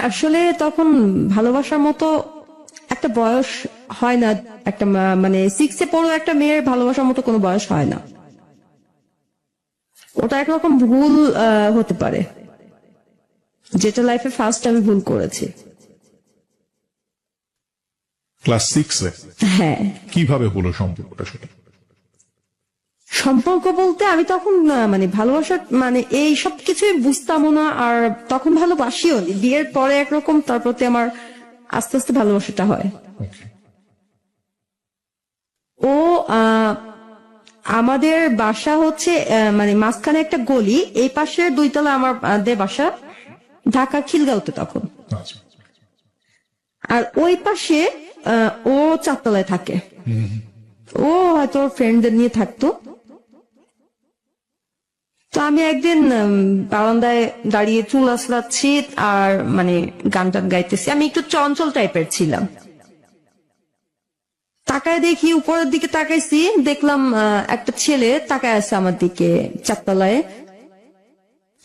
আসলে তখন ভালোবাসার মতো একটা বয়স হয় না। একটা মানে 6-এ পড়ো একটা মেয়ের ভালোবাসার মতো কোনো বয়স হয় না। ওটা একরকম ভুল হতে পারে, যেটা লাইফে ফার্স্ট আমি ভুল করেছি। ক্লাস 6-এ? হ্যাঁ। কিভাবে হলো সম্পর্কটা সেটা? সম্পর্ক বলতে আমি তখন মানে ভালোবাসা মানে এই সব কিছুই বুঝতামও না, আর তখন ভালোবাসিও নি। বিয়ের পরে একরকম, তার প্রতি আমার আস্তে আস্তে ভালোবাসাটা হয়। ও আমাদের বাসা হচ্ছে মানে মাঝখানে একটা গলি, এই পাশে 2 তলা আমাদের বাসা, ঢাকা খিলগাঁওতে তখন। আচ্ছা। আর ওই পাশে ও 4 তলায় থাকে। ও হয়তো ফ্রেন্ডদের নিয়ে থাকতো। তো আমি একদিন বারান্দায় দাঁড়িয়ে চুল আসলাচ্ছি আর মানে গান টান গাইতেছি। আমি একটু চঞ্চল টাইপের ছিলাম। তাকায় দেখি, উপরের দিকে তাকাইছি, দেখলাম একটা ছেলে তাকায় আছে আমার দিকে 4 তলায়,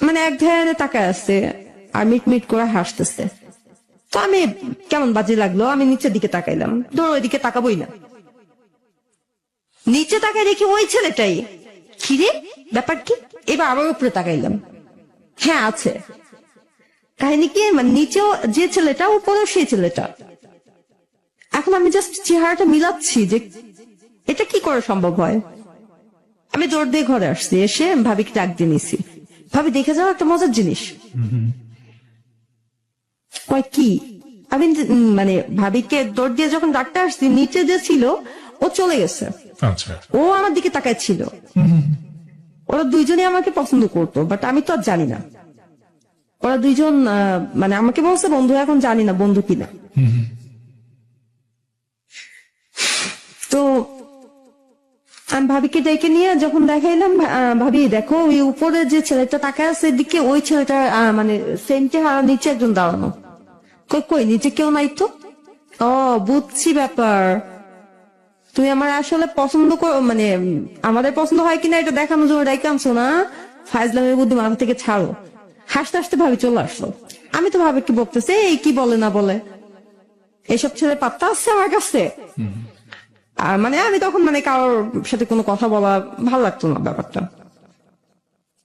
মানে এক ধ্যানে তাকায় আছে আর মিট মিট করে হাসতেছে। তো আমি কেমন বাজে লাগলো, আমি নিচের দিকে তাকাইলাম। ধর ওই দিকে তাকাবোই না, নিচে তাকায় দেখি ওই ছেলেটাই। কিরে ব্যাপার কি? এবার আবার উপরে তাকাইলাম, হ্যাঁ আছে। কাহিনী কি, মানে নিচেও যে ছেলেটা, উপরেও সেই ছেলেটা। এখন আমি জাস্ট চেহারাটা মিলাচ্ছি যে এটা কি করে সম্ভব হয়। আমি দৌড় দিয়ে ঘরে আসছি, এসে ভাবিকে ডাক দিয়ে নিছি। ভাবি দেখে যাও একটা মজার জিনিস। কয় কি? আমি মানে ভাবিকে দৌড় দিয়ে যখন ডাকতে আসছি, নিচে যে ছিল ও চলে গেছে। আচ্ছা। ও আমার দিকে তাকায় ছিল। ওরা দুইজনই আমাকে পছন্দ করতো, বাট আমি তো আর জানি না। ওরা দুইজন মানে আমাকে বলছে বন্ধু, এখন জানি না বন্ধু কিনা। তো আমি ভাবিকে ডেকে নিয়ে যখন দেখাইলাম, ভাবি দেখো ওই উপরে যে ছেলেটা তাকায় আছে এদিকে, ওই ছেলেটা মানে সেম চেহারা, নিচে একজন দাঁড়ানো। কই কই নিচে কেউ নাই তো। ও বুঝছি ব্যাপার, তুমি আমার আসলে পছন্দ করো, মানে আমাদের পছন্দ হয় কিনা এটা দেখানোর জন্য ডাইকে আনছো না। ফাইজলামের বুদ্ধি মাথা থেকে ছাড়ো। হাসতে হাসতে ভাবি চলে আসলো। আমি তো ভাবি কি বলতেছে, এই কি বলে না বলে, এসব ছেলে পাত্তা আছে আমার কাছে। আর মানে আমি তখন মানে কারোর সাথে কোনো কথা বলা ভালো লাগতো না ব্যাপারটা।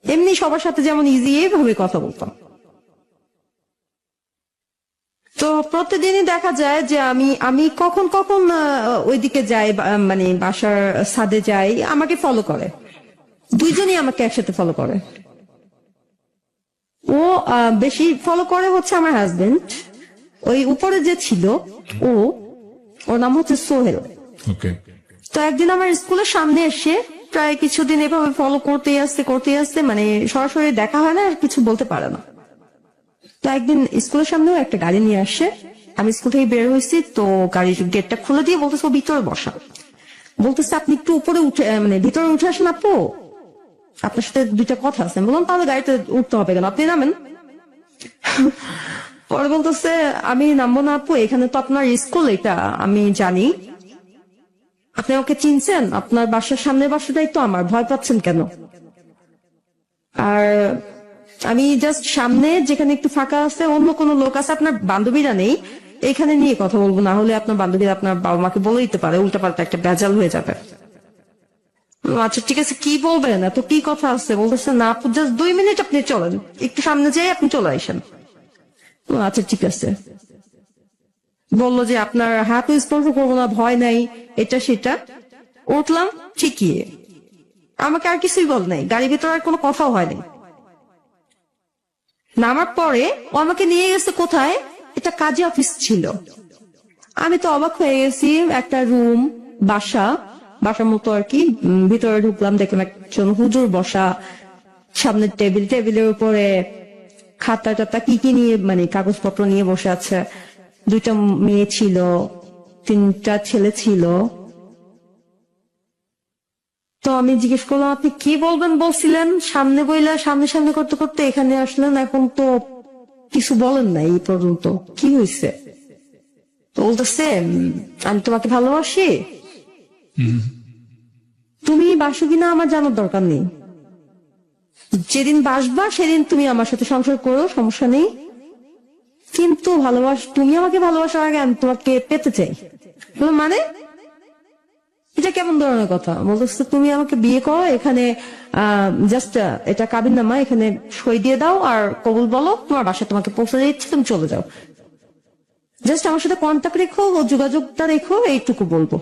এমনি সবার সাথে যেমন ইজি এইভাবে কথা বলতাম। তো প্রতিদিনই দেখা যায় যে আমি কখন কখন ওইদিকে যাই, মানে বাসার ছাদে যাই, আমাকে ফলো করে। দুইজনই আমাকে একসাথে ফলো করে। ও বেশি ফলো করে হচ্ছে আমার হাজবেন্ড। ওই উপরে যে ছিল ওর নাম হচ্ছে সোহেল। ওকে। তো একদিন আমার স্কুলের সামনে এসে প্রায় কিছুদিন এভাবে ফলো করতে আসতে মানে সরাসরি দেখা হয় না, আর কিছু বলতে পারে না। তো একদিন স্কুলের সামনেও একটা গাড়ি নিয়ে আসে। আমি স্কুল থেকে বের হয়েছি, তো গাড়ির গেটটা খুলে দিয়ে বলতেছে ও ভিতরে বসা। বলতেছে আপনি একটু উপরে উঠে মানে ভিতরে উঠে আসেন আপু, আপনার সাথে 2টা কথা আছে। আমি বললাম তাহলে গাড়িতে উঠতে হবে কেন, আপনি নামেন। পরে বলতেছে আমি নামবো না আপু, এখানে তো আপনার স্কুল, এটা আমি জানি। আপনি ওকে চিনছেন, আপনার বাসার সামনের বাসাটাই তো আমার, ভয় পাচ্ছেন কেন? আর আমি জাস্ট সামনে যেখানে একটু ফাঁকা আছে, অন্য কোনো লোক আছে, আপনার বান্ধবীরা নেই, এখানে নিয়ে কথা বলবো, না হলে আপনার বান্ধবীরা আপনার বাবা মাকে বলে দিতে পারে, উল্টাপাল্টা একটা বেজাল হয়ে যাবে। আচ্ছা ঠিক আছে, কি বলবেন, এত কি কথা আছে? বলতেছে না আপু জাস্ট 2 মিনিট আপনি চলেন, একটু সামনে যাই আপনি চলে আসেন। আচ্ছা ঠিক আছে। বললো যে আপনার হাত স্পর্শ করবো না, ভয় নাই, এটা সেটা। উঠলাম ঠিকই, আমাকে আর কিছুই বল নাই, গাড়ির ভিতরে আর কোনো কথাও হয়নি। নামার পরে ও আমাকে নিয়ে গেছে কোথায়, এটা কাজী অফিস ছিল। আমি তো অবাক হয়ে গেছি, একটা রুম, বাসার মতো আর কি। ভিতরে ঢুকলাম, দেখলাম একজন হুজুর বসা, সামনের টেবিলের উপরে খাতা টাতা কি কি নিয়ে মানে কাগজপত্র নিয়ে বসে আছে। 2টা মেয়ে ছিল, 3টা ছেলে ছিল। তো আমি জিজ্ঞেস করলাম আপনি কি বলবেন বলছিলেন, সামনে বইলা সামনে সামনে করতে করতে এখানে আসলেন, এখন তো কিছু বলেন না এই পর্যন্ত, কি হয়েছে? তো বলতেছে আমি তোমাকে ভালোবাসি, তুমি বাসো কিনা আমার জানার দরকার নেই, যেদিন বাসবা সেদিন তুমি আমার সাথে সংসার করো, সমস্যা নেই। কিন্তু তুমি আমাকে ভালোবাসার আগে আমি তোমাকে পেতে চাই। বললাম, মানে এটা কেমন ধরনের কথা? বলতেছে তুমি আমাকে বিয়ে করো, এখানে জাস্ট এটা কাবিননামা, এখানে সই দিয়ে দাও আর কবুল বলো, তোমার বাসায় তোমাকে পৌঁছে দিচ্ছি, তুমি চলে যাও। জাস্ট আমার সাথে কন্ট্যাক্ট রেখো ও যোগাযোগটা রেখো, এইটুকু বলবো।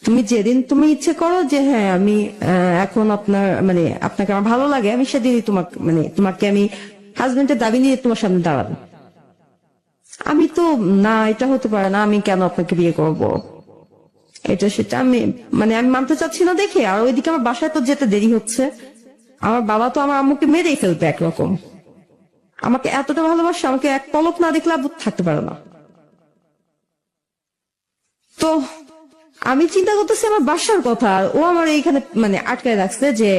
তুমি যেদিন তুমি ইচ্ছে করো যে হ্যাঁ আমি এখন আপনাকে আমার ভালো লাগে, আমি সেদিনই তোমাকে আমি হাজবেন্ডের দাবি নিয়ে তোমার সামনে দাঁড়াবো। আমি তো না, এটা হতে পারে না, আমি কেন আপনাকে বিয়ে করবো, এটা সেটা আমি মানতে চাচ্ছি না দেখে। আর ওইদিকে আমার বাসায় তো যেতে দেরি হচ্ছে, আমার বাবা তো আমার আম্মুকে মেরেই ফেলবে একরকম। আমাকে এতটা ভালোবাসে, আমাকে এক পলক না দেখলে আব্বু থাকতে পারে না। তো আমি চিন্তা করতেছি আমার বাসার কথা, আর ও আমার এইখানে আটকায় রাখছে যে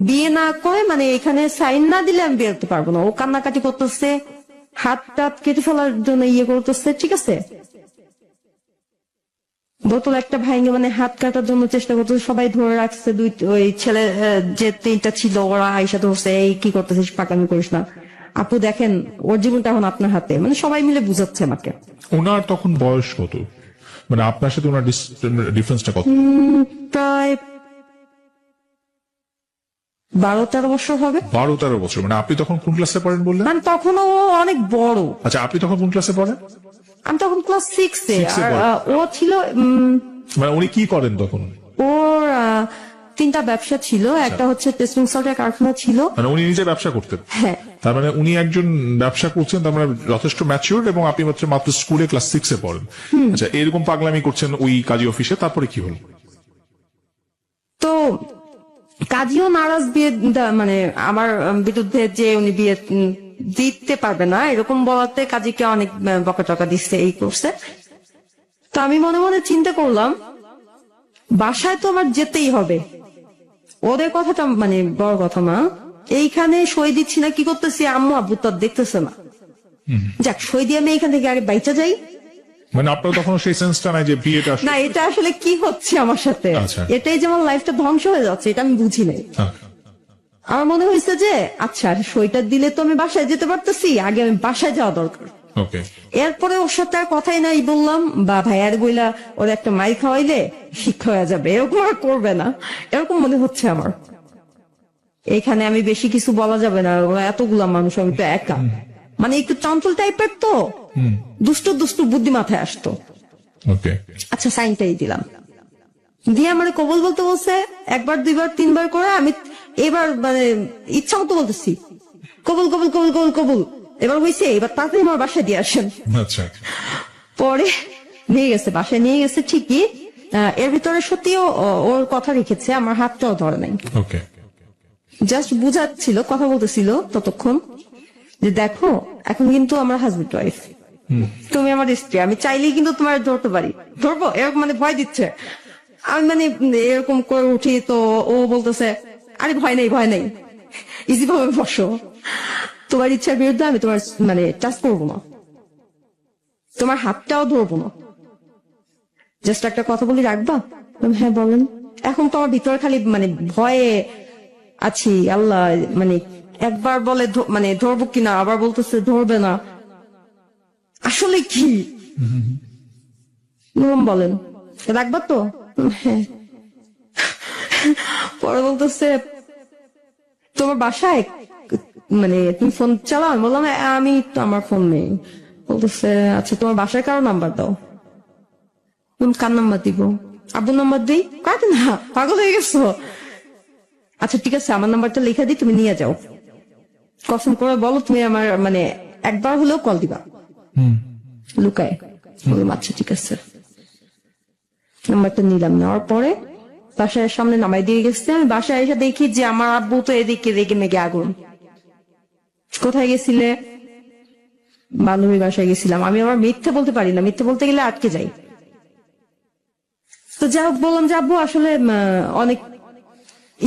বিয়ে না করে এখানে সাইন না দিলে আমি বেরোতে পারবো না। ও কান্নাকাটি করতেছে, হাত টাত কেটে ফেলার জন্য করতেছে, ঠিক আছে, বোতল একটা ভাঙে হাত কাটার জন্য চেষ্টা করতেছে, সবাই ধরে রাখছে। ওই ছেলে যে তিনটা ছিল ওরা আইসা ধরছে, এই কি করতেছিস, পাকামি করিস না, আপু দেখেন ওর জীবনটা এখন আপনার হাতে, সবাই মিলে বুঝাচ্ছে আমাকে। ওনার তখন বয়স কত? আপনার সাথে ওনার ডিফারেন্সটা কত? প্রায় 12-13 বছর হবে। 12-13 বছর। আপনি তখন কোন ক্লাসে পড়েন বললেন? তখন ও অনেক বড়। আচ্ছা, আপনি তখন কোন ক্লাসে পড়েন? আমি তখন ক্লাস 6-এ। আর ও ছিল উনি কি করেন তখন? ওর 3টা ব্যবসা ছিল, একটা হচ্ছে টেস্টিং সল্টের কারখানা ছিল। উনি নিজে ব্যবসা করতেন? হ্যাঁ। তার উনি একজন ব্যবসা করছেন, তার যথেষ্ট ম্যাচিউর, এবং আপনি মাত্র স্কুলে ক্লাস 6-এ পড়েন। আচ্ছা, এরকম পাগলামি করছেন ওই কাজী অফিসে, তারপরে কি হলো? তো কাজীও নারাজ, বিয়ে আমার বিরুদ্ধে যে উনি বিয়ে দিতে পারবে না এরকম বলাতে কাজীকে অনেক বকাটকা দিচ্ছে, এই করছে। তো আমি মনে মনে চিন্তা করলাম বাসায় তো আমার যেতেই হবে, ওদের কথাটা বড় কথা না, এইখানে সই দিচ্ছি না, কি করতেছি, আম্মু আব্বু তো দেখতেছে না, যাক সই দিয়ে আমি এখান থেকে আগে বাইচা যাই। আপনার তখন সেই সেন্সটা নাই যে বিয়েটা না, এটা আসলে কি হচ্ছে আমার সাথে, এটাই যে আমার লাইফটা ধ্বংস হয়ে যাচ্ছে, এটা আমি বুঝি নাই। আমার মনে হয়েছে যে আচ্ছা সইটা দিলে তো আমি বাসায় যেতে পারতেছি, আগে আমি বাসায় যাওয়া দরকার। এরপরে ওর সাথে আর কথাই নাই বললাম, বা ভাইয়ার বইলা ওর একটা মাই খাওয়াইলে শিক্ষা হয়ে যাবে, এরকম আর করবে না, এরকম মনে হচ্ছে আমার। এখানে আমি বেশি কিছু বলা যাবে না, ওরা এতগুলা মানুষ, আমি তো একা, একটু চঞ্চল টাইপের, তো দুষ্টু দুষ্টু বুদ্ধি মাথায় আসতো। আচ্ছা সাইনটাই দিলাম, দিয়ে আমার কবুল বলতে বলছে, 1বার 2বার 3বার করে। আমি এবার ইচ্ছা মতো বলতেছি কবুল কবুল কবুল কবুল কবুল। এবার হয়েছে, এবার তাড়াতাড়ি আমার বাসায় দিয়ে আসেন। পরে নিয়ে গেছে, বাসায় নিয়ে গেছে ঠিকই, এর ভিতরে সত্যিও ওর কথা রেখেছে, আমার হাতটাও ধরে নাই, জাস্ট বুঝাচ্ছিল, কথা বলতেছিল ততক্ষণ যে দেখো এখন কিন্তু আমরা হাজবেন্ড ওয়াইফ, তুমি আমার স্ত্রী, আমি চাইলেই কিন্তু তোমার ধরতে পারি, ধরবো, এরকম ভয় দিচ্ছে। আমি এরকম করে উঠি, তো ও বলতেছে আরে ভয় নেই ভয় নেই, ইজি ভাবে বসো, তোমার ইচ্ছার বিরুদ্ধে আমি তোমার টাচ করবো না, তোমার হাতটাও ধরবো না, জাস্ট একটা কথা বলি রাখবা? হ্যাঁ বলেন। এখন তো আমার ভিতরে খালি ভয়ে আছি, আল্লাহ একবার বলে ধরবো কিনা, আবার বলতেছে ধরবে না, আসলে কি বলেন, রাখবা তো? হ্যাঁ। পরে বলতেছে তোমার বাসায় তুমি ফোন চালাও? বললাম আমি তো, আমার ফোন নেই। বলতেছে আচ্ছা তোমার বাসায় কারো নাম্বার দাও। কার নাম্বার দিব? আব্বুর নাম্বার দিই? কাকে না, পাগল হয়ে গেছো? আচ্ছা ঠিক আছে, আমার নাম্বারটা লিখে দিই, তুমি নিয়ে যাও, কসম করে বলো তুমি আমার একবার হলেও কল দিবা লুকায়। বললাম আচ্ছা ঠিক আছে, নাম্বারটা নিলাম, নেওয়ার পরে বাসায় সামনে নামাই দিয়ে গেছে। আমি বাসায় এসে দেখি যে আমার আব্বু তো এদিকে রেগে মেগে আগুন। কোথায় গেছিলে? বান্ধবীর বাসায় গেছিলাম। আমি আবার মিথ্যে বলতে পারি না, মিথ্যে বলতে গেলে আটকে যাই। তো যাই হোক, বললাম যে আব্বু আসলে অনেক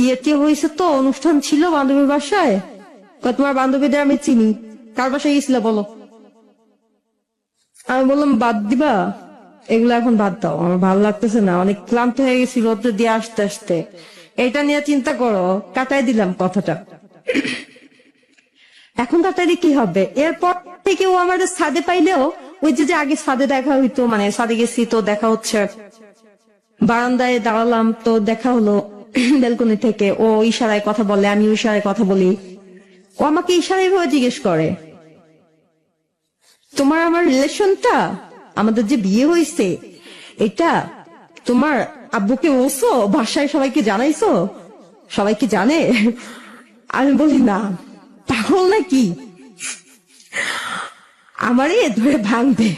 ইয়েতে হয়েছে, তো অনুষ্ঠান ছিল বান্ধবীর বাসায়, তোমার বান্ধবীদের আমি চিনি, কার বাসায় গেছিল বলো? আমি বললাম বাদ দিবা এগুলো, এখন বাদ দাও, আমার ভালো লাগতেছে না, অনেক ক্লান্ত হয়ে গেছি রোদ্রে দিয়ে আসতে আসতে, এটা নিয়ে চিন্তা করো, কাটাই দিলাম কথাটা। এখন তাড়াতাড়ি কি হবে? এরপর থেকে ও আমাদের ছাদে পাইলেও ওই যে আগে ছাদে দেখা হইতো, মানে ছাদে গেছি তো দেখা হচ্ছে, বারান্দায় দাঁড়ালাম তো দেখা হলো ব্যালকনি থেকে, ও ইশারায় কথা বলে, আমি ইশারায় কথা বলি, ও আমাকে ইশারায় ভাবে জিজ্ঞেস করে তোমার আমার রিলেশনটা, আমাদের যে বিয়ে হয়েছে এটা তোমার আব্বুকে বলছো, বাসায় সবাইকে জানাইছো, সবাইকে জানে? আমি বলি না, পাগল নাকি, আমারই ধরে ভাঙবে।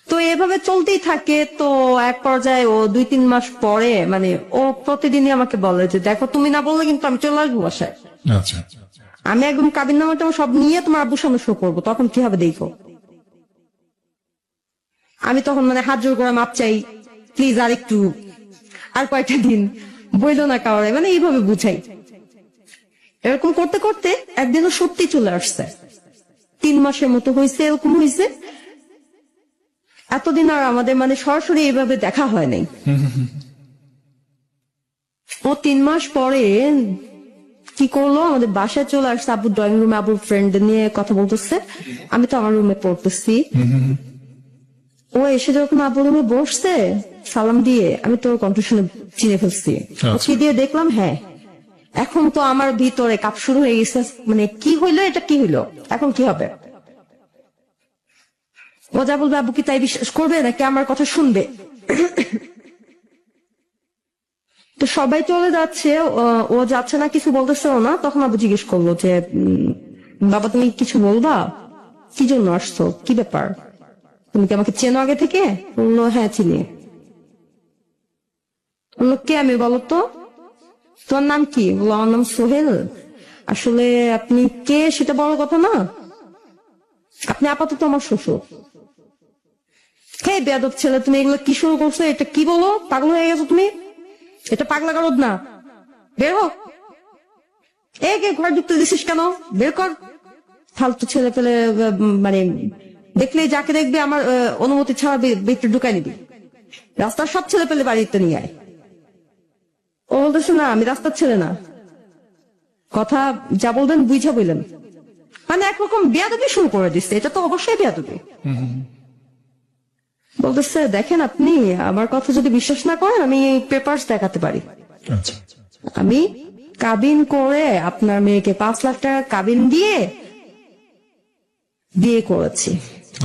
তো এভাবে চলতেই থাকে। তো এক পর্যায়ে ও 2-3 মাস পরে মানে ও প্রতিদিনই আমাকে বলে যে দেখো তুমি না বললে কিন্তু আমি চলে আসবো বাসায়, আচ্ছা আমি একদম কাবিন নামাটা সব নিয়ে তোমার আব্বুর সামনে শো করবো, তখন কি হবে দেখো। আমি তখন মানে হাত জোর করে মাপ চাই, প্লিজ আর একটু, আর কয়েকটা দিন বইলো না কাউরে, মানে এইভাবে বুঝাই। এরকম করতে করতে একদিনও সত্যি চলে আসছে, 3 মাসের মতো হয়েছে, এরকম হয়েছে। এতদিন আর আমাদের মানে সরাসরি এইভাবে দেখা হয় নাই। ও 3 মাস পরে কি করলো, আমাদের বাসায় চলে আসছে, আব্বুর ড্রয়িং রুমে আব্বুর ফ্রেন্ড নিয়ে কথা বলতেছে, আমি তো আমার রুমে পড়তেছি। ও এসে যখন আব্বুর রুমে বসছে সালাম দিয়ে, আমি তোর কণ্ঠ শুনে চিনে ফেলছি। ওকে দিয়ে দেখলাম, হ্যাঁ এখন তো আমার ভিতরে কাপ শুরু হয়ে গেছে, মানে কি হইলো, এটা কি হইলো, এখন কি হবে। ও যা বলবে আব্বু কি তাই বিশ্বাস করবে নাকি আমার কথা শুনবে? তো সবাই চলে যাচ্ছে, ও যাচ্ছে না, কিছু বলতেছেও না। তখন আব্বু জিজ্ঞেস করলো যে বাবা তুমি কিছু বলবা, কি জন্য আসছো, কি ব্যাপার, তুমি কি আমাকে চেনো আগে থেকে? বললো হ্যাঁ চিনি। বললো কে আমি, বলো তো তোমার নাম কি? বললো আমার নাম সোহেল। আসলে আপনি কে সেটা বড় কথা না, আপনি আপাতত আমার শ্বশুর। হে বেয়াদব ছেলে, তুমি এগুলো কি শুরু করছো, এটা কি বলো, পাগল হয়ে গেছো তুমি, এটা পাগলা গারদ না, বের হো। কে ঘর ঢুকতে দিছিস কেন, বের কর। ফালতু ছেলে পেলে মানে দেখলে যাকে দেখবে আমার অনুমতি ছাড়া ভিতরে ঢুকাই নিবি, রাস্তার সব ছেলে পেলে বাড়িতে নিয়ে আয়। ও বলতেছে না আমি রাস্তার ছেলে না, কথা যা বলবেন বুঝা বললেন, মানে একরকম বেয়াদবি শুরু করে দিচ্ছে, এটা তো অবশ্যই বেয়াদবি। বলতেছে দেখেন আপনি আমার কথা যদি বিশ্বাস না করেন আমি পেপারস দেখাতে পারি, আচ্ছা আমি কাবিন করে আপনার মেয়েকে 5 লাখ টাকা কাবিন দিয়ে বিয়ে করেছি,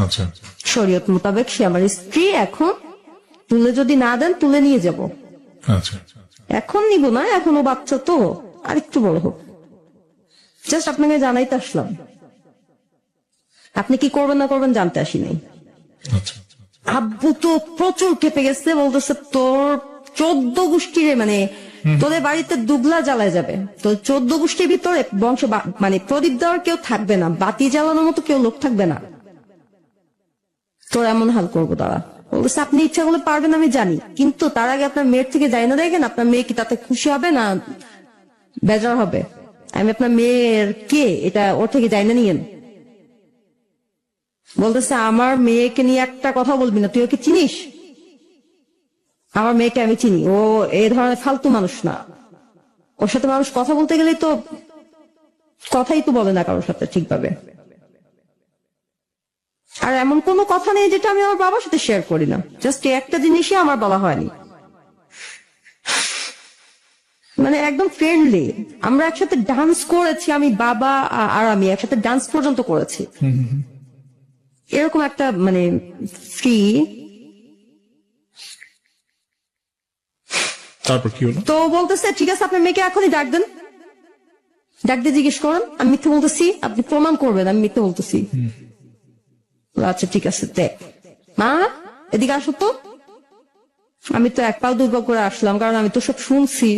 আচ্ছা শরীয়ত মোতাবেক সে আমার স্ত্রী। এখন তুলে যদি না দেন তুলে নিয়ে যাব, আচ্ছা এখন নিব না, এখনো বাচ্চা তো, আর একটু বড় হোক। জাস্ট আপনাকে জানাইতে আসলাম, আপনি কি করবেন না করবেন জানতে আসি নাই। আচ্ছা আব্বু তো প্রচুর কেঁপে গেছে, বলতেছে তোর 14 গোষ্ঠীর মানে তোদের বাড়িতে দুগলা জ্বালায় যাবে, তো 14 গোষ্ঠীর ভিতরে বংশ মানে প্রদীপ দেওয়ার কেউ থাকবে না, বাতি জ্বালানোর মতো কেউ লোক থাকবে না, তোর এমন হাল করবো তারা। বলতেছে আপনি ইচ্ছা করলে পারবেন আমি জানি, কিন্তু তার আগে আপনার মেয়ের থেকে যাই না দেখেন, আপনার মেয়ে কি তাতে খুশি হবে না বেজার হবে, আমি আপনার মেয়ের কে এটা ওর থেকে যাই না নিয়েন। বলতেছে আমার মেয়েকে নিয়ে একটা কথা বলবি না, তুই ওকে চিনিস? আমার মেয়েকে আমি চিনি, ও এই ধরনের ফালতু মানুষ না, ওর সাথে মানুষ কথা বলতে গেলেই তো কথাই তো বলে না কারোর সাথে ঠিকভাবে। আর এমন কোনো কথা নেই যেটা আমি আমার বাবার সাথে শেয়ার করি না, জাস্ট একটা জিনিসই আমার বলা হয়নি, মানে একদম ফ্রেন্ডলি। আমরা একসাথে ডান্স করেছি, আমি বাবা আর আমি একসাথে ডান্স পর্যন্ত করেছি, এরকম একটা মানে ফ্রি। তারপর কি হলো? তো বলতেছে ঠিক আছে আপনার মেয়েকে এখনই ডাক দেন, ডাক দিয়ে জিজ্ঞেস করেন আমি মিথ্যে বলতেছি, আপনি প্রমাণ করবেন আমি মিথ্যে বলতেছি। আচ্ছা ঠিক আছে, দেখ মা এদিকে আসো তো। আমি তো 1 পাও 2 পা করে আসলাম, কারণ আমি তো সব শুনছি।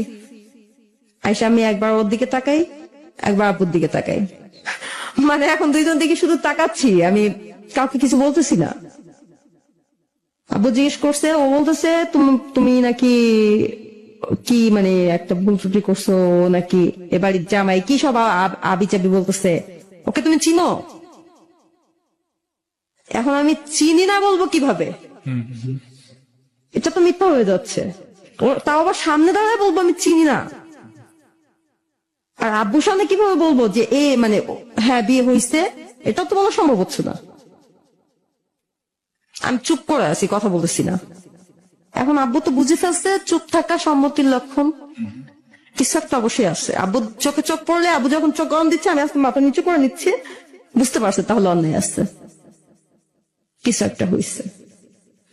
আইসা আমি একবার ওর দিকে তাকাই, একবার আপুর দিকে তাকাই, মানে এখন দুইজন দিকে শুধু তাকাচ্ছি, আমি কাউকে কিছু বলতেছি না। আব্বু জিজ্ঞেস করছে, ও বলতেছে তুমি নাকি কি মানে একটা ভুল ত্রুটি করছো নাকি, এবাড়ির জামাই কি সব আবি চাবি বলতেছে, ওকে তুমি চিনো? এখন আমি চিনি না বলবো কিভাবে, এটা তো মিথ্যা হয়ে যাচ্ছে। তাও আবার সামনে দাঁড়ায় বলবো আমি চিনি না, আর আব্বুর সামনে কিভাবে বলবো যে মানে হ্যাঁ বিয়ে হয়েছে, এটা তো বলা সম্ভব হচ্ছে না। আমি চুপ করে আছি, কথা বলতেছি না। এখন আব্বু তো বুঝে ফেলছে চুপ থাকা সম্মতির লক্ষণ, কিছু একটা অবশ্যই আছে। আব্বু চোখে চোখ পড়লে, আব্বু যখন চোখ গরম দিচ্ছে আমি আজকে মাথা নিচু করে নিচ্ছি, বুঝতে পারছে তাহলে অন্যায় আসছে, কিছু একটা হয়েছে।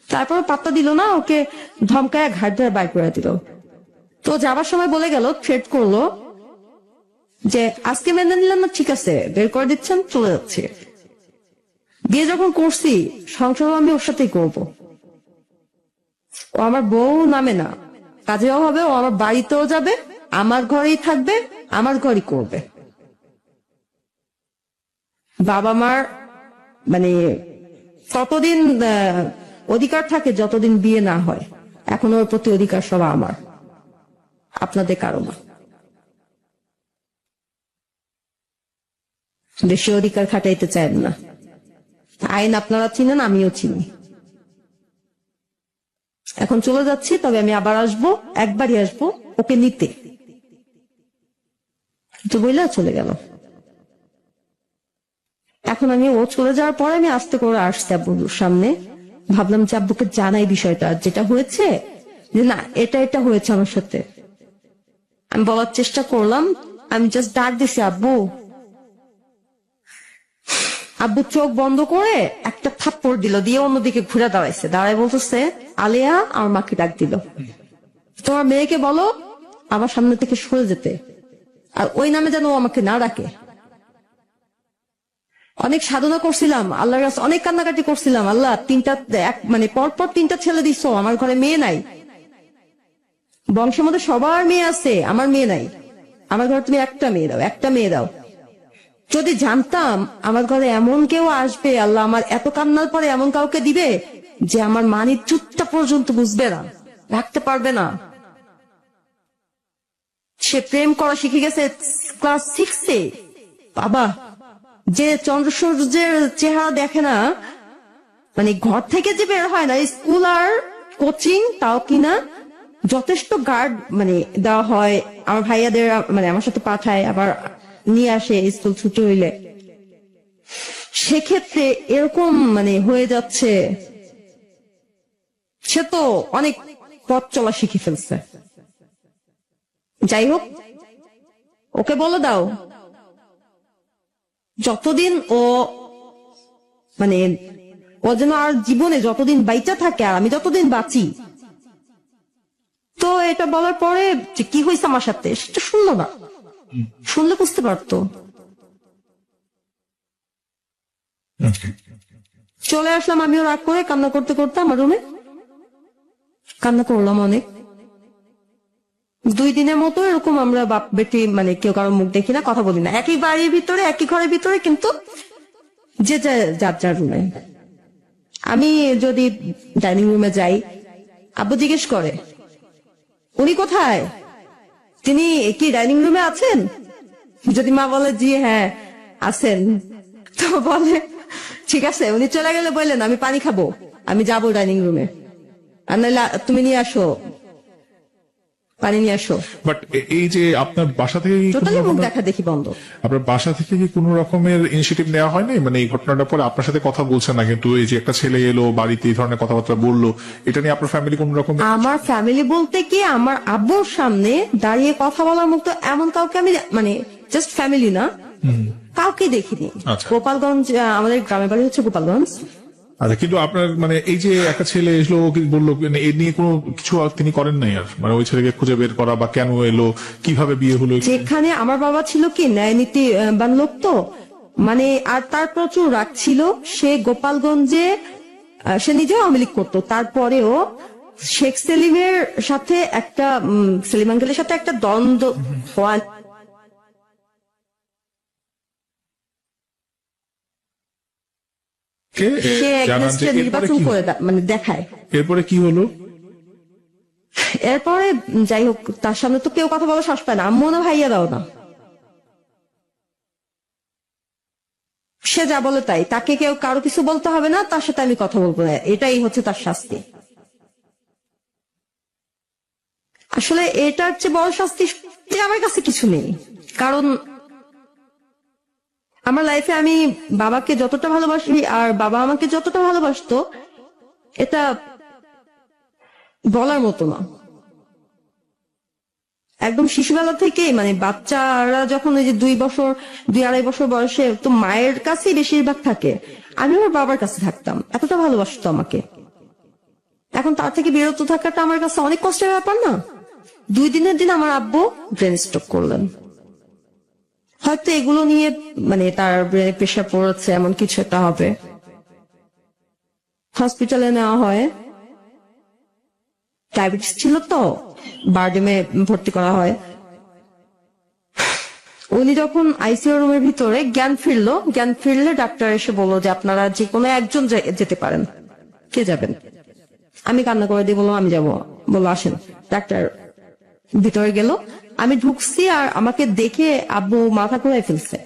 তারপর পাত্তা দিল না, ওকে ধমকায় ঘাট ধরে বাইর করে দিল। তো যাবার সময় বলে গেল, থ্রেট করলো যে আজকে মেনে নিলাম না, ঠিক আছে বের করে দিচ্ছেন, চলে যাচ্ছে। বিয়ে যখন করছি সংসার আমি ওর সাথেই করবো। ও আমার বউ নামে না, কাজেও হবে, ও আমার বাড়িতেও যাবে, আমার ঘরেই থাকবে, আমার ঘরই করবে। বাবা মার মানে ততদিন অধিকার থাকে যতদিন বিয়ে না হয়। এখন ওর প্রতি অধিকার সব আমার, আপনাদের কারো না। বেশি অধিকার খাটাইতে চান না। আইন আপনারা চিনেন, আমিও চিনি। এখন চলে যাচ্ছি, তবে আমি আবার আসবো, একবারই আসবো ওকে নিতে। তো বইলা চলে গেল। এখন আমি ও চলে যাওয়ার পরে আমি আস্তে করে আসছি আব্বুর সামনে, ভাবলাম যে আব্বুকে জানাই বিষয়টা যেটা হয়েছে, যে না এটা এটা হয়েছে আমার সাথে। আমি বলার চেষ্টা করলাম, আমি জাস্ট ডাক দিছি আব্বু। আব্বু চোখ বন্ধ করে একটা থাপ্পড় দিল, দিয়ে অন্যদিকে ঘুরে দাঁড়াইছে, দাঁড়ায় বলতেছে আলিয়া আমার মাকে ডাক দিল, তোমার মেয়েকে বলো আমার সামনে থেকে সরে যেতে, আর ওই নামে যেন ও আমাকে না ডাকে। অনেক সাধনা করছিলাম আল্লাহর কাছে, অনেক কান্নাকাটি করছিলাম, আল্লাহ তিনটা মানে পরপর তিনটা ছেলে দিছো, আমার ঘরে মেয়ে নাই, বংশের মধ্যে সবার মেয়ে আছে, আমার মেয়ে নাই, আমার ঘরে তুমি একটা মেয়ে দাও, একটা মেয়ে দাও। যদি জানতাম আমার ঘরে এমন কেউ আসবে, আল্লাহ আমার এত কান্নার পরে এমন কাউকে দিবে যে আমার মানির চুটটা পর্যন্ত বুঝবে না, রাখতে পারবে না। সে প্রেম করা শিখে গেছে ক্লাস 6-এ। বাবা, যে চন্দ্র সূর্যের চেহারা দেখে না, মানে ঘর থেকে যে বের হয় না, স্কুল আর কোচিং তাও কিনা যথেষ্ট গার্ড মানে দেওয়া হয়, আমার ভাইয়াদের মানে আমার সাথে পাঠায়, আবার নিয়ে আসে স্কুল ছুটি হইলে। সেক্ষেত্রে এরকম মানে হয়ে যাচ্ছে, সে তো অনেক পথ চলা শিখে ফেলছে। যাই হোক, ওকে বলে দাও যতদিন ও মানে ও যেন আর জীবনে যতদিন বাইচা থাকে আর আমি যতদিন বাঁচি। তো এটা বলার পরে যে কি হয়েছে আমার সাথে সেটা শুনলো না, শুনলে বুঝতে পারতো। চলে আসলাম আমিও রাগ করে, কান্না করতে করতে আমার রুমে কান্না করলাম অনেক। 2 দিনের মতো এরকম আমরা বাপ বেটি মানে কেউ কারো মুখ দেখি না, কথা বলি না, একই বাড়ির ভিতরে একই ঘরের ভিতরে, কিন্তু যে যার যার রুমে। আমি যদি ডাইনিং রুমে যাই, আব্বু জিজ্ঞেস করে উনি কোথায়, তিনি কি ডাইনিং রুমে আছেন? যদি মা বলে জি হ্যাঁ আছেন, তো বলে ঠিক আছে, উনি চলে গেলে বললেন আমি পানি খাবো, আমি যাবো ডাইনিং রুমে, আর নাহলে তুমি নিয়ে আসো, পানি নিয়ে আসো। বাট এই যে আপনার বাসা থেকে টোটালি মুখ দেখা দেখি বন্ধ। আপনার বাসা থেকে কি কোনো রকমের ইনিশিয়েটিভ নেওয়া হয় নাই? মানে এই ঘটনাটার পরে আপনার সাথে কথা বলছে না, কিন্তু এই যে একটা ছেলে এলো বাড়িতে এই ধরনের কথাবার্তা বললো, এটা নিয়ে আপনার ফ্যামিলি কোন রকম? আমার ফ্যামিলি বলতে কি, আমার আব্বুর সামনে দাঁড়িয়ে কথা বলার মতো এমন কাউকে আমি মানে জাস্ট ফ্যামিলি না, কাউকে দেখিনি। আচ্ছা। গোপালগঞ্জ, আমাদের গ্রামের বাড়ি হচ্ছে গোপালগঞ্জ। আচ্ছা, কিন্তু আপনার মানে এই যে একটা ছেলে এসলো বললো, মানে এ নিয়ে কোনো কিছু আর তিনি করেন নাই? আর মানে ওই ছেলেকে খুঁজে বের করা বা কেন এলো, কিভাবে বিয়ে হলো? যেখানে আমার বাবা ছিল কি ন্যায় নীতিবান লোক, তো মানে আর তার প্রচুর রাগ ছিল। সে গোপালগঞ্জে সে নিজেও আওয়ামী লীগ করতো, তারপরেও শেখ সেলিমের সাথে একটা সেলিম আঙ্কেলের সাথে একটা দ্বন্দ্ব হওয়া, সে against এ নির্বাচন করে মানে দেখায়। এরপরে কি হলো? এরপরে যাই হোক, তার সামনে তো কেউ কথা বলা সাহস পায় না, আম্মু না ভাইয়ারাও না। সে যা বলে তাই, তাকে কেউ কারো কিছু বলতে হবে না, তার সাথে আমি কথা বলবো না, এটাই হচ্ছে তার শাস্তি। আসলে এটার চেয়ে বড় শাস্তি আমার কাছে কিছু নেই। কারণ আমার লাইফে আমি বাবাকে যতটা ভালোবাসি আর বাবা আমাকে যতটা ভালোবাসতো এটা বলার মতো না। একদম শিশুবেলা থেকে মানে বাচ্চারা যখন এই যে 2-2.5 বছর বয়সে তো মায়ের কাছেই বেশিরভাগ থাকে, আমি আমার বাবার কাছে থাকতাম, এতটা ভালোবাসতো আমাকে। এখন তার থেকে বিরত থাকাটা আমার কাছে অনেক কষ্টের ব্যাপার না। 2 দিনের দিন আমার আব্বু ব্রেন স্ট্রোক করলেন। হয়তো এগুলো নিয়ে মানে তার ব্রেনে প্রেশার পড়েছে, এমন কিছু একটা হবে। হসপিটালে নেওয়া হয়, ডায়াবেটিস ছিল তো, বারডেমে ভর্তি করা হয়। উনি যখন আইসিইউ রুমের ভিতরে জ্ঞান ফিরলে ডাক্তার এসে বললো যে আপনারা যে কোনো একজন যেতে পারেন। কে যাবেন? আমি কান্না করে দিয়ে বললাম আমি যাবো। বললো আসেন। ডাক্তার ভিতরে গেল, আমি ঢুকছি আর আমাকে দেখে আব্বু মাথা ঘুরাই ফেলছে,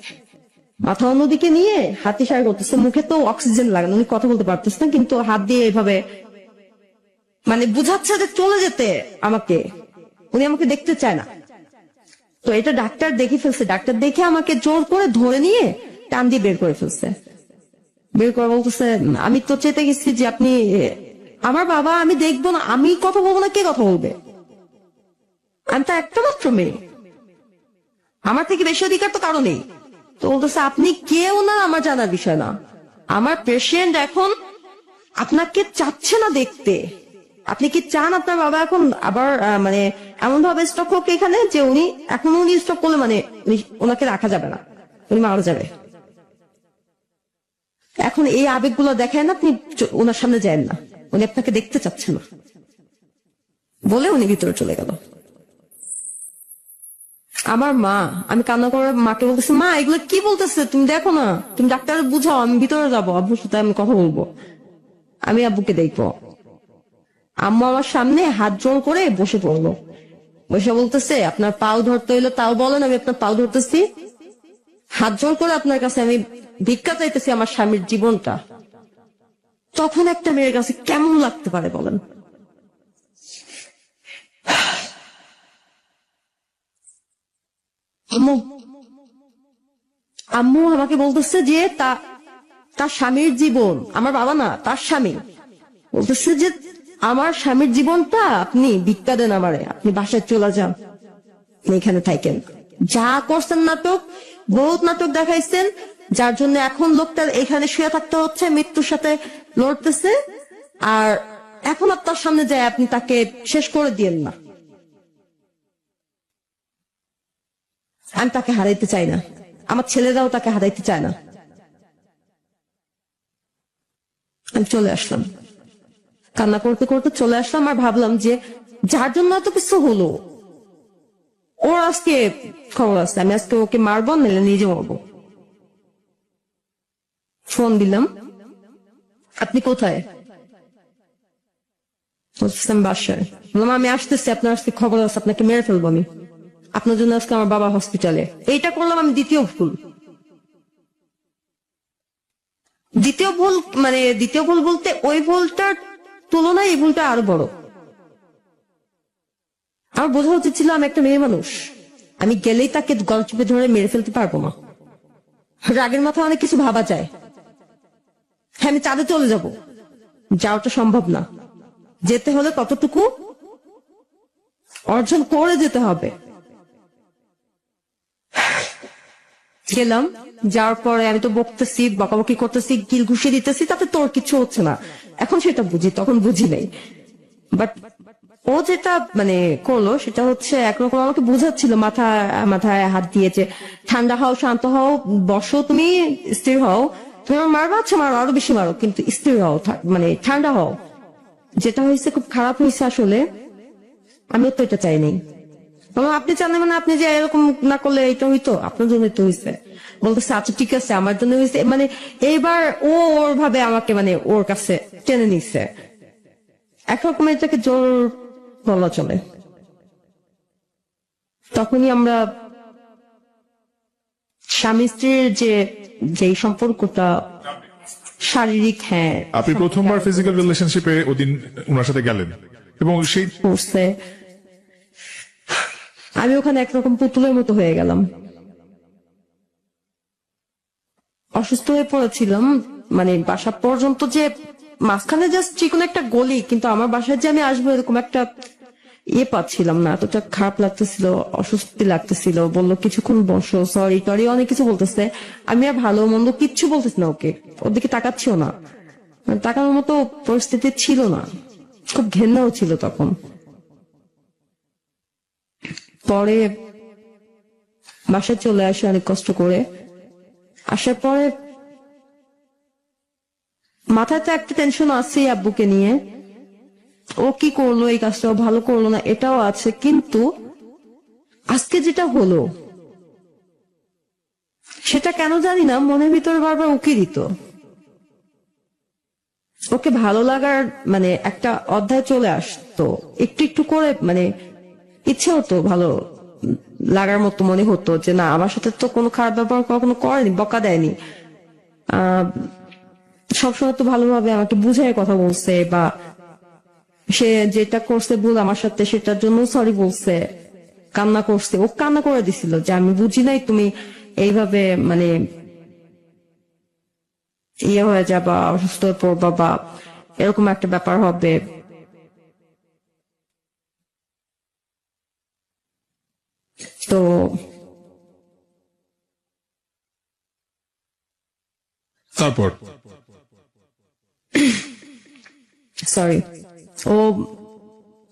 মাথা অন্যদিকে নিয়ে হাত ইশারা করতেছে, মুখে তো অক্সিজেন লাগানো, উনি কথা বলতে পারতেছে না কিন্তু হাত দিয়ে এভাবে মানে বুঝাচ্ছে যে চলে যেতে আমাকে, উনি আমাকে দেখতে চায় না। তো এটা ডাক্তার দেখে ফেলছে, ডাক্তার দেখে আমাকে জোর করে ধরে নিয়ে টান দিয়ে বের করে ফেলছে। বের করে বলতেছে আমি তো চেতে গেছি যে আপনি আমার বাবা, আমি দেখবো না, আমি কথা বলবো না, কে কথা বলবে? আমি তো একটা মাত্র মেয়ে, আমার থেকে বেশি অধিকার তো কারো নেই। তো বলতেছে আপনি কেউ না, আমার জানার বিষয় না, আমার পেশেন্ট এখন আপনাকে চাচ্ছে না দেখতে। আপনি কি চান আপনার বাবা এখন আবার মানে এমন ভাবে স্ট্রোক হোক এখানে যে উনি স্ট্রোক করলে মানে ওনাকে রাখা যাবে না, উনি মারা যাবে। এখন এই আবেগগুলো দেখায় না, আপনি ওনার সামনে যান না, উনি আপনাকে দেখতে চাচ্ছেন না বলে উনি ভিতরে চলে গেল। আমার মা, আমি কান্না করে মাকে বলতেছি মা এগুলো কি বলতেছে, তুমি দেখো না, তুমি ডাক্তার বুঝাও, আমি ভিতরে যাবো, আব্বুর সাথে আমি কথা বলবো, আমি আব্বুকে দেখবো। আম্মু আমার সামনে হাত জোড় করে বসে পড়লো, বসে বলতেছে আপনার পাও ধরতে হইলো তাও বলেন, আমি আপনার পাও ধরতেছি, হাত জোড় করে আপনার কাছে আমি ভিক্ষা চাইতেছি আমার স্বামীর জীবনটা। তখন একটা মেয়ের কাছে কেমন লাগতে পারে বলেন? আম্মু আমাকে বলতেছে যে তার স্বামীর জীবন, আমার বাবা না, তার স্বামী বলতেছে যে আমার স্বামীর জীবনটা আপনি ভিক্ষা দেন আমারে, আপনি বাসায় চলে যান, এখানে থাকেন। যা করছেন নাটক, বহুত নাটক দেখাইছেন, যার জন্য এখন লোকটা এখানে শুয়ে থাকতে হচ্ছে, মৃত্যুর সাথে লড়তেছে, আর এখন আপনার সামনে যায় আপনি তাকে শেষ করে দিয়েন না। আমি তাকে হারাইতে চাই না, আমার ছেলেরাও তাকে হারাইতে চায় না। আমি চলে আসলাম, কান্না করতে করতে চলে আসলাম, আর ভাবলাম যে যার জন্য এত কিছু হলো ওর আজকে খবর আছে, আমি আজকে ওকে মারবো, নাহলে নিজে মরবো। ফোন দিলাম, আপনি কোথায়? আমি বাসায়। বললাম আমি আসতেছি, আপনার আজকে খবর আছে, আপনাকে মেরে ফেলবো আমি, আপনার জন্য আজকে আমার বাবা হসপিটালে। এইটা করলাম আমি দ্বিতীয় ভুল। দ্বিতীয় ভুল বলতে ওই ভুলটার তুলনায় এই ভুলটা আরো বড়। আমার বোঝা উচিত ছিল আমি একটা মেয়ে মানুষ, আমি গেলেই তাকে গলা চেপে ধরে মেরে ফেলতে পারবো না। রাগের মাথায় অনেক কিছু ভাবা যায়। হ্যাঁ আমি চাঁদে চলে যাব, যাওয়াটা সম্ভব না, যেতে হলে কতটুকু অর্জন করে যেতে হবে। গেলাম, যাওয়ার পরে আমি তো বকতেছি, বকাবকি করতেছি, গিল ঘুষিয়ে দিতেছি, তাতে তোর কিছু হচ্ছে না। এখন সেটা বুঝি, তখন বুঝি নাই। বাট ও যেটা মানে করলো সেটা হচ্ছে একরকম আমাকে বুঝাচ্ছিল, মাথায় হাত দিয়েছে, ঠান্ডা হও, শান্ত হও, বসো, তুমি স্থির হও, তুমি আমার মারবা, আচ্ছা মারো, আরো বেশি মারো, কিন্তু স্থির হও, মানে ঠান্ডা হও। যেটা হয়েছে খুব খারাপ হয়েছে আসলে, আমিও তো এটা চাইনি। আপনি জানেন মানে আপনি যে এরকম না করলে এটা হইতো, আপনার জন্য তো হয়েছে। বলতেছে আচ্ছা ঠিক আছে আমার জন্য হয়েছে, মানে এইবার ও ওর ভাবে আমাকে মানে ওর কাছে টেনে নিচ্ছে, একরকম এটাকে জোর বলা চলে। তখনই আমরা স্বামী স্ত্রীর যে সম্পর্কটা শারীরিক, হ্যাঁ আপনি প্রথমবার ফিজিক্যাল রিলেশনশিপে ওদিন ওনার সাথে গেলেন এবং সেই করছে, আমি ওখানে একরকম পুতুলের মতো হয়ে গেলাম। অসুস্থ হয়ে পড়েছিলাম, মানে বাসা পর্যন্ত যে মাঝখানে জাস্ট চিকন একটা গলি, কিন্তু আমার বাসায় যে আমি আসবো এরকম একটা পাচ্ছিলাম না, এতটা খারাপ লাগতেছিল, অস্বস্তি লাগতেছিল। বললো কিছুক্ষণ বসো, সরি টরি অনেক কিছু বলতেছে। আমি আর ভালো মন্দ কিচ্ছু বলতেছি না ওকে, ওর দিকে তাকাচ্ছিও না, মানে তাকানোর মতো পরিস্থিতি ছিল না। খুব ঘেন্নাও ছিল তখন। পরে বাসায় চলে আসে অনেক কষ্ট করে। আসার পরে মাথায় তো একটা টেনশন আছে আব্বুকে নিয়ে, ও কি করলো, এই কাজটা ও ভালো করলো না, এটাও আছে। কিন্তু আজকে যেটা হলো সেটা কেন জানি না মনের ভিতরে বারবার উকি দিত। ওকে ভালো লাগার মানে একটা অধ্যায় চলে আসতো একটু একটু করে, মানে ইচ্ছে হতো ভালো লাগার মতো, মনে হতো যে না আমার সাথে তো কোনো খারাপ ব্যবহার কখনো করেনি, বকা দেয়নি, সবসময় তো ভালোভাবে আমাকে বুঝায় কথা বলছে, বা সে যেটা করছে ভুল আমার সাথে সেটার জন্য সরি বলছে, কান্না করছে, ও কান্না করে দিছিল যে আমি বুঝি নাই তুমি এইভাবে মানে ইয়ে হয়ে যাবা, অসুস্থ হয়ে পড়বা, বা এরকম একটা ব্যাপার হবে। তো তারপর সরি, ও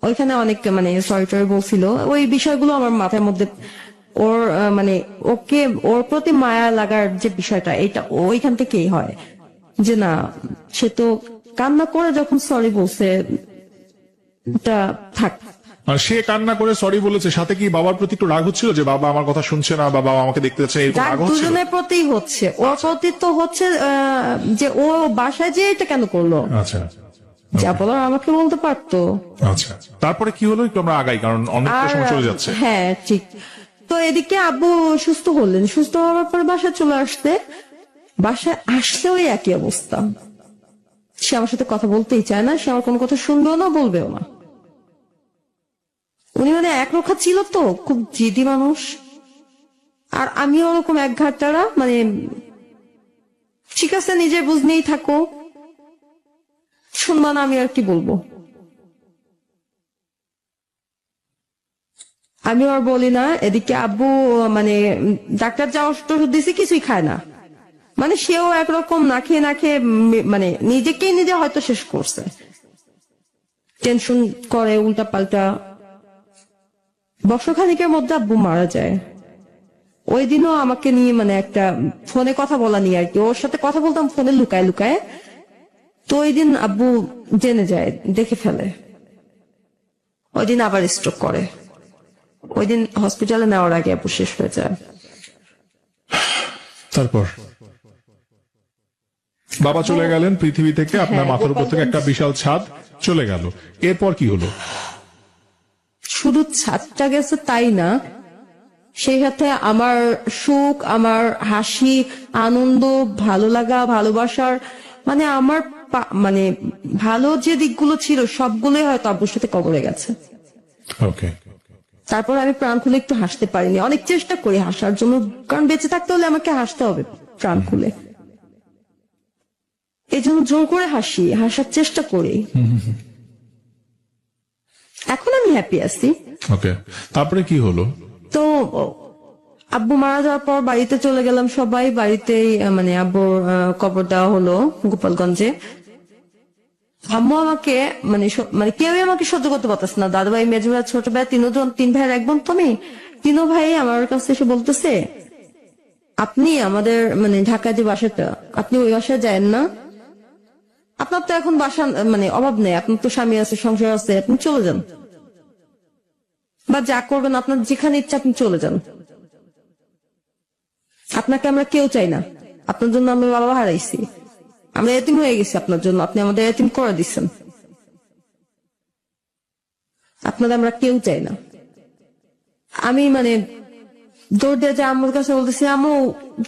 ওইখানে অনেক মানে সরি টরি বলছিল, ওই বিষয়গুলো আমার মাথার মধ্যে, ওর মানে ওকে ওর প্রতি মায়া লাগার যে বিষয়টা, এটা ওইখান থেকেই হয় যে না সে তো কান্না করে যখন সরি বলছে, এটা থাক। আর সে কান্না করে সরি বলেছে, সাথে কি বাবার প্রতি একটু রাগ হচ্ছিল যে বাবা আমার কথা শুনছে না বা বাবা আমাকে দেখতে যাচ্ছে, এরকম রাগ রাগ হচ্ছিল? দুজনের প্রতি হচ্ছে, ওর প্রতি তো হচ্ছে যে ও বাসায় যে এটা কেন করলো, আচ্ছা যা বলার আমাকে বলতে পারতো। আচ্ছা, তারপরে কি হলো একটু আমরা আগাই, কারণ অনেকটা সময় চলে যাচ্ছে। হ্যাঁ ঠিক। তো এদিকে আব্বু সুস্থ হলেন, সুস্থ হওয়ার পরে বাসায় চলে আসতে, বাসায় আসলেও একই অবস্থা। সে আমার সাথে কথা বলতেই চায় না, সে আমার কোনো কথা শুনবেও না, বলবেও না। উনি মানে একরোখা ছিল তো, খুব জিদি মানুষ। আর আমি ওরকম এক ঘাটতারা, মানে ঠিক আছে নিজের বুঝ নিয়েই থাকো, শুনবা না, আমি আর কি বলবো। আমি আর বলি না। এদিকে আব্বু মানে ডাক্তার যা ওষুধ দিছে কিছুই খায় না, মানে সেও একরকম না খেয়ে না খেয়ে মানে নিজেকেই নিজে হয়তো শেষ করছে, টেনশন করে উল্টা পাল্টা। বর্ষখানিকের মধ্যে আব্বু মারা যায়। ওই দিনও আমাকে নিয়ে মানে একটা ফোনে কথা বলা নিয়ে আর কি, ওর সাথে কথা বলতাম ফোনে লুকায় লুকায়। তো ওই দিন আব্বু জেনে যায়, দেখে ফেলে। ওই দিন আবার স্ট্রোক করে। ওই দিন হসপিটালে নেওয়ার আগে আব্বু শেষ হয়ে যায়। তারপর বাবা চলে গেলেন পৃথিবী থেকে, আপনার মাথার উপর থেকে একটা বিশাল ছাদ চলে গেল। এরপর কি হলো? শুধু ছাদটা গেছে তাই না, সেই সাথে আমার সুখ, আমার হাসি, আনন্দ, ভালো লাগা, ভালোবাসার মানে আমার মানে ভালো যে দিকগুলো ছিল সবগুলোই হয়তো আব্বুর সাথে কবরে গেছে। ওকে। তারপর আমি প্রাণ খুলে একটু হাসতে পারিনি, অনেক চেষ্টা করি হাসার জন্য, কারণ বেঁচে থাকতে হলে আমাকে হাসতে হবে প্রাণ খুলে। এই জন্য জোর করে হাসি, হাসার চেষ্টা করি। এখন আমি হ্যাপি আছি। ওকে, তারপরে কি হলো? তো আব্বু মারা যাওয়ার পর বাড়িতে চলে গেলাম, সবাই বাড়িতেই মানে আব্বুর কবর দেওয়া হলো গোপালগঞ্জে। আম্মু আমাকে মানে মানে কেউই আমাকে সহ্য করতে পারতেছে না, দাদু ভাই, মেজো ভাই, ছোট ভাই, তিন ভাইয়ের এক বোন তুমি, তিনো ভাই আমার কাছে এসে বলতেছে আপনি আমাদের মানে ঢাকায় যে বাসাটা, আপনি ওই বাসায় যায়েন না, আপনার তো এখন বাসা মানে অভাব নেই, আপনার তো স্বামী আছে, সংসার আছে, আপনি চলে যান, বা যা করবেন আপনার যেখানে ইচ্ছা আপনি চলে যান, আপনাকে আমরা কেউ চাই না, আপনার জন্য আমরা বাবা হারাইছি, আমরা এতিম হয়ে গেছি আপনার জন্য, আপনি আমাদের এতিম করে দিচ্ছেন, আপনাদের আমরা কেউ চাই না। আমি মানে দৌড় দিয়ে যে আম্মুর কাছে বলতেছি, আম্মু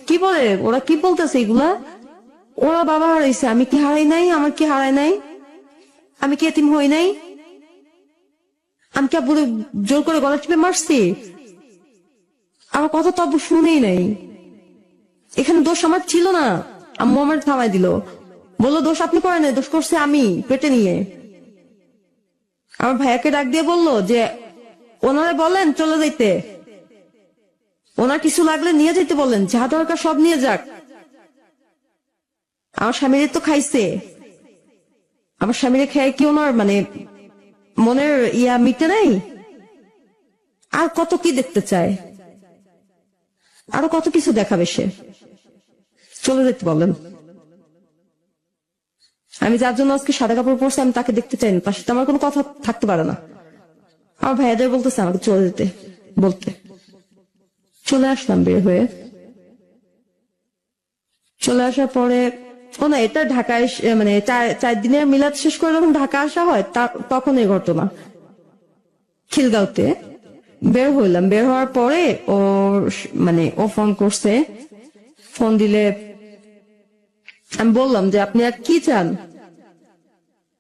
কি বলে, ওরা কি বলতেছে এগুলা, ওরা বাবা হারাইছে, আমি কি হারাই নাই, আমার কি হারাই নাই, আমি কি এতিম হই নাই, আমি কি আব্বু জোর করে গলা টিপে মারছি, আমার কথা তো আব্বু শুনেই নাই। এখানে দোষ আমার ছিল না। আম্মু আমার থামাই দিল, বললো দোষ আপনি করেন না, দোষ করছে আমি পেটে নিয়ে। আমার ভাইয়াকে ডাক দিয়ে বললো যে ওনারে বলেন চলে যাইতে, ওনার কিছু লাগলে নিয়ে যেতে বলেন, যা দরকার সব নিয়ে যাক। আমার স্বামীরে তো খাইছে, আমার স্বামীরে খেয়ে কি ওনার মানে মনের মিটে নাই? আর কত কি দেখতে চায়, আরো কত কিছু দেখাবে সে। চলে যেতে বলেন। আমি যার জন্য আজকে সাদা কাপড় পরছি আমি তাকে দেখতে চাই না, তার সাথে আমার কোনো কথা থাকতে পারে না। আমার ভাইয়াদের বলতেছে আমাকে চলে যেতে বলতে। চলে আসলাম বের হয়ে। চলে আসার পরে ও না, এটা ঢাকায় মানে 4 দিনের মিলাদ শেষ করে যখন ঢাকা আসা হয় তখন এই ঘটনা। খিলগাঁওতে বের হইলাম, বের হওয়ার পরে ও ফোন করছে। ফোন দিলে আমি বললাম যে আপনি আর কি চান?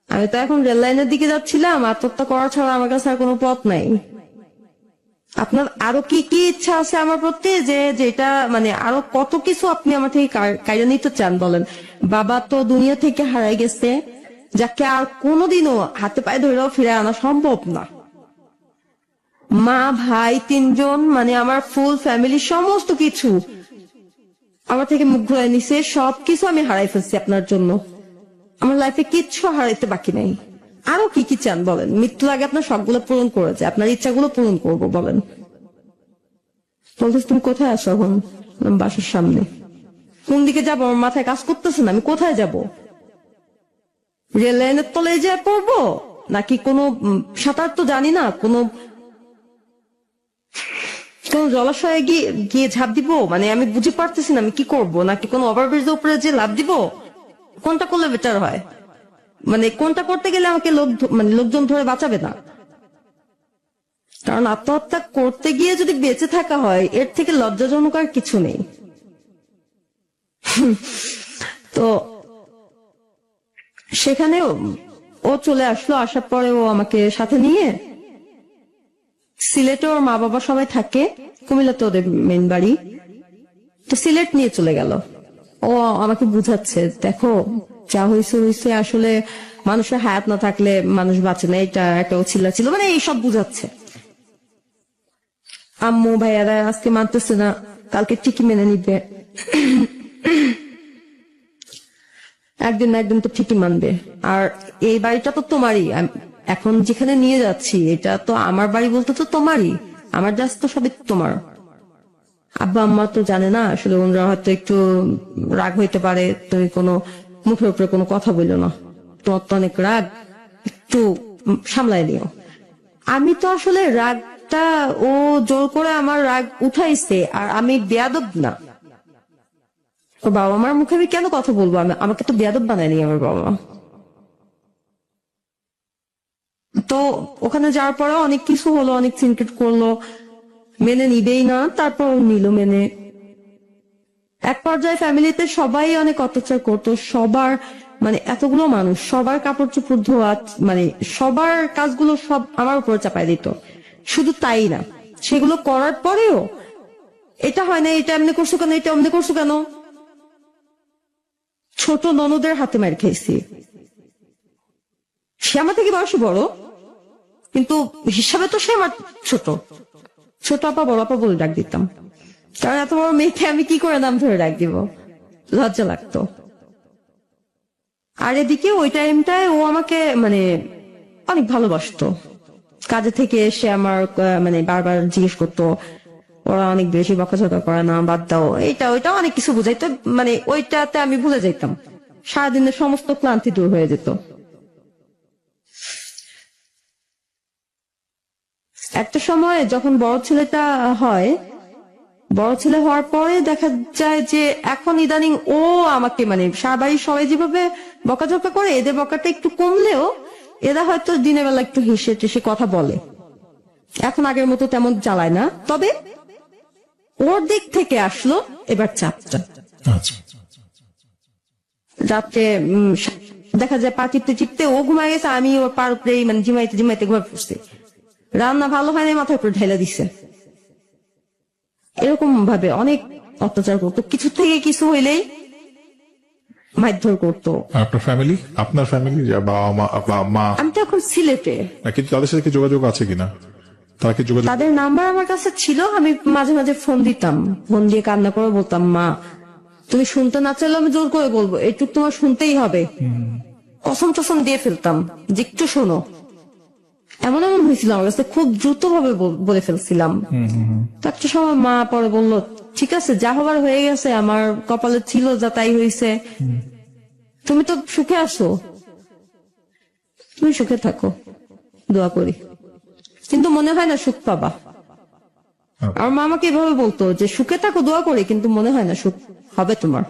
আমি তো এখন রেল লাইনের দিকে যাচ্ছিলাম, আত্মহত্যা করা ছাড়া আমার কাছে আর কোনো পথ নাই। আপনার আরো কি কি ইচ্ছা আছে আমার প্রতি, যেটা মানে আরো কত কিছু আপনি আমার থেকে কাইরা নিতে চান বলেন? বাবা তো দুনিয়া থেকে হারাই গেছে, যাকে আর কোনোদিনও হাতে পায়ে ধরেও ফিরে আনা সম্ভব না। মা ভাই 3 জন, মানে আমার ফুল ফ্যামিলি, সমস্ত কিছু আমার থেকে মুখ ঘুরাই নিছে। সবকিছু আমি হারাই ফেলছি আপনার জন্য। আমার লাইফে কিচ্ছু হারাইতে বাকি নাই। আরো কি কি চান বলেন? মৃত্যুর আগে আপনার সবগুলো পূরণ করে যায়, আপনার ইচ্ছাগুলো পূরণ করবো বলেন। বলতেছ তুমি কোথায় আসো এখন? বাসার সামনে। কোন দিকে যাবো আমার মাথায় কাজ করতেছে না, আমি কোথায় যাব? রেল লাইনের তলায় যায় পড়বো, নাকি কোনো সাঁতার তো জানি না, কোনো জলাশয়ে গিয়ে ঝাঁপ দিব? মানে আমি বুঝে পারতেছি না আমি কি করব, নাকি কোনো ওভারব্রিজের উপরে যে লাফ দিব? কোনটা করলে বেটার হয়? মানে কোনটা করতে গেলে আমাকে লোকজন ধরে বাঁচাবে না? কারণ আত্মহত্যা করতে গিয়ে যদি বেঁচে থাকা হয়, এর থেকে লজ্জাজনক আর কিছু নেই। তো সেখানেও ও চলে আসলো। আসার পরে ও আমাকে সাথে নিয়ে, সিলেটে ওর মা বাবা সবাই থাকে, কুমিল্লাতে ওদের মেন বাড়ি, তো সিলেট নিয়ে চলে গেল। ও আমাকে বুঝাচ্ছে, দেখো যা হয়েছে আসলে মানুষের হায়াত না থাকলে মানুষ বাঁচে না, এটা একটা ছিল মানে এইসব বুঝাচ্ছে। আম্মু ভাইয়ারা আজকে মানতেছে না, কালকে ঠিকই মেনে নিবে, একদিন না একদিন তো ঠিকই মানবে। আর এই বাড়িটা তো তোমারই, এখন যেখানে নিয়ে যাচ্ছি এটা তো আমার বাড়ি বলতে তো তোমারই, আমার জাস্ট তো সবই তোমার। আব্বা আম্মা তো জানে না, আসলে ওনারা হয়তো একটু রাগ হইতে পারে, তুমি কোনো মুখের উপরে কোনো কথা বললো না, তোমার তো অনেক রাগ, একটু সামলাই নিও। আমি তো আসলে রাগটা, ও জোর করে আমার রাগ উঠাইছে, আর আমি বেয়াদব না। ও বাবা আমার মুখে আমি কেন কথা বলবো? আমাকে তো বেয়াদব বানায়নি আমার বাবা। তো ওখানে যাওয়ার পরে অনেক কিছু হলো, অনেক সিনক্রেট করলো, মেনে নিবেই না, তারপর নিল মেনে। এক পর্যায়ে ফ্যামিলিতে সবাই অনেক অত্যাচার করতো, সবার মানে এতগুলো মানুষ, সবার কাপড় চোপড় ধোয়া, মানে সবার কাজগুলো সব আমার উপরে চাপাই দিত। শুধু তাই না, সেগুলো করার পরেও এটা হয় না, এটা এমনি করছো কেন, এটা এমনি করছো কেন। ছোট ননদের হাতে মার খাইছি। সে আমার থেকে বয়সে বড়, কিন্তু হিসাবে তো সে আমার ছোট। ছোট আপা বড় আপা বলে ডাক দিতাম, কারণ এত বড় মেয়েকে আমি কি করে নাম ধরে ডাক দিব, লজ্জা লাগতো। আর এদিকে ওই টাইমটায় ও আমাকে মানে অনেক ভালোবাসতো। কাজে থেকে এসে আমার মানে বারবার জিজ্ঞেস করতো, ওরা অনেক বেশি বকাঝকা করে না, বাদ দাও, এটা ওইটা অনেক কিছু বুঝাইতো। মানে ওইটাতে আমি ভুলে যাইতাম, সারাদিনের সমস্ত ক্লান্তি দূর হয়ে যেত। একটা সময় যখন বড় ছেলেটা হয়, বড় ছেলে হওয়ার পরে দেখা যায় যে এখন ইদানিং ও আমাকে মানে সারা বাড়ির সবাই যেভাবে বকাঝকা করে, এদের বকাটা একটু কমলেও এরা হয়তো দিনের বেলা একটু হেসে টেসে কথা বলে, এখন আগের মতো তেমন জ্বালায় না। তবে ওর দিক থেকে আসলো এবার চাপটা। রাত্রে দেখা যায় পা চিপতে চিপতে ও ঘুমায় গেছে, আমি ওর পার উপরে মানে ঝিমাইতে ঝিমাইতে ঘুমায় পড়ছি। রান্না ভালো হয়নি, মাথার উপরে ঢেলে দিছে। এরকম ভাবে অনেক অত্যাচার করতো, কিছু থেকে কিছু হইলেই মারধর করতো। আর আপনার ফ্যামিলি বাবা মা আমি তো এখন সিলেটে। কিন্তু তাদের সাথে কি যোগাযোগ আছে কিনা? তারা কি যোগাযোগ? তাদের নাম্বার আমার কাছে ছিল, আমি মাঝে মাঝে ফোন দিতাম, ফোন দিয়ে কান্না করে বলতাম, মা তুমি শুনতে না চাইলে আমি জোর করে বলবো, এটুক তোমার শুনতেই হবে। কসম টসম দিয়ে ফেলতাম যে একটু শোনো। এমন এমন হয়েছিল আমার কাছে, খুব দ্রুত ভাবে বলে ফেলছিলাম। তো একটা সময় মা পরে বললো, ঠিক আছে যা হবার হয়ে গেছে, আমার কপালে ছিল যা তাই হয়েছে, তুমি তো সুখে আছো, তুমি সুখে থাকো, দোয়া করি। কিন্তু মনে হয় না সুখ পাবা। আমার মা আমাকে এভাবে বলতো যে সুখে থাকো, দোয়া করি, কিন্তু মনে হয় না সুখ হবে তোমার।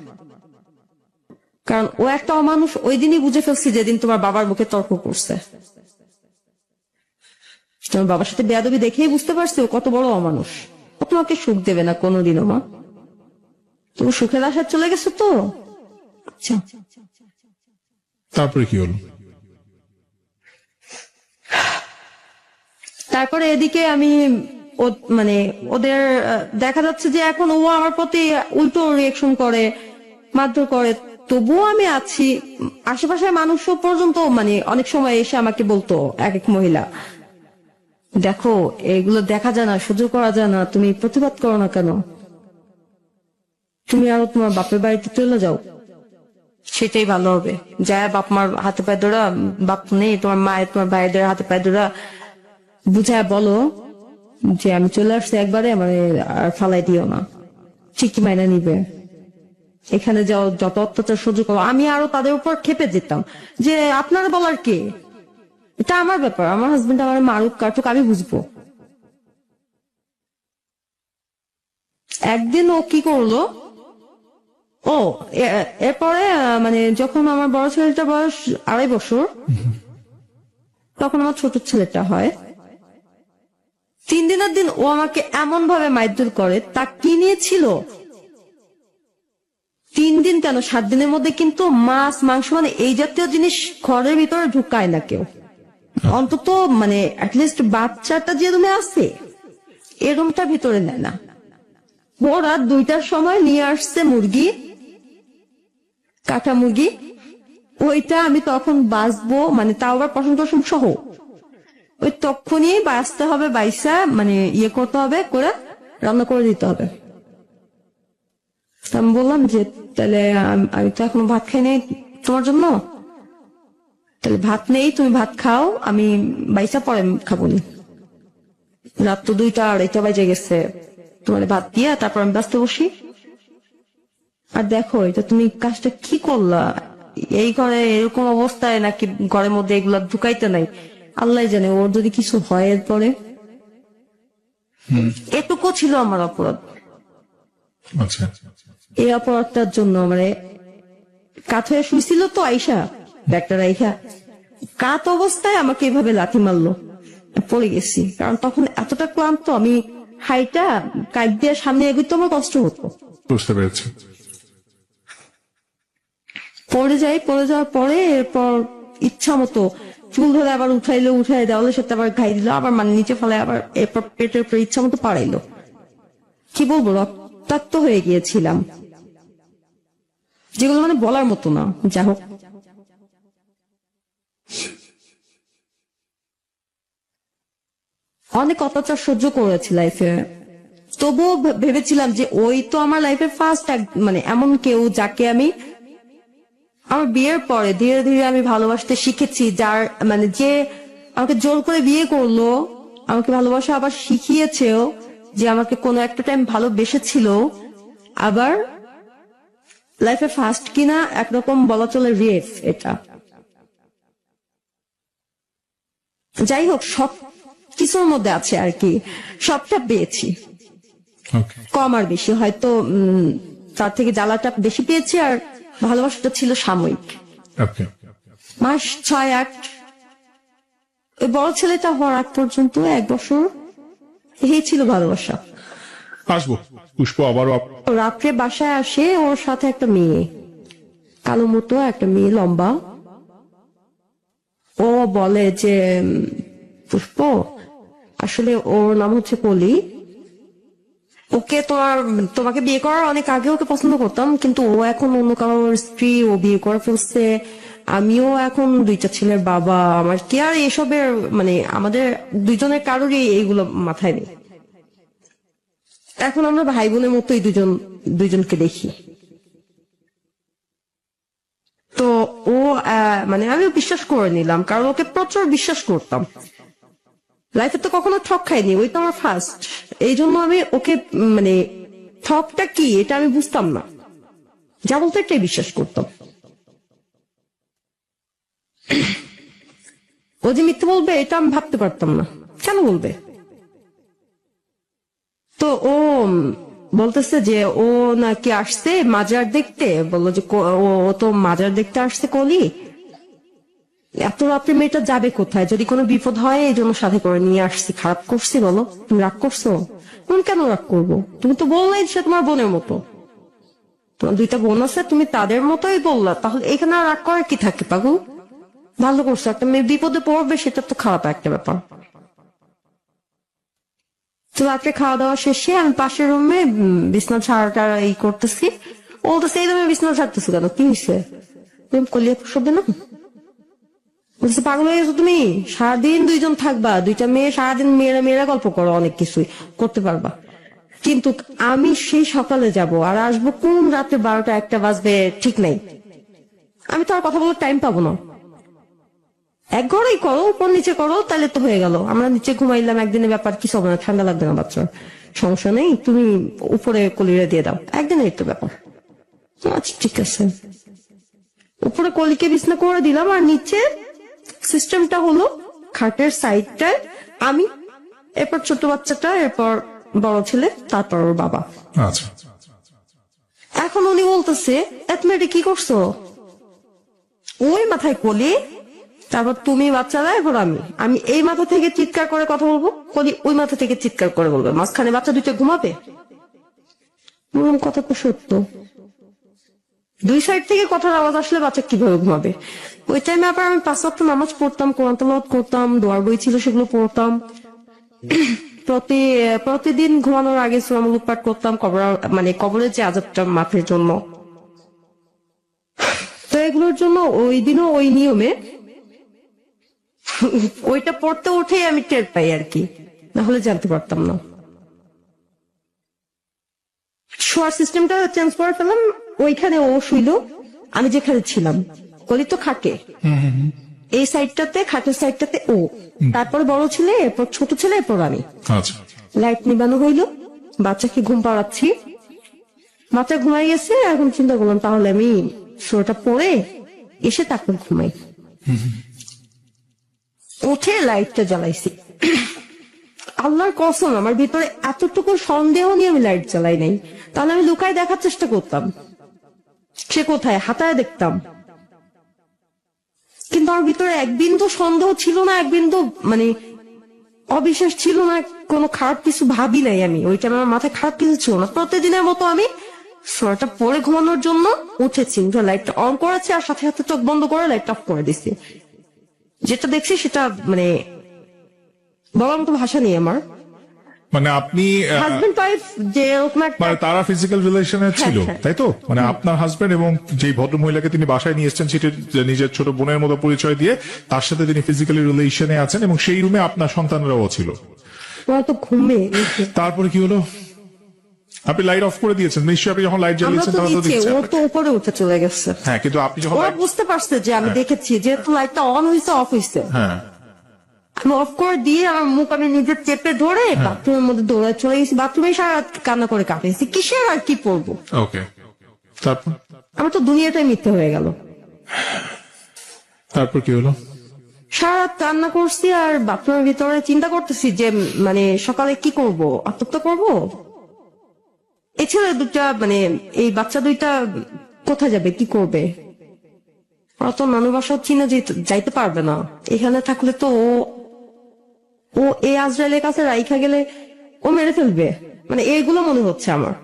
কারণ ও একটা অমানুষ, ওই দিনই বুঝে ফেলছি যেদিন তোমার বাবার মুখে তর্ক করছে। তোমার বাবার সাথে বেয়াদবি দেখেই বুঝতে পারছি ও কত বড় অমানুষ। ও তোমাকে সুখ দেবে না কোনোদিনও মা, তুমি সুখের আশায় চলে গেছো তো। আচ্ছা, তারপরে কি হলো? তারপরে এদিকে আমি মানে ওদের দেখা যাচ্ছে যে এখন ও আমার প্রতি উল্টো রিয়েকশন করে, মারধর করে, তবুও আমি আছি। আশেপাশের মানুষও পর্যন্ত মানে অনেক সময় এসে আমাকে বলতো, এক এক মহিলা, দেখো এগুলো দেখা যায় না, সহ্য করা যায় না, তুমি প্রতিবাদ করো না কেন, তুমি আরো তোমার বাপের বাড়িতে চলে যাও, সেটাই ভালো হবে। যা বাপ মার হাতে পায়ে ধরা, বাপ নেই তোমার মায়ের, তোমার ভাইদের হাতে পায়ে ধরা বুঝায় বলো যে আমি চলে আসছি একবারে, মানে আর ফালাই দিও না, ঠিকই মাইনা নিবে। এখানে যাও, যত অত্যাচার সহ্য করো। আমি আরো তাদের উপর খেপে যেতাম যে আপনারা বলার কে, এটা আমার ব্যাপার, আমার হাজবেন্ড আমার মারুক কাটুক আমি বুঝবো। একদিন ও কি করলো, ও এরপরে মানে যখন আমার বড় ছেলেটা বয়স 2.5 বছর, তখন আমার ছোট ছেলেটা হয়। 3 দিনের দিন ও আমাকে এমন ভাবে মারধর করে, তা কি নিয়েছিল 3 দিন কেন 7 দিনের মধ্যে কিন্তু মাছ মাংস মানে এই জাতীয় জিনিস ঘরের ভিতরে ঢুকায় না কেউ, অন্তত মানে অ্যাটলিস্ট বাচ্চাটা যে রুমে আছে এই রুমটা ভিতরে নেয় না। ভোর রাত 2টার সময় নিয়ে আসছে মুরগি, কাটা মুরগি, ওইটা আমি তখন বাঁচবো, মানে তাও আবার পশম টসম সহ, ওই তখনই বাঁচতে হবে, বাইসা মানে ইয়ে করতে হবে, করে রান্না করে দিতে হবে। আমি বললাম যে তাহলে আমি তো এখনো ভাত খাই নাই তোমার জন্য, তাহলে ভাত নেই, তুমি ভাত খাও, আমি বাইসা পরে খাবো নি। রাত তো 2টা 2:30 বাজে গেছে, তোমার ভাত দিয়া তারপর আমি বাঁচতে বসি। আর দেখো এটা তুমি কাজটা কি করলা, এই ঘরে এরকম অবস্থায় নাকি ঘরের মধ্যে এগুলা ঢুকাইতে নাই, আল্লাহ জানে ওর যদি কিছু হয় এরপরে। এটুকু ছিল আমার অপরাধ। আচ্ছা, এই অপরাধটার জন্য মানে কাত হয়ে শুয়েছিল তো আইসা, ব্যাগটা রাইখা কাত অবস্থায় আমাকে এভাবে লাথি মারলো, পড়ে গেছি। কারণ তখন এতটা ক্লান্ত, আমি হাইটা কাইট দিয়ে সামনে এগোতে আমার কষ্ট হতো। বুঝতে পেরেছি। পড়ে যাওয়ার পরে এরপর ইচ্ছা মতো চুল ধরে আবার উঠাই দেওয়ালের সাথে আবার খাই দিল, আবার মানে নিচে ফেলে, আবার এরপর পেটের উপরে ইচ্ছা মতো পাড়াইলো। কি বলবো, রক্তাক্ত হয়ে গিয়েছিলাম, যেগুলো মানে বলার মতো না। যা হোক, অনেক অত্যাচার সহ্য করেছি লাইফে, তবুও ভেবেছিলাম যে ওই তো আমার লাইফের ফার্স্ট মানে এমন কেউ যাকে আমি আমার বিয়ের পরে ধীরে ধীরে আমি ভালোবাসতে শিখেছি, যার মানে যে আমাকে জোর করে বিয়ে করলো, আমাকে ভালোবাসা আবার শিখিয়েছেও, যে আমাকে কোনো একটা টাইম ভালোবেসেছিল, আবার লাইফে ফার্স্ট কিনা একরকম বলা চলে রেফ। এটা যাই হোক, সব কিছুর মধ্যে আছে আর কি, সবটা পেয়েছি, কম আর বেশি, হয়তো তার থেকে জ্বালাটা বেশি পেয়েছি, আর ভালোবাসাটা ছিল সাময়িক, মাস 6-8। ওই বড় ছেলেটা হওয়ার আগ পর্যন্ত 1 বছর এই ছিল ভালোবাসা। আসবো পুষ্প আবারও। রাত্রে বাসায় আসে, ওর সাথে একটা মেয়ে, কালো মতো একটা মেয়ে, লম্বা। ও বলে যে পুষ্প, আসলে ওর নাম হচ্ছে কলি, ও ওকে তোমাকে বিয়ে করার অনেক আগে ওকে পছন্দ করতাম, কিন্তু ও এখন অন্য কারোর স্ত্রী, ও বিয়ে করে ফেলছে। আমিও এখন দুইটা ছেলের বাবা, আমার কি আর এসবের মানে আমাদের দুইজনের কারোরই এইগুলো মাথায় নেই। এখন আমরা ভাই বোনের মতোই দুইজনকে দেখি। তো ও মানে আমিও বিশ্বাস করে নিলাম, কারণ ওকে প্রচুর বিশ্বাস করতাম। লাইফে তো কখনো ঠক খাইনি, ওই তো আমার ফার্স্ট। এই জন্য আমি ওকে মানে ঠকটা কি এটা আমি বুঝতাম না, যা বলতো এটাই বিশ্বাস করতাম। ও যে মিথ্যে বলবে এটা আমি ভাবতে পারতাম না, কেন বলবে? তো ও বলতেছে যে ও নাকি আসছে মাজার দেখতে, বললো যে ও তো মাজার দেখতে আসছে কলি, এত রাত্রে মেয়েটা যাবে কোথায়, যদি কোনো বিপদ হয় এই জন্য সাথে করে নিয়ে আসছি। খারাপ করছি বলো? তুমি রাগ করছো? তুমি কেন রাগ করবো? তুমি তো বললাই সে তোমার বোনের মতো, তোমার দুইটা বোন আছে, তুমি তাদের মতোই বললা, তাহলে এখানে আর রাগ করার কি থাকে পাগল? ভালো করছো, একটা মেয়ে বিপদে পড়বে সেটা তো খারাপ একটা ব্যাপার। তো রাত্রে খাওয়া দাওয়া শেষে আমি পাশের রুমে বিছনা ছাড়াটা এই করতেছি। ও তো সেই রুমে বিছনা ছাড়তেছো কেন, কি হয়েছে? তুমি কলিয়া শব্দ না বলছে, পাগল হয়ে গেছো তুমি? সারাদিন দুইজন থাকবা, দুইটা মেয়ে, সারাদিন মেয়েরা গল্প করো, অনেক কিছুই করতে পারবা, কিন্তু আমি সেই সকালে যাব আর আসবো কোন রাতে 12টা 1টা বাজবে ঠিক নাই। আমি তো আর কথা বলার টাইম পাবো না। এক ঘরেই করো, উপর নিচে করো, তাহলে তো হয়ে গেল। আমরা নিচে ঘুমাইলাম, একদিনের ব্যাপার, কিছু হবে না, ঠান্ডা লাগবে না বাচ্চা, সমস্যা নেই, তুমি উপরে কলিরে দিয়ে দাও, একদিনের তো ব্যাপার। আচ্ছা ঠিক আছে, উপরে কলিকে বিছনা করে দিলাম, আর নিচে সিস্টেমটা হলো খাটের সাইডটায় আমি, এরপর ছোট বাচ্চাটা, এরপর বড় ছেলে, তারপর ওর বাবা। আচ্ছা, এখন উনি বলতেছে, এত মেয়েটা কি করছো? ওই মাথায় কলি, তারপর তুমি বাচ্চারা, এরপর আমি এই মাথা থেকে চিৎকার করে কথা বলবো, কলি ওই মাথা থেকে চিৎকার করে বলবে, মাঝখানে বাচ্চা দুইটা ঘুমাবে। কথা তো সত্য, দুই সাইড থেকে কথার আওয়াজ আসলে বাচ্চা কিভাবে ঘুমাবে? ওই টাইমে আবার আমি 5 ওয়াক্ত নামাজ পড়তাম, কোরআন তেলাওয়াত করতাম, দোয়ার বই ছিল সেগুলো পড়তাম। প্রতিদিন ঘুমানোর আগে সূরা মুলুক পাঠ করতাম, কবরের যে আযাবটা মাফের জন্য। তো এগুলোর জন্য ওই দিনও ওই নিয়মে ওইটা পড়তে উঠেই আমি টের পাই আর কি, না হলে জানতে পারতাম না। শোয়ার সিস্টেমটা চেঞ্জ করে ফেলাম, ওইখানে ও শুইলো, আমি যেখানে ছিলাম কলি তো খাটে, এই সাইডটাতে, খাটের সাইডটাতে ও, তারপর বড় ছেলে, এরপর ছোট ছেলে, এরপর আমি। আচ্ছা, লাইট নিবানো হইলো, বাচ্চাকে ঘুম পাড়াচ্ছি, বাচ্চা ঘুমাই গেছে। এখন চিন্তা করলাম তাহলে আমি শোটা পরে এসে তারপর ঘুমাই। উঠে লাইটটা জ্বালাইছি, আল্লাহর কসম আমার ভিতরে এতটুকু সন্দেহ নিয়ে আমি লাইট জ্বালাই নাই, তাহলে আমি লুকায় দেখার চেষ্টা করতাম সে কোথায়, হাতায় দেখতাম, কিন্তু আমার ভিতরে এক বিন্দু সন্দেহ ছিল না, এক বিন্দু মানে অবিশ্বাস ছিল না, কোনো খারাপ কিছু ভাবি নাই আমি ওই টাইমে, আমার মাথায় খারাপ কিছু ছিল না। প্রতিদিনের মতো আমি সোয়াটা পরে ঘুমানোর জন্য উঠেছি, লাইটটা অন করেছি, আর সাথে সাথে চোখ বন্ধ করে লাইট অফ করে দিছি। যেটা দেখছি সেটা মানে বলার মতো ভাষা নেই আমার। মানে আপনি হাজবেন্ড ওয়াইফ যে এরকম একটা, মানে তারা ফিজিক্যাল রিলেশনে ছিল, হ্যাঁ। তাই তো? মানে আপনার হাজবেন্ড এবং যে ভদ্র মহিলাকে তিনি বাসায় নিয়ে এসেছেন, সেটি নিজের ছোট বোনের মতো পরিচয় দিয়ে তার সাথে তিনি ফিজিক্যালি রিলেশনে আছেন, এবং সেই রুমে আপনার সন্তানরাও ছিল। ওরা তো ঘুমে। তারপরে কি হলো? আপনি লাইট অফ করে দিয়েছেন নিশ্চয়ই, আপনি যখন লাইট আমরা জ্বালিয়েছেন তো তখন তো নিচে, দেখছেন। ও তো উপরে উঠে চলে গেছে। হ্যাঁ, কিন্তু আপনি যখন ওরা বুঝতে পারছে যে আমি দেখেছি, যেহেতু লাইটটা অন হয়েছে অফ হয়েছে, হ্যাঁ, আমি অফ করে দিয়ে আমার মুখ আমি নিজে চেপে ধরে বাথরুমের মধ্যে দৌড়ায় চলে গেছি। বাথরুমে সারা রাত কান্না করে কাটিয়েছি, কিসের আর কি পড়বো। ওকে, তারপর আমার তো দুনিয়াটাই মিথ্যে হয়ে গেল। তারপর কি হলো? সারা রাত কান্না করছি, আর বাথরুমের ভিতরে চিন্তা করতেছি যে মানে সকালে কি করব, আত্মহত্যা করব। এই ছেলে দুটা মানে এই বাচ্চা দুইটা কোথায় যাবে, কি করবে? ওরা তো নানু বাসা চিনে যাইতে পারবে না, এখানে থাকলে তো ও এই আজরাইলের কাছে রাইখা গেলে ও মেরে ফেলবে, মানে এইগুলো মনে হচ্ছে আমার।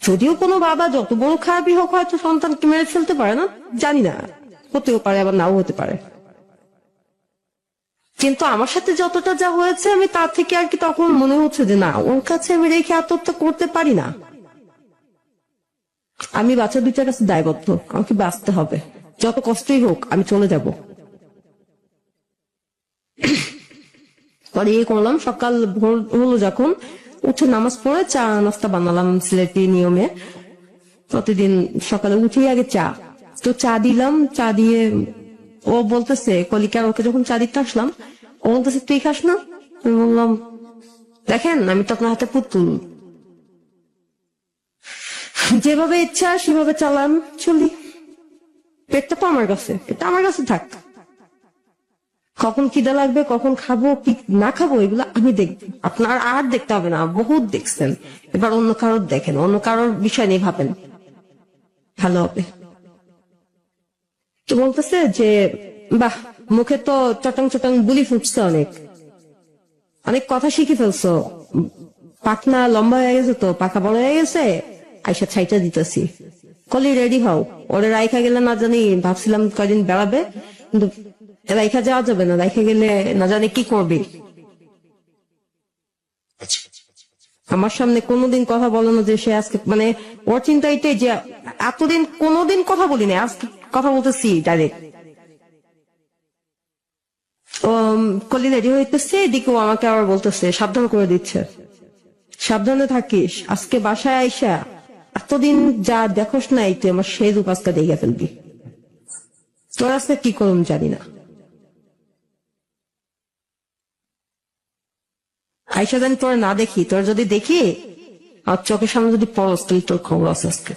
যদিও কোনো বাবা যত বড় খারাপই হোক হয়তো সন্তানকে মেরে ফেলতে পারে না, জানি না, হতেও পারে আবার নাও হতে পারে। কিন্তু আমার সাথে যতটা যা হয়েছে আমি তার থেকে আর কি তখন মনে হচ্ছে যে না, ওর কাছে আমি রেখে আত্মহত্যা করতে পারি না। আমি বাচ্চা দুইটার কাছে দায়বদ্ধ, আমাকে বাঁচতে হবে, যত কষ্টই হোক আমি চলে যাব। পরে করলাম, সকাল ভোর হলো যখন, উঠে নামাজ পড়ে চা নাস্তা বানালাম সিলেটি নিয়মে। প্রতিদিন সকালে উঠেই আগে চা, তো চা দিলাম। চা দিয়ে ও বলতেছে, কলিকার ওকে যখন চা দিতে আসলাম, ও বলতেছে তুই খাস না? আমি বললাম দেখেন আমি তো আপনার হাতে পুতুল, যেভাবে ইচ্ছা সেভাবে চালান, চলি। পেটটা তো আমার কাছে, এটা আমার কাছে থাক। কখন খিদে লাগবে, কখন খাবো কি না খাবো, এগুলো আমি দেখবো, আপনার আর দেখতে হবে না, বহুত দেখছেন। এবার অন্য কারোর দেখেন, অন্য কারোর বিষয় নিয়ে ভাবেন, ভালো হবে। তো বলতেছে যে বাহ, মুখে তো চটাং চটাং বুলি ফুটছে, অনেক অনেক কথা শিখে ফেলছো, পাখনা লম্বা হয়ে গেছে, তো পাখা বড় হয়ে গেছে, আইসা ছাইটা দিতেছি। কলি রেডি হও, ওরে রাইখা গেলে না জানি, ভাবছিলাম কয়দিন বেড়াবে, কিন্তু রাইখা যাওয়া যাবে না, রাইখা গেলে না জানি কি করবি। আমার সামনে কোনোদিন কথা বলো না যে সে আজকে, মানে ওর চিন্তা এটাই যে এতদিন কোনোদিন কথা বলিনি, আজকে কথা বলতেছি ডাইরেক্ট। কলি রেডি হইতেছে, এদিকে ও আমাকে আবার বলতেছে, সাবধান করে দিচ্ছে, সাবধানে থাকিস, আজকে বাসায় আইসা এতদিন যা দেখোস নাই তুই আমার সেই রূপ আজকে দেখে ফেলবি, তোর আজকে কি করুন জানি না। আইসা জানি তোর না দেখি, তোর যদি দেখি আর চোখের সামনে যদি পড়স, তাহলে তোর খবর আছে আজকে।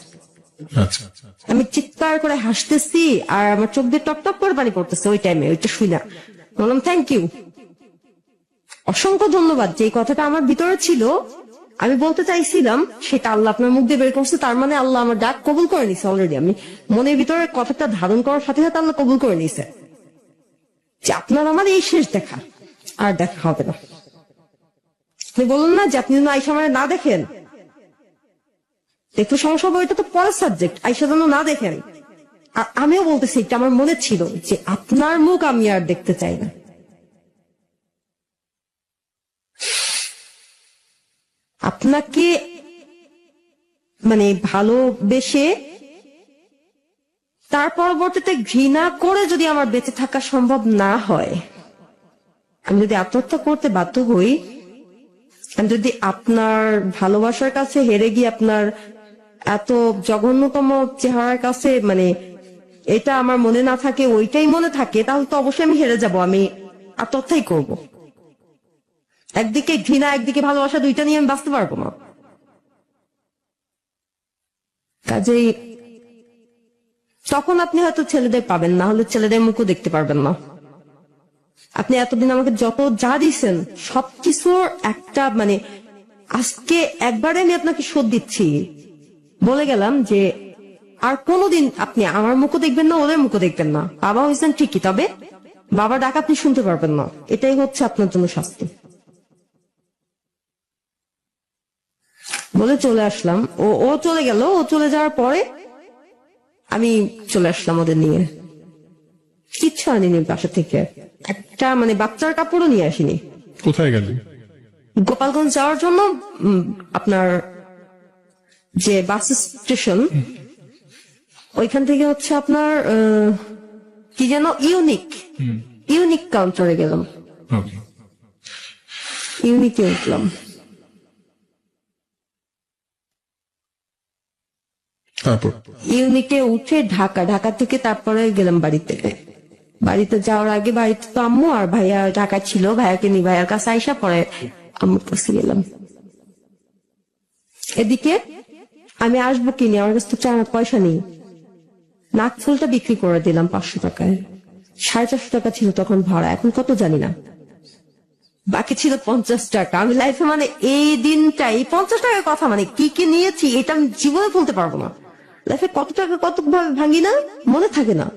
আচ্ছা, আমি চিৎকার করে হাসতেছি আর আমার চোখ দিয়ে টপ টপ করে পানি পড়তেছে ওই টাইমে, ওইটা শুই না। বললাম থ্যাংক ইউ, অসংখ্য ধন্যবাদ, যে কথাটা আমার ভিতরে ছিল আমি বলতে চাইছিলাম সেটা আল্লাহ আপনার মুখ দিয়ে বের করছে, তার মানে আল্লাহ আমার ডাক কবুল করে নিছে অলরেডি। আমি মনের ভিতরে কথাটা ধারণ করার সাথে সাথে আল্লাহ কবুল করে নিছে যে আপনার আমার এই শেষ দেখা, আর দেখা হবে না। আপনি বলুন না যে আপনি যেন আইসা আমার না দেখেন, একটু সমস্যা হবে, ওইটা তো পরের সাবজেক্ট, আইসা যেন না দেখেন। আর আমিও বলতেছি, এটা আমার মনে ছিল যে আপনার মুখ আমি আর দেখতে চাই না। আপনাকে মানে ভালোবেসে তার পরবর্তীতে ঘৃণা করে যদি আমার বেঁচে থাকা সম্ভব না হয়, আমি যদি আত্মহত্যা করতে বাধ্য হই, আমি যদি আপনার ভালোবাসার কাছে হেরে গিয়ে আপনার এত জঘন্যতম চেহারার কাছে, মানে এটা আমার মনে না থাকে, ওইটাই মনে থাকে, তাহলে তো অবশ্যই আমি হেরে যাব, আমি আত্মহত্যাই করব। একদিকে ঘৃণা একদিকে ভালোবাসা, দুইটা নিয়ে আমি বাঁচতে পারবো না। কাজেই তখন আপনি হয়তো ছেলেদের পাবেন না, হলে ছেলেদের মুখও দেখতে পারবেন না। আপনি এতদিন আমাকে যত যা দিচ্ছেন সবকিছুর একটা, মানে আজকে একবারে আমি আপনাকে শোধ দিচ্ছি, বলে গেলাম যে আর কোনোদিন আপনি আমার মুখও দেখবেন না, ওদের মুখও দেখবেন না। বাবা হয়েছেন ঠিকই, তবে বাবা ডাক আপনি শুনতে পারবেন না, এটাই হচ্ছে আপনার জন্য শাস্তি। বলে চলে আসলাম। ও চলে গেল, ও চলে যাওয়ার পরে আমি চলে আসলাম ওদের নিয়ে। কিচ্ছু আনিনি বাসা থেকে, একটা মানে বাচ্চার কাপড়ও নিয়ে আসিনি। কোথায় গেলি? গোপালগঞ্জ যাওয়ার জন্য আপনার যে বাস স্টেশন, ওইখান থেকে হচ্ছে আপনার কি যেন ইউনিক কাউন্টারে গেলাম, ইউনিকে উঠলাম। তারপর ইউনিটে উঠে ঢাকা থেকে তারপরে গেলাম বাড়িতে। বাড়িতে যাওয়ার আগে বাড়িতে তো আম্মু আর ভাইয়া ঢাকা ছিল, ভাইয়াকে নি ভাইয়ার কাছে আইসা পরে আম্মুর কাছে গেলাম। এদিকে আমি আসবো কিনি, আমার কাছে তো পয়সা নেই। নাক ফুলটা বিক্রি করে দিলাম 500 টাকায়, 450 টাকা ছিল তখন ভাড়া, এখন কত জানি না, বাকি ছিল 50 টাকা। আমি লাইফে মানে এই দিনটাই 50 টাকার কথা, মানে কি কি নিয়েছি এটা আমি জীবনে ভুলতে পারবো না। লাইফে কত টাকা কত ভাবে ভাঙি না, মনে থাকে না,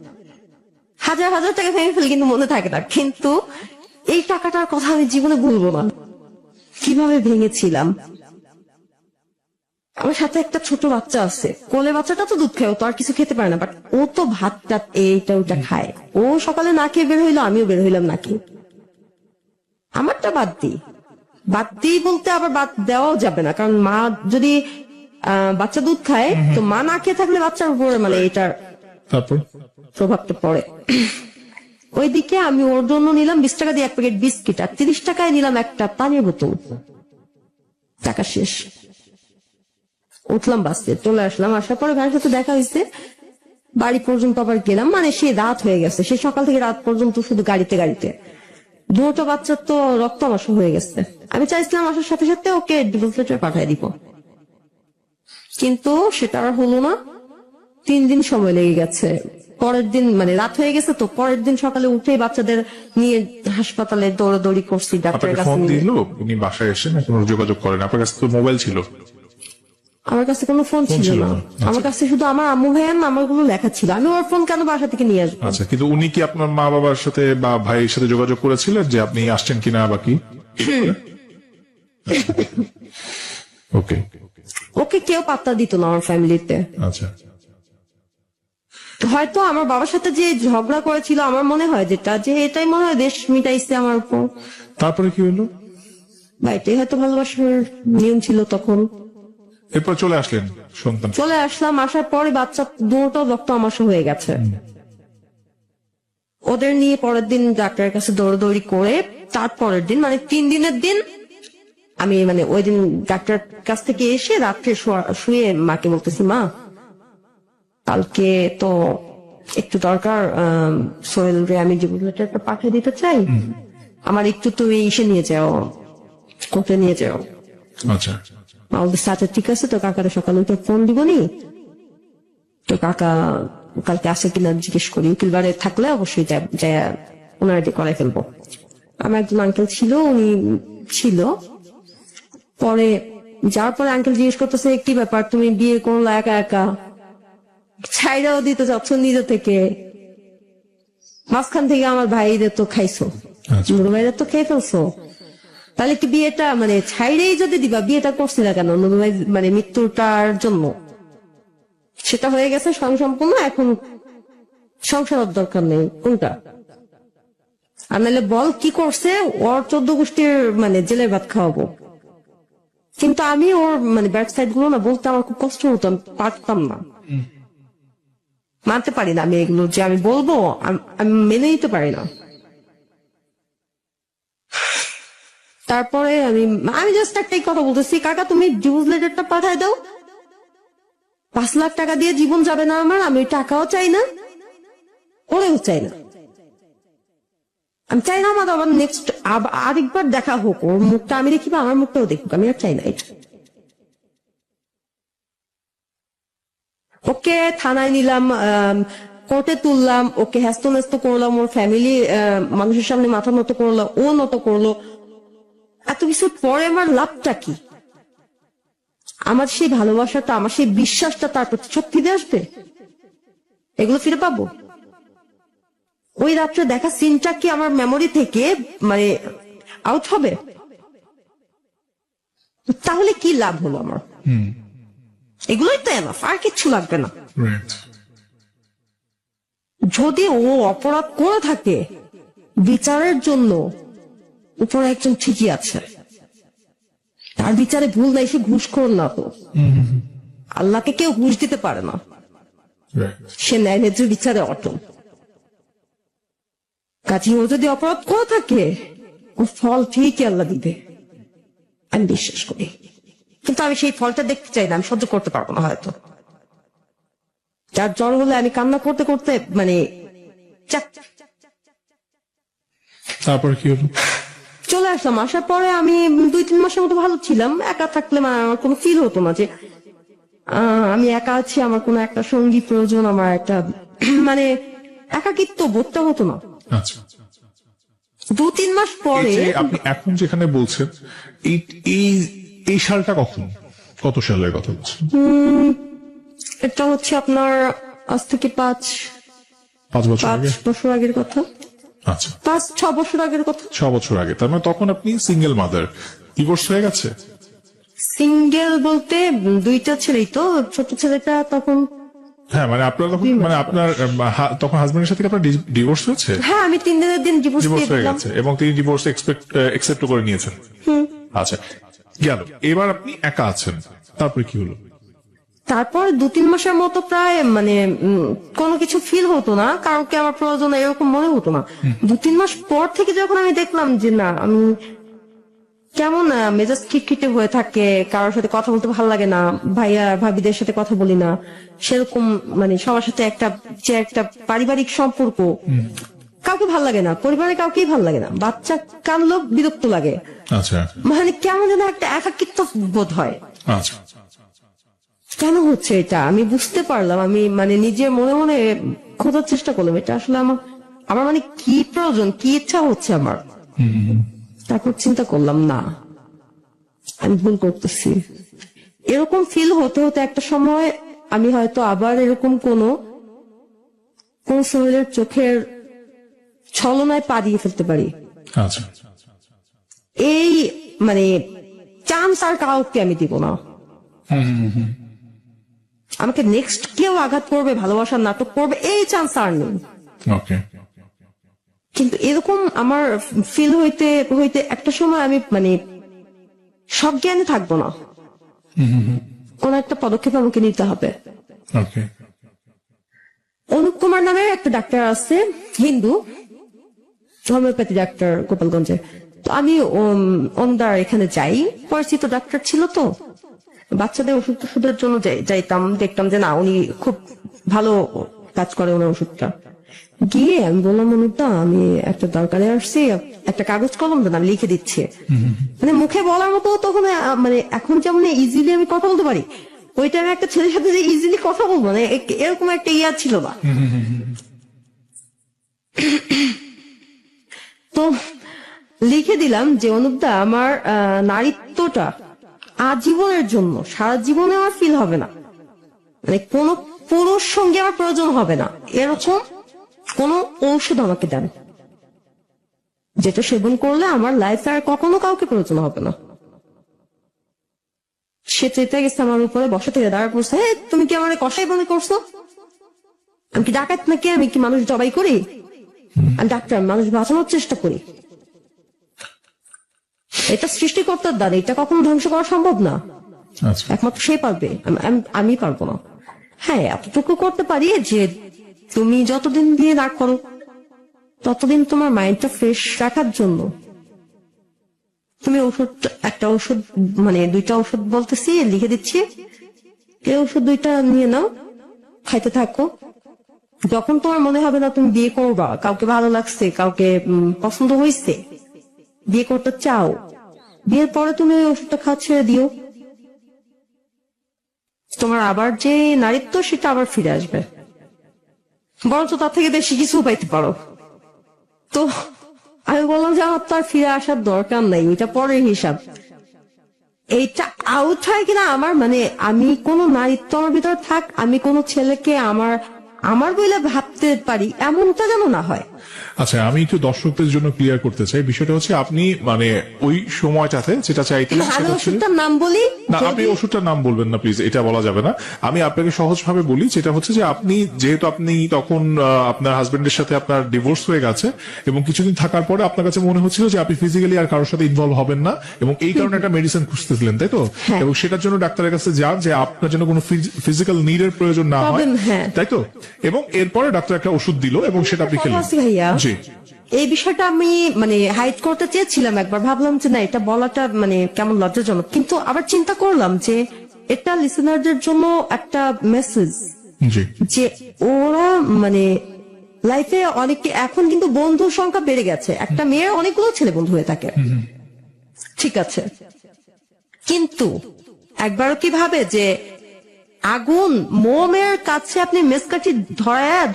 হাজার হাজার টাকা ভেঙে ফেলি কিন্তু মনে থাকে না, কিন্তু এই টাকাটার কথা আমি জীবনে ভুলবো না, কিভাবে ভেঙেছিলাম। আমার সাথে একটা ছোট বাচ্চা আছে, কোলে বাচ্চাটা তো দুধ খায়, ও তো আর কিছু খেতে পারে না, বাট ও তো ভাত টাত এইটা ওইটা খায়। ও সকালে না খেয়ে বের হইলো, আমিও বের হইলাম না খেয়ে। আমারটা বাদ দিই বলতে আবার বাদ দেওয়াও যাবে না, কারণ মা যদি বাচ্চা দুধ খায় তো মা না খেয়ে থাকলে বাচ্চার উপরে মানে এটার তারপর প্রভাবটা পড়ে। ওইদিকে আমি ওর জন্য নিলাম 20 টাকা দিয়ে 1 প্যাকেট বিস্কিট, আর 30 টাকায় নিলাম একটা পানির বোতল। টাকা শেষ, উঠলাম বাসে, চলে আসলাম। আসার পরে ভাইয়ের সাথে দেখা হয়েছে, বাড়ি পর্যন্ত আবার গেলাম। মানে সে রাত হয়ে গেছে, সে সকাল থেকে রাত পর্যন্ত শুধু গাড়িতে। দুটো বাচ্চার তো রক্ত আমাশা হয়ে গেছে। আমি চাইছিলাম আসার সাথে সাথে ওকে ডিভোর্স লেটার পাঠিয়ে দিব, কিন্তু সেটা আর হলো না। 3 দিন সময় লেগে গেছে। পরের দিন মানে রাত হয়ে গেছে, তো পরের দিন সকালে উঠেই বাচ্চাদের নিয়ে হাসপাতালে দৌড়াদৌড়ি করছি ডাক্তারের আপনাকে কাছে ফোন নিয়ে। দিল, উনি বাসায় এসে না কোনো যোগাযোগ করেন? আপনার কাছে তো মোবাইল ছিল। আমার কাছে কোনো ফোন ছিল ছিল না, না। আমার কাছে শুধু আমার আম্মু ভাইয়ের নাম্বারগুলো লেখা ছিল। আমি ওর ফোন কেন বাসা থেকে নিয়ে আসবো? আচ্ছা, কিন্তু উনি কি আপনার মা বাবার সাথে বা ভাইয়ের সাথে যোগাযোগ করেছিলেন যে আপনি আসছেন কিনা বা কি? ওকে, ওকে কেউ পাত্তা দিত না আমার ফ্যামিলিতে। আচ্ছা। হয়তো আমার বাবার সাথে যে ঝগড়া করেছিল, আমার মনে হয় যে এটাই মনে হয় দেশ মিটাইছে আমার উপর, তারপরে কি হলো? বা এটাই হয়তো ভালোবাসার নিয়ম ছিল তখন। এরপর চলে আসলেন সন্তান। চলে আসলাম, আসার পরে বাচ্চা দুটো রক্ত আমাশা হয়ে গেছে। ওদের নিয়ে পরের দিন ডাক্তারের কাছে দৌড়াদৌড়ি করে, তারপরের দিন মানে 3 দিনের দিন আমি মানে ওই দিন ডাক্তার কাছ থেকে এসে রাত্রে শুয়ে মাকে বলতেছি, মা কালকে তো একটু দরকার, সোহেল রে আমি যে লেটারটা পাঠিয়ে দিতে চাই, আমার একটু তুমি এসে নিয়ে যাও, কোর্টে নিয়ে যাও। আচ্ছা, মা বলতেছে আচ্ছা ঠিক আছে, তো কাকারে সকালে উঠে ফোন দিবনি, তো কাকা কালকে আসে কিনা জিজ্ঞেস করি, উকিল বাড়ি থাকলে অবশ্যই যাই ওনার দিয়ে করাই ফেলবো। আমার একজন আঙ্কেল ছিল, উনি ছিল। পরে যাওয়ার পরে আঙ্কেল জিজ্ঞেস করতেছে কি ব্যাপার, তুমি বিয়ে করলো একা একা, ছাইরাও দিতে যাচ্ছ নিজে থেকে, মাঝখান থেকে আমার ভাইদের তো খাইছো, আচ্ছা। নুরু ভাইদের তো খেয়ে ফেলছো, তাহলে কি বিয়েটা মানে ছাইরেই যদি দিবা, বিয়েটা করছি না কেন? নুরু ভাই মানে মৃত্যুটার জন্য সেটা হয়ে গেছে সম্পূর্ণ, এখন সংসারের দরকার নেই কোনটা? আর নাহলে বল কি করছে, ওর 14 গোষ্ঠীর মানে জেলের ভাত খাওয়াবো। কিন্তু আমি ওর মানে ব্যাড সাইড গুলো না বলতে আমার খুব কষ্ট হতো, আমি পারতাম না, মানতে পারি না আমি এগুলো যে আমি বলবো, আমি মেনে নিতে পারি না। তারপরে আমি জাস্ট একটাই কথা বলতেছি, কাকা তুমি ডিভোর্স লেটারটা পাঠায় দাও, 5 লাখ টাকা দিয়ে জীবন যাবে না আমার, আমি টাকাও চাই না, ওরেও চাই না। আমি চাই না আমার আবার নেক্সট আরেকবার দেখা হোক, ওর মুখটা আমি দেখি বা আমার মুখটাও দেখুক, আমি আর চাই না এটা। ওকে থানায় নিলাম, কোর্টে তুললাম, ওকে হ্যাস্ত ন্যস্ত করলাম, ওর ফ্যামিলি মানুষের সামনে মাথা নত করলো, ও নত করলো। এত কিছু পরে আমার লাভটা কি? আমার সেই ভালোবাসাটা, আমার সেই বিশ্বাসটা তার প্রতি সব ফিরে আসবে? এগুলো ফিরে পাবো? ওই রাত্রে দেখা সিনটা কি আমার মেমোরি থেকে মানে আউট হবে? তাহলে কি লাভ হলো আমার? এগুলোই তো এনাফ, আর কিচ্ছু লাগবে না। রাইট। যদি ও অপরাধ করে থাকে, বিচারের জন্য উপরে একজন ঠিকই আছে, তার বিচারে ভুল নাই, সে ঘুষখোর না তো। আল্লাহকে কেউ ঘুষ দিতে পারে না, রাইট। সে ন্যায় ন্যায্য বিচারে অটল। কাজে ও যদি অপরাধ করে থাকে, ও ফল ঠিকই আল্লাহ দিবে, আমি বিশ্বাস করি। কিন্তু আমি সেই ফলটা দেখতে চাই না, আমি সহ্য করতে পারবো না হয়তো। যার জ্বর হলে আমি কান্না করতে করতে মানে তারপর কি হলো? চলে আসলাম। আসার পরে আমি 2-3 মাসের মতো ভালো ছিলাম। একা থাকলে মানে আমার কোনো ফিল হতো না যে আমি একা আছি, আমার কোনো একটা সঙ্গী প্রয়োজন, আমার একটা মানে একাকিত্ব বোধটা হতো না। আচ্ছা, 2-3 মাস পরে এই যে আপনি এখন যেখানে বলছেন, এই এই এই সালটা কখন, কত সালের কথা বলছেন? এটা হচ্ছে আপনার আজ থেকে 5 বছর আগে। বছর আগের কথা। আচ্ছা, 5-6 বছর আগের কথা। 6 বছর আগে। তার মানে তখন আপনি সিঙ্গেল মাদার, ডিভোর্স হয়ে গেছে? সিঙ্গেল বলতে 2টা ছেলেই তো, ছোট ছেলেটা তখন হ্যাঁ মানে আপনার তখন মানে আপনার তখন হাজবেন্ডের সাথে কি আপনার ডিভোর্স হয়েছে? হ্যাঁ, আমি 3 দিনের দিন ডিভোর্স ডিভোর্স দিয়ে হয়ে দিলাম। গেছে এবং তিনি ডিভোর্স একসেপ্ট করে নিয়েছেন। আচ্ছা গেল, এবার আপনি একা আছেন, তারপরে কি হলো? তারপর 2-3 মাসের মতো প্রায় মানে কোনো কিছু ফিল হতো না, কাউকে আমার প্রয়োজন এরকম মনে হতো না। 2-3 মাস পর থেকে যখন আমি দেখলাম যে না, আমি কেমন মেজাজ খিটখিটে হয়ে থাকে, কারোর সাথে কথা বলতে ভালো লাগে না, ভাইয়া ভাবিদের সাথে কথা বলি না সেরকম, মানে সবার সাথে একটা পারিবারিক সম্পর্ক কাউকে ভালো লাগে না, পরিবারে কাউকেই ভালো লাগে না, বাচ্চা কানলো বিরক্ত লাগে, আচ্ছা মানে কেমন যেন একটা একাকিত্ব বোধ হয়। আচ্ছা কেন হচ্ছে এটা আমি বুঝতে পারলাম, আমি মানে নিজের মনে মনে খোঁজার চেষ্টা করলাম এটা আসলে আমার মানে কি প্রয়োজন, কি ইচ্ছা হচ্ছে আমার। তারপর চিন্তা করলাম না, আমি ভুল করতেছি। এরকম ফিল হতে হতে একটা সময় আমি হয়তো আবার এরকম কোন শরীরের চোখের ছলনায় পা দিয়ে ফেলতে পারি। আচ্ছা এই মানে চান্স আর কাউকে আমি দিব না। আমাকে নেক্সট কেউ আঘাত করবে, ভালোবাসার নাটক করবে, এই চান্স আর নেই। ওকে কিন্তু এরকম আমার ফিল হইতে হইতে একটা সময় আমি মানে সজ্ঞানে থাকবো না, কোন একটা পদক্ষেপ আমাকে নিতে হবে। ওকে অনুপ কুমার নামের একটা ডাক্তার আছে, হিন্দু হোমিওপ্যাথি ডাক্তার, গোপালগঞ্জে। তো আমি ওনার এখানে যাই, পরিচিত ডাক্তার ছিল, তো বাচ্চাদের ওষুধ টষুধের জন্য যাইতাম, দেখতাম যে না উনি খুব ভালো কাজ করে ওনার ওষুধটা। গিয়ে আমি বললাম, অনুপদা আমি একটা দরকারে আসছি, একটা কাগজ কলম দেন, আমি লিখে দিচ্ছি। মানে মুখে বলার মতো তখন মানে এখন যেমন ইজিলি আমি কথা বলতে পারি, ওই টাইমে একটা ছেলের সাথে যে ইজিলি কথা বলবো মানে এরকম একটা ইয়া ছিল না। তো লিখে দিলাম যে অনুপদা আমার নারীত্বটা আজীবনের জন্য, সারা জীবনে আমার ফিল হবে না, মানে কোন পুরুষ সঙ্গে আমার প্রয়োজন হবে না, এরকম কোন ঔষধ আমাকে দেন যেটা সেবন করলে আমার লাইফে আর কখনো কাউকে প্রয়োজন হবে না। সে চেতে গেছে আমার উপরে, বসা থেকে দাঁড়া পড়ছে, তুমি কি আমার কষাই মনে করছো? আমি কি ডাকাত নাকি? আমি কি মানুষ জবাই করি? আমি ডাক্তার, মানুষ বাঁচানোর চেষ্টা করি। এটা সৃষ্টিকর্তার দ্বারা, এটা কখনো ধ্বংস করা সম্ভব না, আচ্ছা একমাত্র সে পারবে, আমি পারবো না। হ্যাঁ এতটুকু করতে পারি যে তুমি যতদিন দিয়ে না করো ততদিন তোমার মাইন্ডটা ফ্রেশ রাখার জন্য তুমি একটা ওষুধ মানে 2টা ওষুধ বলতেছি, লিখে দিচ্ছি, এই ওষুধ 2টা নিয়ে নাও, খাইতে থাকো। যখন তোমার মনে হবে না তুমি বিয়ে করবা, কাউকে ভালো লাগছে, কাউকে পছন্দ হয়েছে, বিয়ে করতে চাও, বিয়ের পরে তুমি ওই ওষুধটা খাওয়া ছেড়ে দিও, তোমার আবার যে নারীত্ব সেটা আবার ফিরে আসবে, বরঞ্চ তার থেকে বেশি কিছু পাইতে পারো। তো আমি বললাম যে আমার তো আর ফিরে আসার দরকার নাই, ওইটা পরের হিসাব। এইটা আউট হয় কিনা আমার মানে আমি কোন নারীত্ব আমার ভিতরে থাক, আমি কোন ছেলেকে আমার বলে ভাবতে পারি এমনটা যেন না হয়। আচ্ছা আমি একটু দর্শকদের জন্য ক্লিয়ার করতে চাই, বিষয়টা হচ্ছে আপনি মানে ওই সময়টাতে যেটা চাইতেন আমি ওষুধটার নাম বলি না, আপনি ওষুধটার নাম বলবেন না প্লিজ, এটা বলা যাবে না। আমি আপনাকে সহজ ভাবে বলি, যেটা হচ্ছে যে আপনি যেহেতু আপনি তখন আপনার হাজবেন্ডের সাথে আপনার ডিভোর্স হয়ে গেছে এবং কিছুদিন থাকার পরে আপনার কাছে মনে হচ্ছিল যে আপনি ফিজিক্যালি আর কারোর সাথে ইনভলভ হবেন না এবং এই কারণে একটা মেডিসিন খুঁজতেছিলেন, তাই তো? এবং সেটার জন্য ডাক্তারের কাছে যান যে আপনার জন্য কোনো ফিজিক্যাল নিডের প্রয়োজন না হয়, তাই তো? এবং এরপরে ডাক্তার একটা ওষুধ দিল এবং সেটা আপনি খেলেন। ভাইয়া জি এই বিষয়টা আমি মানে হাইড করতে চেয়েছিলাম একবার, ভাবলাম যে না এটা বলাটা মানে কেমন লজ্জাজনক, কিন্তু আবার চিন্তা করলাম যে এটা লিসেনারদের জন্য একটা মেসেজ জি যে ওরা মানে লাইফে অনেকে এখন কিন্তু বন্ধুর সংখ্যা বেড়ে গেছে, একটা মেয়ের অনেকগুলো ছেলে বন্ধু হয়ে থাকে, ঠিক আছে, কিন্তু একবারও কি ভাবে যে আগুন মোমের কাছে আপনি মেসকাঠি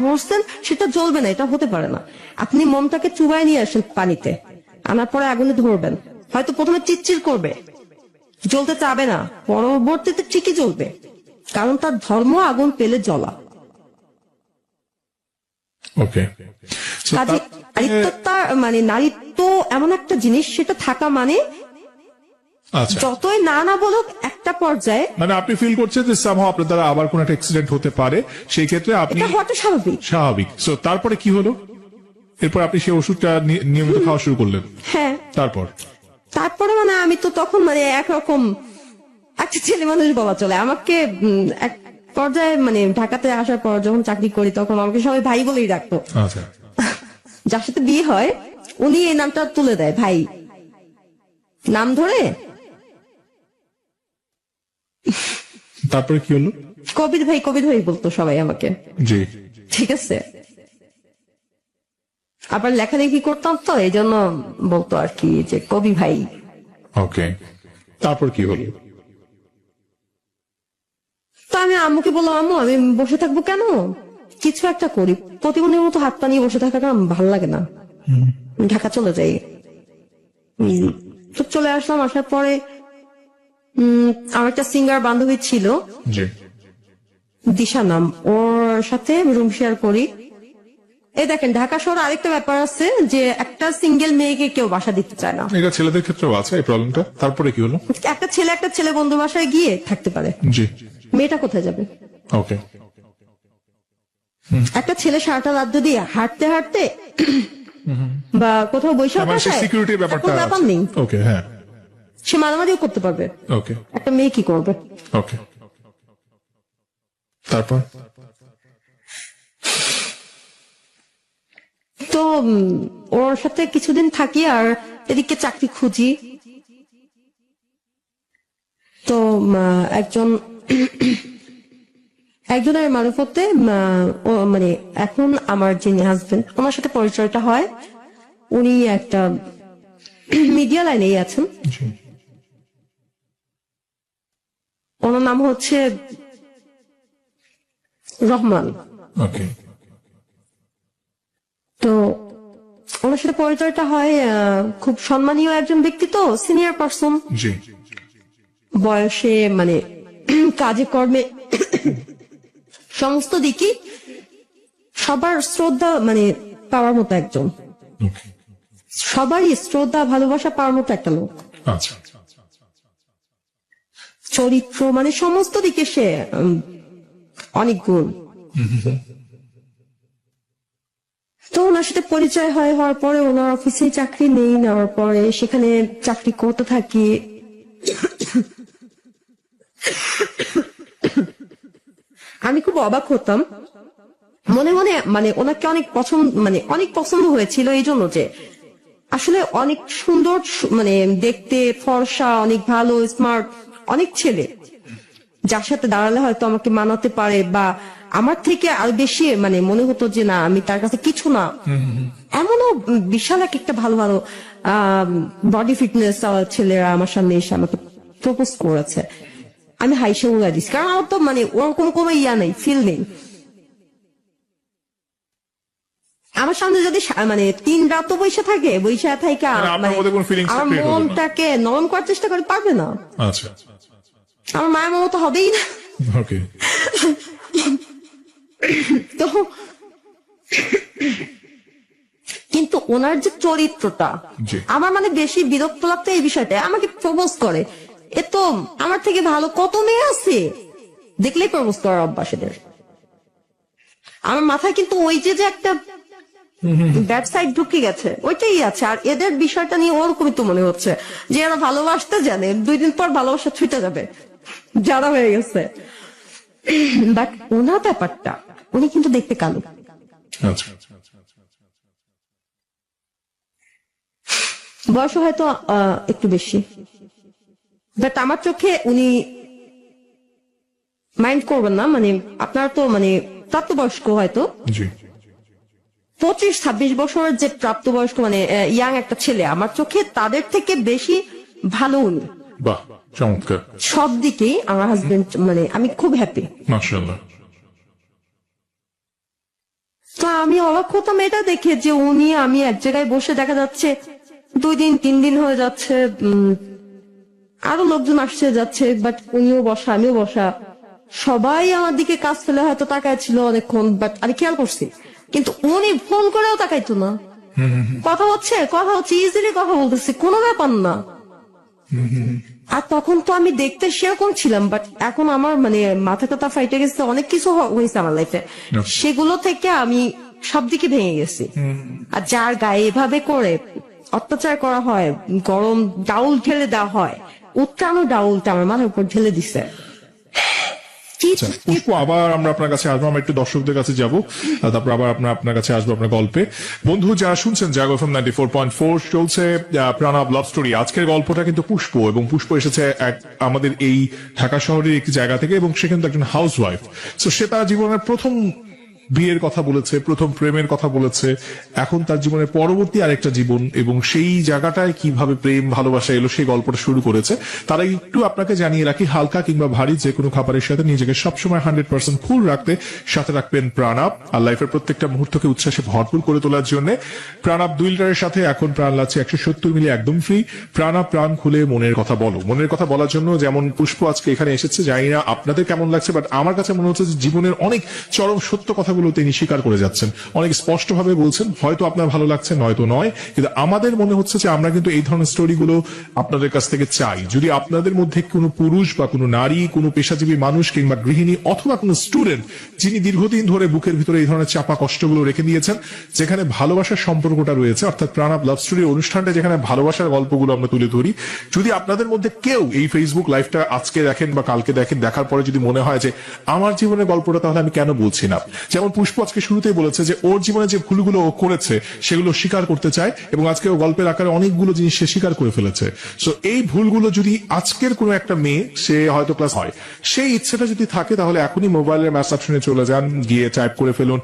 ধরছেন সেটা জ্বলবে না, এটা হতে পারে না। আপনি মোমটাকে চুবাই নিয়ে আসেন পানিতে, আনার পরে আগুনে ধরবেন, হয়তো প্রথমে চিরচির করবে, জ্বলতে চাবে না, পরবর্তীতে ঠিকই জ্বলবে, কারণ তার ধর্ম আগুন পেলে জ্বলা। ওকে নারীত্ব মানে নারীত্ব এমন একটা জিনিস, সেটা থাকা মানে আচ্ছা, যতই না না বলুক একটা পর্যায়ে মানে আপনি ফিল করছেন যে সামহাও আপনার দ্বারা আবার কোন একটা অ্যাক্সিডেন্ট হতে পারে, সেই ক্ষেত্রে আপনি এটা হওয়াটা স্বাভাবিক। স্বাভাবিক। সো তারপরে কি হলো? এরপর আপনি সেই ওষুধটা নিয়মিত খাওয়া শুরু করলেন। হ্যাঁ, তারপরে মানে আমি তো তখন মানে একরকম একটা ছেলে মানুষ বলা চলে আমাকে। এক পর্যায়ে মানে ঢাকাতে আসার পর যখন চাকরি করি তখন আমাকে সবাই ভাই বলেই ডাকতো। আচ্ছা, যার সাথে বিয়ে হয় উনি এই নামটা তুলে দেয়, ভাই নাম ধরে। তারপরে কি হলো? কবির ভাই কবির ভাই বলতো সবাই আমাকে। জি, ঠিক আছে, আবার লেখালেখি করতাম তো এই জন্য বলতো আর কি যে কবি ভাই। ওকে, তারপর কি হলো? তো আমি আম্মুকে বললাম, আম্মু আমি বসে থাকবো কেন, কিছু একটা করি। প্রতিবন্ধীর মতো হাত পা নিয়ে বসে থাকাটা আমার ভালো লাগে না, ঢাকা চলে যাই। তো চলে আসলাম। আসার পরে আমার একটা সিঙ্গার বান্ধবী ছিল, জি, দিশা নাম, ওর সাথে রুম শেয়ার করি। এই দেখেন ঢাকা শহরে আরেকটা ব্যাপার আছে যে একটা সিঙ্গেল মেয়েকে কেউ বাসা দিতে চায় না। এটা ছেলেদের ক্ষেত্রেও আছে এই প্রবলেমটা। তারপরে কি হলো? একটা ছেলে বন্ধু বাসায় গিয়ে থাকতে পারে, জি, মেয়েটা কোথায় যাবে? ওকে, একটা ছেলে সারাটা রাত যদি হাঁটতে হাঁটতে বা কোথাও বৈশাখ আমার সেই সিকিউরিটির ব্যাপারটা ব্যাপার নেই, ওকে, হ্যাঁ, সে মাঝামাঝিও করতে পারবে। ওকে, একটা মেয়ে কি করবে? ওকে, তারপর তো ওর সাথে কিছুদিন থাকি আর এদিকে চাকরি খুঁজি। তো একজনের মারফতে মানে এখন আমার যিনি হাজবেন্ড ওনার সাথে পরিচয়টা হয়। উনি একটা মিডিয়া লাইনেই আছেন, জি, ওনার নাম হচ্ছে রহমান। ওকে, তো ওনার সাথে পরিচয়টা হয়, খুব সম্মানীয় একজন ব্যক্তি, তো সিনিয়র পার্সন, জি, বয়সে মানে কাজে কর্মে সমস্ত দিকই সবার শ্রদ্ধা মানে পাওয়ার মতো একজন, ওকে, সবারই শ্রদ্ধা ভালোবাসা পাওয়ার মতো একটা লোক। আচ্ছা, চরিত্র মানে সমস্ত দিকে সে অনেক গুণ। তো ওনার সাথে পরিচয় হওয়ার পরে ওনার অফিসে চাকরি নেই, নেওয়ার পরে সেখানে চাকরি করতে থাকি। আমি খুব অবাক হতাম মনে মনে, মানে ওনাকে অনেক পছন্দ হয়েছিল এই জন্য যে আসলে অনেক সুন্দর, মানে দেখতে ফর্সা, অনেক ভালো স্মার্ট, অনেক ছেলে যার সাথে দাঁড়ালে হয়তো আমাকে মানাতে পারে বা আমার থেকে আরো বেশি মানে মনে হতো যে না আমি তার কাছে কিছু না। এমনও বিশাল একটা ভালো ভালো বডি ফিটনেস ছেলেরা আমার সামনে এসে আমাকে প্রপোজ করেছে। আমি হাইসে উড়া দিচ্ছি, কারণ আমার তো মানে ওরকম কোনো ইয়া নেই, ফিল নেই। আমার সামনে যদি মানে 3 রাত বৈশা থাকে, বৈশা থাকে মানে আপনার মধ্যে কোনো feelings আমার create হলো না? মনটাকে নরম করার চেষ্টা করে, পারবে না। আচ্ছা, আমার মায়ের মতো হবেই না। ওকে, তো কিন্তু ওনার যে চরিত্রটা জি, আমার মানে বেশি বিরক্ত লাগতো এই বিষয়টা। আমাকে প্রপোজ করে, এ তো আমার থেকে ভালো কত মেয়ে আছে, দেখলেই প্রপোজ করার অভ্যাস এদের। আমার মাথায় কিন্তু ওই যে একটা ব্যাড সাইড ঢুকে গেছে, ওইটাই আছে। আর এদের বিষয়টা নিয়ে ওরকমই তো মনে হচ্ছে যে এরা ভালোবাসতে জানে, 2 দিন পর ভালোবাসা ছুটে যাবে, যারা হয়ে গেছে। বাট ওনার ব্যাপারটা, উনি কিন্তু দেখতে কালো, আচ্ছা, বয়স হয়তো একটু বেশি, বাট আমার চোখে উনি মাইন্ড করবেন না, মানে আপনারা তো মানে প্রাপ্তবয়স্ক হয়তো জি, 25-26 বছরের যে প্রাপ্তবয়স্ক মানে ইয়াং একটা ছেলে, আমার চোখে তাদের থেকে বেশি ভালো উনি। বাহ, চমৎকার, সব দিকেই আমার হাজবেন্ড, মানে আমি খুব হ্যাপি। মাশাআল্লাহ। তো আমি অবাক হতাম এটা দেখে যে উনি, আমি এক জায়গায় বসে দেখা যাচ্ছে 2 দিন 3 দিন হয়ে যাচ্ছে, আরো লোকজন আসছে যাচ্ছে, বাট উনিও বসা আমিও বসা, সবাই আমার দিকে কাজ ফেলে হয়তো তাকায় ছিল অনেকক্ষণ, বাট আমি খেয়াল করছি। কিন্তু উনি ফোন করেও তাকাইতো না, কথা হচ্ছে ইজিলি কথা বলতেছি, কোনো ব্যাপার না। আর তখন তো আমি দেখতে সেরকম ছিলাম, বাট এখন আমার মানে মাথা টাথা ফাইটে গেছে, অনেক কিছু হয়েছে আমার লাইফে, সেগুলো থেকে আমি সব দিকে ভেঙে গেছি। আর যার গায়ে এভাবে করে অত্যাচার করা হয়, গরম ডাউল ঢেলে দেওয়া হয়, উত্তানো ডাউলটা আমার মাথার উপর ঢেলে দিছে। আচ্ছা, পুষ্প, আবার আমরা আপনার কাছে আসবো, আমরা একটু দর্শকদের কাছে যাব, তারপর আবার আপনার কাছে আসবো আপনার গল্পে। বন্ধু যারা শুনছেন, জাগো এফএম 94.4 চলছে প্রণব লাভ স্টোরি। আজকের গল্পটা কিন্তু পুষ্প, এবং পুষ্প এসেছে আমাদের এই ঢাকা শহরের একটি জায়গা থেকে, এবং সে কিন্তু একজন হাউস ওয়াইফ। তো সে তার জীবনের প্রথম বিয়ের কথা বলেছে, প্রথম প্রেমের কথা বলেছে, এখন তার জীবনের পরবর্তী আরেকটা জীবন, এবং সেই জায়গাটায় কিভাবে প্রেম ভালোবাসা এলো সেই গল্পটা শুরু করেছে। তারা একটু আপনাকে জানিয়ে রাখি, হালকা কিংবা ভারী যে কোনো খাবারের সাথে নিজেকে সবসময় 100% কুল রাখতে সাথে রাখবেন প্রাণাপ, আর লাইফের প্রত্যেকটা মুহূর্তকে উচ্ছ্বাসে ভরপুর করে তোলার জন্য প্রাণাপ 2 লিটারের সাথে এখন প্রাণ লাগছে 170 মিলি, একদম ফ্রি। প্রাণাপ, প্রাণ খুলে মনের কথা বলো। মনের কথা বলার জন্য যেমন পুষ্প আজকে এখানে এসেছে, জানি না আপনাদের কেমন লাগছে, বাট আমার কাছে মনে হচ্ছে যে জীবনের অনেক চরম সত্য কথাগুলো তিনি স্বীকার করে যাচ্ছেন, অনেক স্পষ্ট ভাবে বলছেন। হয়তো আপনার ভালো লাগছে, নয়তো নয়, কিন্তু আমাদের মনে হচ্ছে যে আমরা কিন্তু এই ধরনের স্টোরিগুলো আপনাদের কাছ থেকে চাই। যদি আপনাদের মধ্যে কোনো পুরুষ বা কোনো নারী, কোনো পেশাজীবী মানুষ কিংবা গৃহিণী অথবা কোনো স্টুডেন্ট যিনি দীর্ঘদিন ধরে বুকের ভিতরে এই ধরনের চাপা কষ্টগুলো রেখে দিয়েছেন, যেখানে ভালোবাসার সম্পর্কটা রয়েছে, অর্থাৎ প্রাণাপ লাভ স্টোরির অনুষ্ঠানটা যেখানে ভালোবাসার গল্পগুলো আমরা তুলে ধরি, যদি আপনাদের মধ্যে কেউ এই ফেসবুক লাইভটা আজকে দেখেন বা কালকে দেখেন, দেখার পরে যদি মনে হয় যে আমার জীবনের গল্পটা তাহলে আমি কেন বলছি না, যেমন পুষ্প আজকে শুরুতেই বলেছে যে ওর জীবনে যে ভুলগুলো ও করেছে সেগুলো স্বীকার করতে চায়, এবং আজকে ও গল্পের আকারে অনেকগুলো জিনিস সে স্বীকার করে ফেলেছে। সো এই ভুলগুলো যদি আজকের কোনো একটা মেয়ে, সে হয়তো ক্লাস হয়, সেই ইচ্ছেটা যদি থাকে, তাহলে এখনই মোবাইলের ম্যাচ অপশনে চলে যান, গিয়ে টাইপ করে ফেলুন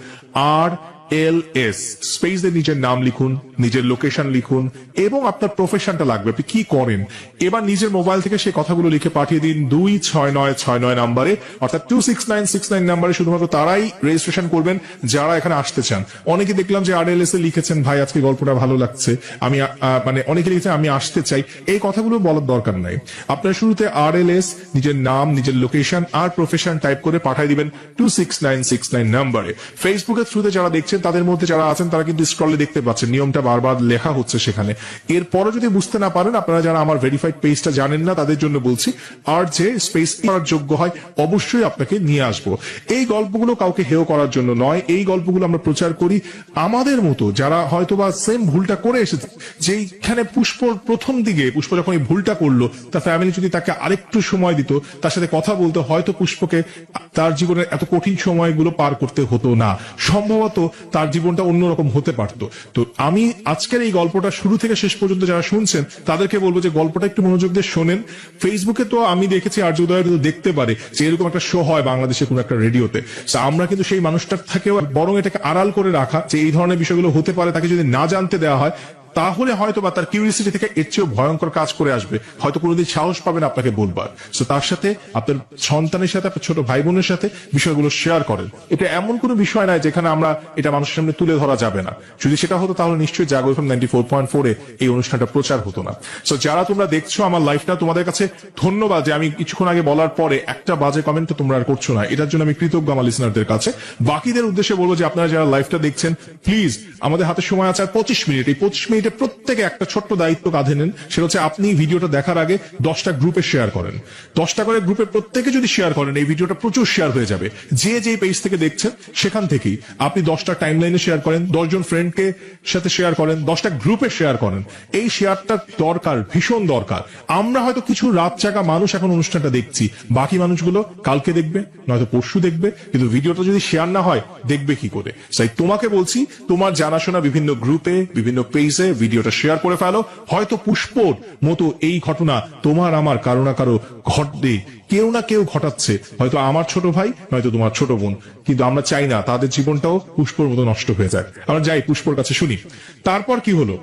RLS স্পেস দিয়ে নিজের নাম লিখুন, নিজের লোকেশন লিখুন, এবং আপনার প্রফেশনটা লাগবে, আপনি কি করেন। এবার নিজের মোবাইল থেকে সেই কথাগুলো লিখে পাঠিয়ে দিন 26969 নাম্বারে, অর্থাৎ 26969 নাম্বারে। শুধুমাত্র তারাই রেজিস্ট্রেশন করবেন যারা এখানে আসতে চান। অনেকে দেখলাম যে RLS এ লিখেছেন, ভাই আজকে গল্পটা ভালো লাগছে, আমি মানে অনেকে লিখেছেন আমি আসতে চাই। এই কথাগুলো বলার দরকার নাই। আপনার শুরুতে RLS, নিজের নাম, নিজের লোকেশন আর প্রফেশন টাইপ করে পাঠিয়ে দিবেন 26969 নাম্বারে। ফেসবুকের থ্রুতে যারা দেখছেন, তাদের মধ্যে যারা আছেন তারা কিন্তু স্ক্রলে দেখতে পাচ্ছেন, নিয়মটা বারবার লেখা হচ্ছে সেখানে। এরপরে যদি বুঝতে না পারেন, আপনারা যারা আমার ভেরিফাইড পেজটা জানেন না, তাদের জন্য বলছি, আর যে স্পেস করার যোগ্য হয় অবশ্যই আপনাকে নিয়ে আসবো। এই গল্পগুলো কাউকে হেয় করার জন্য নয়, এই গল্পগুলো আমরা প্রচার করি আমাদের মতো যারা হয়তোবা সেম ভুলটা করে এসেছে। যেইখানে পুষ্পর প্রথম দিকে, পুষ্প যখন এই ভুলটা করলো, তার ফ্যামিলি যদি তাকে আরেকটু সময় দিত, তার সাথে কথা বলতে, হয়তো পুষ্পকে তার জীবনের এত কঠিন সময়গুলো পার করতে হতো না, সম্ভবত তার জীবনটা অন্যরকম হতে পারত। তো আমি আজকের এই গল্পটা শুরু থেকে শেষ পর্যন্ত যারা শুনছেন, তাদেরকে বলবো যে গল্পটা একটু মনোযোগ দিয়ে শোনেন। ফেসবুকে তো আমি দেখেছি, আর্যোদয় দেখতে পারে যে এরকম একটা শো হয় বাংলাদেশে কোনো একটা রেডিওতে। আমরা কিন্তু সেই মানুষটার থেকেও বরং এটাকে আড়াল করে রাখা, যে এই ধরনের বিষয়গুলো হতে পারে, তাকে যদি না জানতে দেওয়া হয়, তাহলে হয়তো বা তার কিউরিয়াসিটি থেকে এর চেয়েও ভয়ঙ্কর কাজ করে আসবে, হয়তো কোনোদিন সাহস পাবেন আপনাকে বলবার। সো তার সাথে, আপনার সন্তানের সাথে, আপনার ছোট ভাই বোনের সাথে বিষয়গুলো শেয়ার করেন। এটা এমন কোনো বিষয় নয় যেখানে আমরা এটা মানুষের সামনে তুলে ধরা যাবে না। যদি সেটা হতো তাহলে নিশ্চয়ই জাগো এফএম 94.4 এই অনুষ্ঠানটা প্রচার হতো না। সো যারা তোমরা দেখছো আমার লাইফটা, তোমাদের কাছে ধন্যবাদ যে আমি কিছুক্ষণ আগে বলার পরে একটা বাজে কমেন্ট তো তোমরা আর করছো না, এটার জন্য আমি কৃতজ্ঞ আমার লিসনারদের কাছে। বাকিদের উদ্দেশ্যে বলবো যে আপনারা যারা লাইভটা দেখছেন, প্লিজ, আমাদের হাতে সময় আছে আর 25 মিনিট। এই 25 মিনিটে প্রত্যেকে একটা ছোট্ট দায়িত্ব কাঁধে নেন, সেটা হচ্ছে আপনি ভিডিওটা দেখার আগে 10টা গ্রুপে শেয়ার করেন। 10টা করে গ্রুপে প্রত্যেকে যদি শেয়ার করেন, এই ভিডিওটা প্রচুর শেয়ার হয়ে যাবে। যে পেজ থেকে দেখছেন সেখান থেকেই আপনি 10টা টাইমলাইনে শেয়ার করেন, 10 জন ফ্রেন্ডকে সাথে শেয়ার করেন, 10টা গ্রুপে শেয়ার করেন। এই শেয়ারটা দরকার, ভীষণ দরকার। আমরা হয়তো কিছু রাত জাগা মানুষ এখন অনুষ্ঠানটা দেখছি, বাকি মানুষগুলো কালকে দেখবে, নয়তো পরশু দেখবে, কিন্তু ভিডিওটা যদি শেয়ার না হয় দেখবে কি করে? তাই তোমাকে বলছি, তোমার জানাশোনা বিভিন্ন গ্রুপে, বিভিন্ন পেজে ভিডিওটা শেয়ার করে ফেলো। হয়তো পুষ্পর মতো এই ঘটনা তোমার আমার কারো না কারো ঘটবে, কেউ না কেউ ঘটাচ্ছে, হয়তো আমার ছোট ভাই, নয়তো তোমার ছোট বোন, কিন্তু আমরা চাই না তাদের জীবনটাও পুষ্পর মতো নষ্ট হয়ে যায়। আমরা যাই পুষ্পর কাছে, শুনি তারপর কি হলো।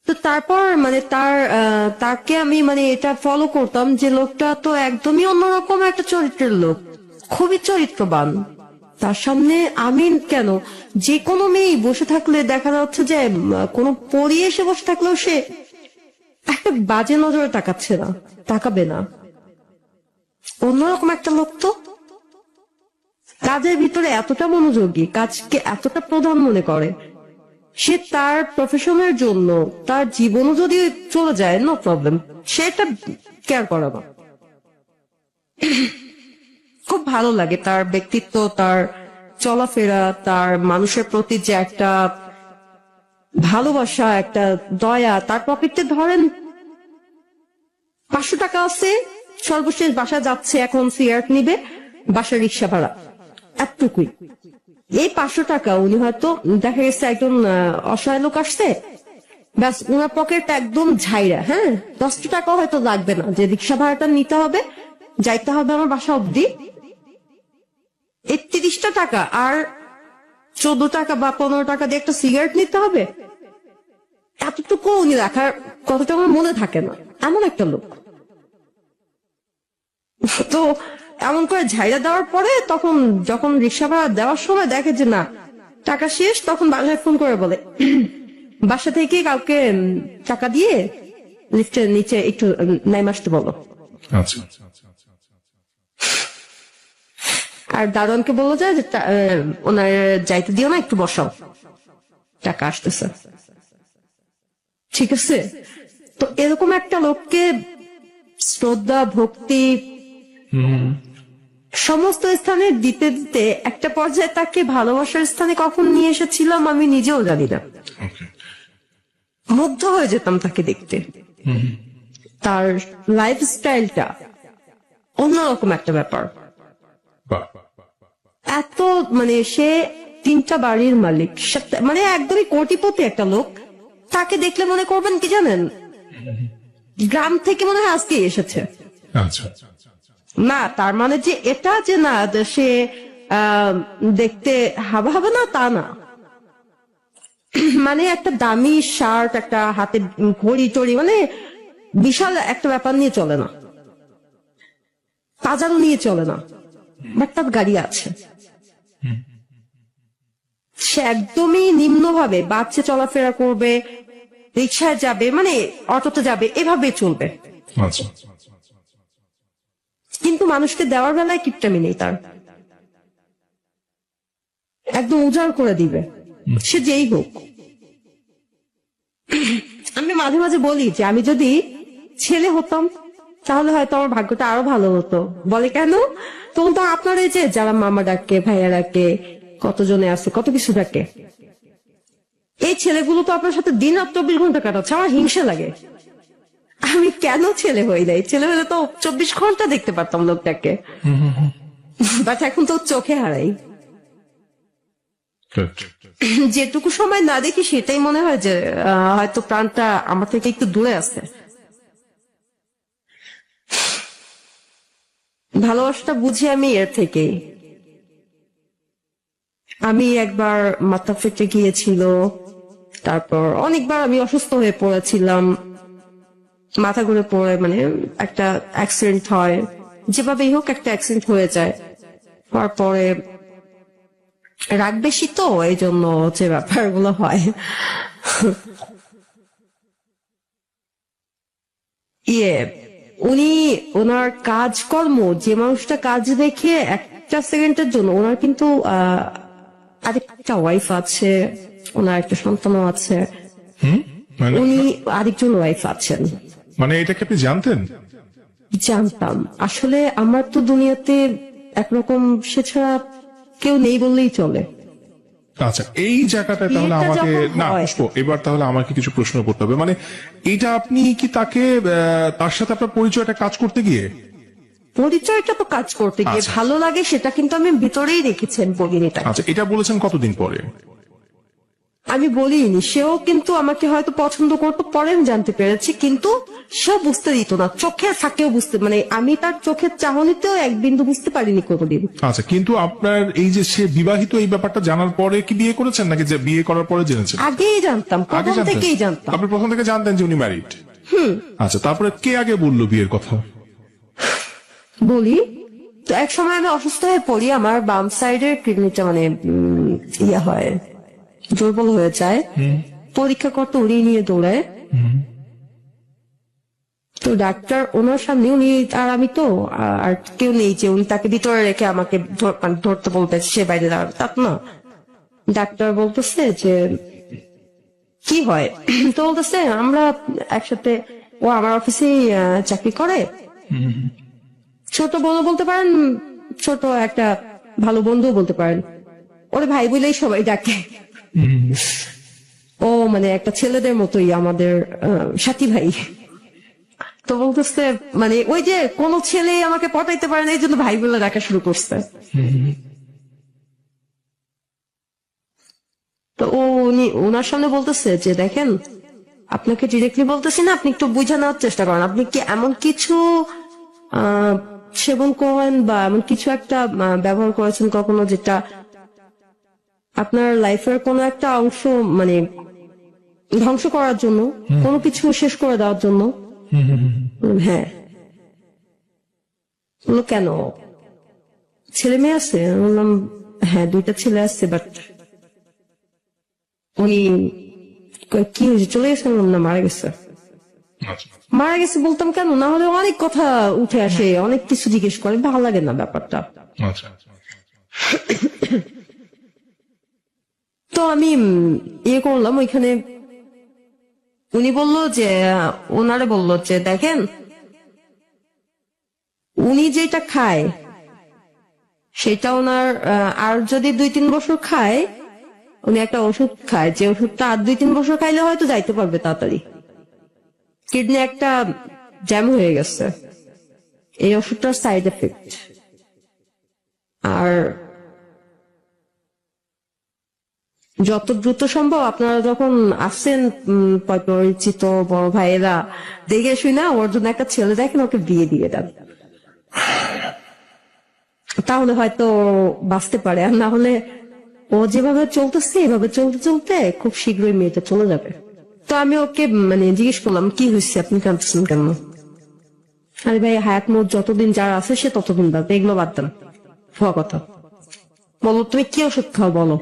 তো তারপর মানে তাকে আমি মানে এটা ফলো করতাম, যে লোকটা তো একদমই অন্যরকম একটা চরিত্রের লোক, খুবই চরিত্রবান। তার সামনে আমি কেন, যে কোনো মেয়ে বসে থাকলে দেখা যাচ্ছে যে কোনো পরি এসে বসে থাকলেও সে একটা বাজে নজরে তাকাচ্ছে না, তাকাবে না। অন্যরকম একটা লোক। তো কাজের ভিতরে এতটা মনোযোগী, কাজকে এতটা প্রধান মনে করে, সে তার প্রফেশনের জন্য তার জীবনও যদি চলে যায়, নো প্রবলেম, সেটা কেয়ার করে না। খুব ভালো লাগে তার ব্যক্তিত্ব, তার চলাফেরা, তার মানুষের প্রতি যে একটা ভালোবাসা, একটা দয়া। তার পকেটে ধরেন 500 টাকা আছে, সর্বশেষ বাসা যাচ্ছে, এখন সিগারেট নিবে, বাসা রিক্সা ভাড়া, এতটুকুই। এই 500 টাকা উনি হয়তো দেখা গেছে একজন অসহায় লোক আসছে, ব্যাস ওনার পকেট একদম ঝাইরা, হ্যাঁ 10 টাকা হয়তো লাগবে না যে রিক্সা ভাড়াটা নিতে হবে, যাইতে হবে আমার বাসা অব্দি। 31টা টাকা আর 14 টাকা বা 15 টাকা দিয়ে একটা সিগারেট নিতে হবে, এতটুকু উনি রাখার কথাটা আমার মনে থাকে না, এমন একটা লোক। তো এমন করে ঝাইরা দেওয়ার পরে তখন যখন রিক্সা ভাড়া দেওয়ার সময় দেখে যে না টাকা শেষ, তখন বাসায় ফোন করে বলে বাসা থেকে কাউকে টাকা দিয়ে লিফটের নিচে একটু নাইম আসতে বলো। আচ্ছা, আর দারোয়ানকে বলা যায় যে ওনার যাইতে দিও না, একটু বসাও, টাকা আসতেছে। ঠিক আছে, তো এরকম একটা লোককে শ্রদ্ধা, ভক্তি সমস্ত স্থানে দিতে দিতে একটা পর্যায়ে তাকে ভালোবাসার স্থানে কখন নিয়ে এসেছিলাম আমি নিজেও জানি না। ওকে, মুগ্ধ হয়ে যেতাম তাকে দেখতে। তার লাইফস্টাইলটা অন্যরকম একটা ব্যাপার। বাহ, এত মানে সে 3টা বাড়ির মালিক, মানে একদমই কোটিপতি একটা লোক। তাকে দেখলে মনে করবেন কি জানেন, গ্রাম থেকে মনে হয় আজকে এসেছে। আচ্ছা, না তার মানে যে এটা যে না যে সে দেখতে হাবা হাবা না, তা না। মানে একটা দামি শার্ট, একটা হাতে ঘড়ি টড়ি, মানে বিশাল একটা ব্যাপার নিয়ে চলে না, বাজারও নিয়ে চলে না, বাট তার গাড়ি আছে। সে একদমই নিম্নভাবে বাচ্চা চলাফেরা করবে, রিক্সায় যাবে, মানে অটোতে যাবে, এভাবে চলবে। আচ্ছা, কিন্তু মানুষকে দেওয়ার বেলায় কিপটামি নেই তার, একদম উজাড় করে দিবে সে যেই হোক। আমি মাঝে মাঝে বলি যে আমি যদি ছেলে হতাম তাহলে হয়তো আমার ভাগ্যটা আরো ভালো হতো। বলে কেন? তখন তো আপনার এই যে যারা মামা ডাকে, ভাইয়া ডাকে, কতজনে আছে, কত কিছু ডাকে, এই ছেলেগুলো তো আপনার সাথে দিন রাত 24 ঘন্টা কাটাচ্ছে, আমার হিংসা লাগে। আমি কেন ছেলে হই নাই? ছেলে হলে তো 24 ঘন্টা দেখতে পারতাম লোকটাকে, বাট এখন তো চোখে হারাই। good. যেটুকু সময় না দেখি সেটাই মনে হয় যে হয়তো প্রাণটা আমার থেকে একটু দূরে আছে। ভালোবাসাটা বুঝি আমি এর থেকেই। আমি একবার মাথা ফেটে গিয়েছিল, তারপর অনেকবার আমি অসুস্থ হয়ে পড়েছিলাম, মাথা ঘুরে পড়ে, মানে একটা অ্যাক্সিডেন্ট হয়, যেভাবেই হোক একটা অ্যাক্সিডেন্ট হয়ে যায়। তারপরে রাগ বেশি তো এই জন্য যে ব্যাপারগুলো হয়। উনি ওনার কাজকর্ম, যে মানুষটা কাজ দেখে একটা সেকেন্ডের জন্য, ওনার কিন্তু আরেকটা ওয়াইফ আছে, ওনার একটা সন্তানও আছে, মানে উনি আরেকজন ওয়াইফ আছেন। মানে এটা কি আপনি জানতেন? জানতাম। আসলে আমার তো দুনিয়াতে একরকম সে ছাড়া কেউ নেই বললেই চলে। আচ্ছা, এই জায়গাটায় তাহলে বিয়েটা আমাকে যখন না হয়- পুষ্প, এবার তাহলে আমাকে কিছু প্রশ্ন করতে হবে। মানে এটা আপনি কি তাকে তার সাথে আপনার পরিচয়টা কাজ করতে গিয়ে? পরিচয়টা তো কাজ করতে গিয়ে আচ্ছা। ভালো লাগে, সেটা কিন্তু আমি ভিতরেই রেখেছেন বলিনিটা। আচ্ছা, এটা বলেছেন কতদিন পরে? আমি বলিনি, সেও কিন্তু আমাকে হয়তো পছন্দ করতো, পরে আমি জানতে পেরেছি, কিন্তু সেও বুঝতে দিত না, চোখের ফাঁকেও বুঝতে, মানে আমি তার চোখের চাহনিতেও এক বিন্দু বুঝতে পারিনি কোনোদিন। আচ্ছা, কিন্তু আপনার এই যে সে বিবাহিত, এই ব্যাপারটা জানার পরে কি বিয়ে করেছেন, নাকি যে বিয়ে করার পরে জেনেছেন? আগেই জানতাম, আগে প্রথম জানতেন? থেকেই জানতাম। আপনি প্রথম থেকে জানতেন যে উনি ম্যারিড? আচ্ছা, তারপরে কে আগে বললো বিয়ের কথা? বলি তো, এক সময় আমি অসুস্থ হয়ে পড়ি, আমার বাম সাইডের কিডনিটা মানে ইয়ে হয়, দুর্বল হয়ে যায়। পরীক্ষা করতে উনি নিয়ে দৌড়ায়, তো ডাক্তার ওনার সামনে, উনি আর আমি তো আর কেউ নেই যে উনি তাকে ভিতরে রেখে আমাকে মানে ধরতে বলতে, সে বাইরে দাঁড়াবে, তা তো না। ডাক্তার বলতেছে যে কি হয় তো বলতেছে আমরা একসাথে, ও আমার অফিসে চাকরি করে, ছোট বোন বলতে পারেন, ছোট একটা ভালো বন্ধু বলতে পারেন, ওরে ভাই বলেই সবাই ডাকে। ও মানে একটা ছেলেদের মতোই আমাদের সাথী ভাই। তো বলতেছে মানে ওই যে কোন ছেলে আমাকে পটাইতে পারে না, এই জন্য ভাই বলে ডাকা শুরু করছে। তো ও উনি ওনার সামনে বলতেছে যে দেখেন, আপনাকে ডিরেক্টলি বলতেছি না, আপনি একটু বুঝে নেওয়ার চেষ্টা করেন, আপনি কি এমন কিছু আহ সেবন করেন বা এমন কিছু একটা ব্যবহার করেছেন কখনো যেটা আপনার লাইফের কোনো একটা অংশ মানে ধ্বংস করার জন্য, কোনো কিছু শেষ করে দেওয়ার জন্য? হ্যাঁ। বললো কেন, ছেলে মেয়ে আছে? আমি বললাম হ্যাঁ 2টা ছেলে আছে, বাট উনি কি হয়েছে, চলে গেছে? আমি বললাম, না মারা গেছে। আচ্ছা মারা গেছে বলতাম কেন, না হলে অনেক কথা উঠে আসে, অনেক কিছু জিজ্ঞেস করে, ভালো লাগে না ব্যাপারটা। আচ্ছা তো আমি ইয়ে করলাম ওইখানে, উনি বলল যে ওনারে বলল যে দেখেন, উনি যেটা খায় সেটা ওনার আর যদি 2-3 বছর খায়, উনি একটা ওষুধ খায়, যে ওষুধটা আর 2-3 বছর খাইলে হয়তো যাইতে পারবে তাড়াতাড়ি, কিডনি একটা জ্যাম হয়ে গেছে, এই ওষুধটার সাইড এফেক্ট। আর যত দ্রুত সম্ভব আপনারা যখন আসছেন পরিচিত বড় ভাইয়েরা, দেখে শুই না ওর জন্য একটা ছেলে দেখেন, ওকে বিয়ে দিয়ে দেন, তাহলে হয়তো বাঁচতে পারে। আর না হলে ও যেভাবে চলতেছে এভাবে চলতে চলতে খুব শীঘ্রই মেয়েটা চলে যাবে। তো আমি ওকে মানে জিজ্ঞেস করলাম কি হয়েছে, আপনি কাঁদতেছেন কেন? আরে ভাই হায়াত মোট যতদিন যার আছে সে ততদিন বাঁচবে, এগুলো বাদ দেন, হওয়া কথা বলো, তুমি কি ওষুধ খাও বলো।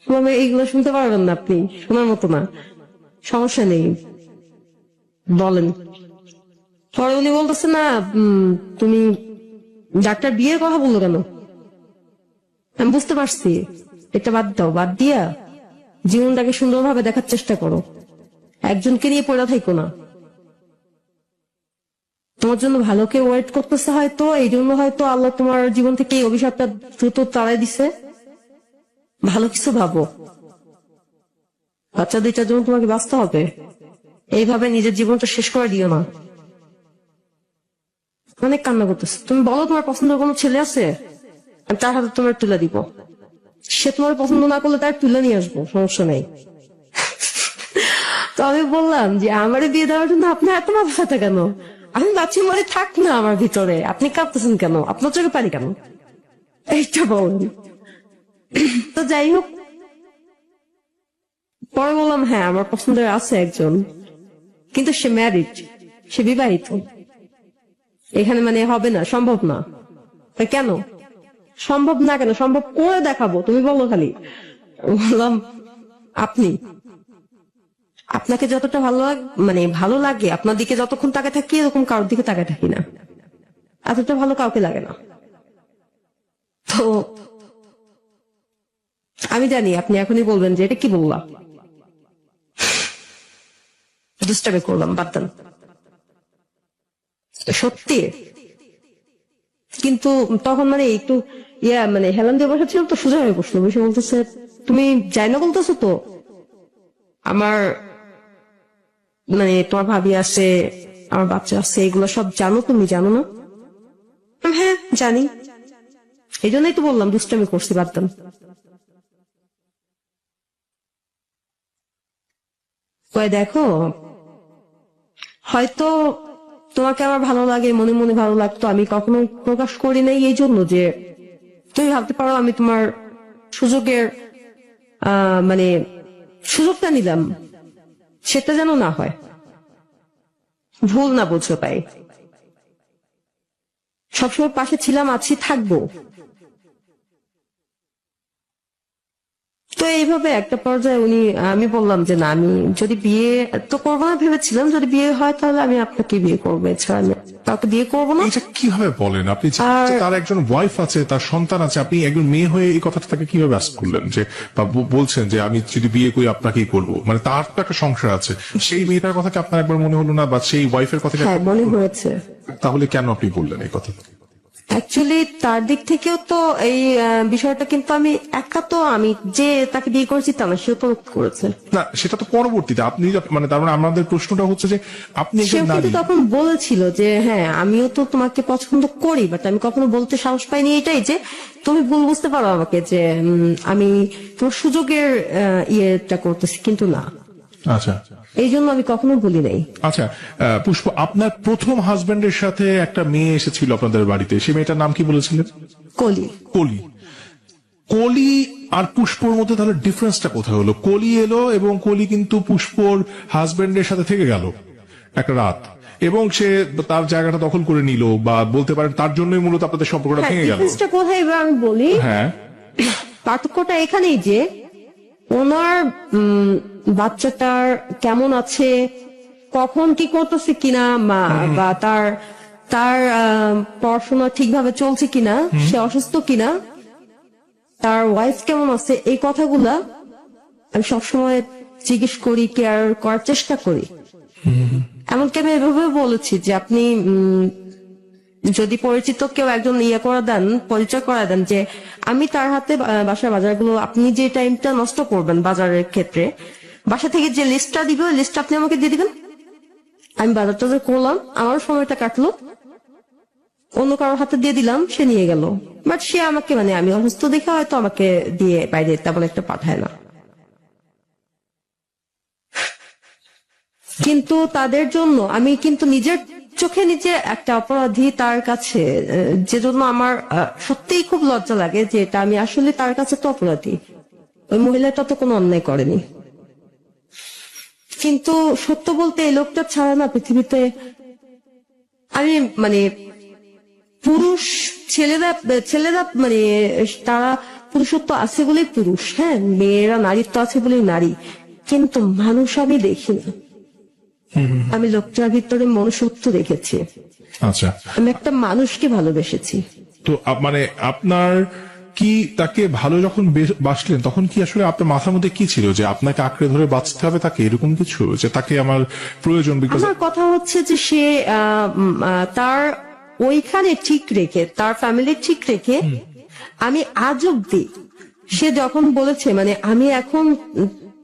বললাম, এইগুলো শুনতে পারবেন না আপনি, শোনার মতো না, সমস্যা নেই বলেন। পরে উনি বলতেছে না তুমি ডাক্তার বিয়ের কথা বললো কেন? আমি বুঝতে পারছি, এটা বাদ দাও, বাদ দিয়া জীবনটাকে সুন্দরভাবে দেখার চেষ্টা করো, একজনকে নিয়ে পড়ে থাইকো না। তোমার জন্য ভালো কেউ ওয়েট করতেছে হয়তো, এই জন্য হয়তো আল্লাহ তোমার জীবন থেকে এই অভিশাপটা দ্রুত তাড়াই দিছে। ভালো কিছু ভাবো, বাচ্চা 2টার জন্য তোমাকে বাঁচতে হবে, এইভাবে নিজের জীবনটা শেষ করে দিও না। অনেক কান্না করতেছে। তুমি বলো তোমার পছন্দের কোনো ছেলে আছে, আমি তার হাতে তোমার তুলে দিব, সে তোমার পছন্দ না করলে তার তুলে নিয়ে আসবো, সমস্যা নেই। তো আমি বললাম যে আমারে বিয়ে দেওয়ার জন্য আপনার এত মাথা ব্যথা কেন? আমি বাচ্চা মরে থাক না আমার ভিতরে, আপনি কাঁদতেছেন কেন, আপনার চোখে পানি কেন, এইটা বলেন। তো যাই হোক, পরে বললাম হ্যাঁ আমার পছন্দের আছে একজন, কিন্তু সে ম্যারিড, সে বিবাহিত, এখানে মানে হবে না, সম্ভব না। কেন সম্ভব না, কেন সম্ভব করে দেখাবো, তুমি বলো খালি। বললাম আপনি, আপনাকে যতটা ভালো মানে ভালো লাগে, আপনার দিকে যতক্ষণ তাকে থাকি এরকম কারোর দিকে তাকে থাকি না, এতটা ভালো কাউকে লাগে না। তো আমি জানি আপনি এখনই বলবেন যে এটা কি বললাম, দুষ্টামি করলাম, বাদ দেন, সত্যি। কিন্তু তখন মানে একটু মানে হেলান দিয়ে বসা ছিল তো, সোজা হয়ে বসলো, বসে বলতেছে তুমি যাই না বলতেছো তো, আমার মানে তোমার ভাবি আছে, আমার বাচ্চা আছে, এগুলো সব জানো, তুমি জানো না? হ্যাঁ জানি, এই জন্যই তো বললাম দুষ্টামি করছি, বাদ দেন। দেখো হয়তো তোমাকে আমার ভালো লাগে, মনে মনে ভালো লাগতো, আমি কখনো প্রকাশ করি নাই, এই জন্য যে তুমি ভাবতে পারো আমি তোমার সুযোগের মানে সুযোগটা নিলাম, সেটা যেন না হয়, ভুল না বুঝো, তাই সবসময় পাশে ছিলাম, আছি, থাকবো। তো এইভাবে একটা পর্যায়ে আমি বললাম যে না, আমি যদি বিয়ে তো করবো না ভেবেছিলাম, যদি বিয়ে হয় তাহলে আমি আপনাকে বিয়ে করবো, এছাড়া আমি কাউকে বিয়ে করবো না। এটা কিভাবে বলেন আপনি? তার একজন ওয়াইফ আছে, তার সন্তান আছে, আপনি একজন মেয়ে হয়ে এই কথাটা তাকে কিভাবে আস্ক করলেন যে, বা বলছেন যে আমি যদি বিয়ে করি আপনাকেই করবো? মানে তার তো একটা সংসার আছে, সেই মেয়েটার কথা কি আপনার একবার মনে হলো না, বা সেই ওয়াইফের কথা কি হ্যাঁ, মনে হয়েছে। তাহলে কেন আপনি বললেন এই কথা? অ্যাকচুয়ালি তার দিক থেকেও তো এই বিষয়টা, কিন্তু আমি যে তাকে বিয়ে করেছি তা না, সেও তো করেছে। না, সেটা তো পরবর্তীতে আপনি মানে তার মানে আমাদের প্রশ্নটা হচ্ছে যে আপনি সেও একজন নারী। কিন্তু তখন বলেছিল যে হ্যাঁ, আমিও তো তোমাকে পছন্দ করি, বাট আমি কখনো বলতে সাহস পাইনি এটাই যে তুমি ভুল বুঝতে পারো আমাকে, যে আমি তোমার সুযোগের ইয়েটা করতেছি, কিন্তু না, আচ্ছা, এই জন্য আমি কখনো বলি নাই। আচ্ছা। পুষ্প, আপনার প্রথম হাজবেন্ডের সাথে একটা মেয়ে এসেছিল আপনাদের বাড়িতে, সেই মেয়েটার নাম কি বলেছিলেন? কলি। কলি। কলি আর পুষ্পর মধ্যে তাহলে ডিফারেন্সটা কোথায় হলো? কলি এলো এবং কলি কিন্তু পুষ্পর হাজবেন্ডের সাথে থেকে গেল একটা রাত, এবং সে তার জায়গাটা দখল করে নিল, বা বলতে পারেন তার জন্যই মূলত আপনাদের সম্পর্কটা হ্যাঁ, ভেঙে গেল। ডিফারেন্সটা কোথায় এবার আমি বলি। হ্যাঁ, পার্থক্যটা এখানেই যে ওনার বাচ্চাটার কেমন আছে, কখন কি করতেছে কিনা, বা তার তার পড়াশোনা ঠিকভাবে চলছে কিনা, সে অসুস্থ কিনা, তার ওয়াইফ কেমন আছে, এই কথাগুলা আমি সবসময় জিজ্ঞেস করি, কেয়ার করার চেষ্টা করি। এমনকি আমি এভাবে বলেছি যে আপনি যদি পরিচিত কেউ একজন পরিচয় করা দেন, যে আমি তার হাতে বাসার বাজারগুলো, আপনি যে টাইমটা নষ্ট করবেন বাজারের ক্ষেত্রে, বাসা থেকে যে লিস্টটা দিবে ওই লিস্টটা আপনি আমাকে দিয়ে দিবেন, আমি বাজার টাজার করলাম, আমার সময়টা কাটলো, অন্য কারোর হাতে দিয়ে দিলাম, সে নিয়ে গেল। বাট সে আমাকে, মানে আমি অসুস্থ দেখে হয়তো আমাকে দিয়ে বাইরে তেমন একটা পাঠায় না। কিন্তু তাদের জন্য আমি কিন্তু নিজের চোখে নিজে একটা অপরাধী তার কাছে, যে জন্য আমার সত্যিই খুব লজ্জা লাগে যে এটা আমি আসলে তার কাছে তো অপরাধী। ওই মহিলাটা তো কোনো অন্যায় করেনি, কিন্তু সত্য বলতে এই লোকটা ছাড়া না পৃথিবীতে আমি, মানে পুরুষ ছেলেরা মানে তারা পুরুষত্ব আছে বলেই পুরুষ, হ্যাঁ, মেয়েরা নারীত্ব আছে বলেই নারী, কিন্তু মানুষ আমি দেখি না। আমি লোকটার ভিতরে মনুষ্যত্ব দেখেছি। আচ্ছা। আমি একটা মানুষকে ভালোবেসেছি। তো মানে আপনার কি তাকে ভালো যখন বাসলেন, তখন কি আসলে আপনার মাথার মধ্যে কি ছিল যে আপনাকে আঁকড়ে ধরে বাঁচতে হবে তাকে, এরকম কিছু যে তাকে আমার প্রয়োজন? বিকজ আমার কথা হচ্ছে যে সে তার ওইখানে ঠিক রেখে, তার ফ্যামিলি ঠিক রেখে, আমি আজ অব্দি সে যখন বলেছে, মানে আমি এখন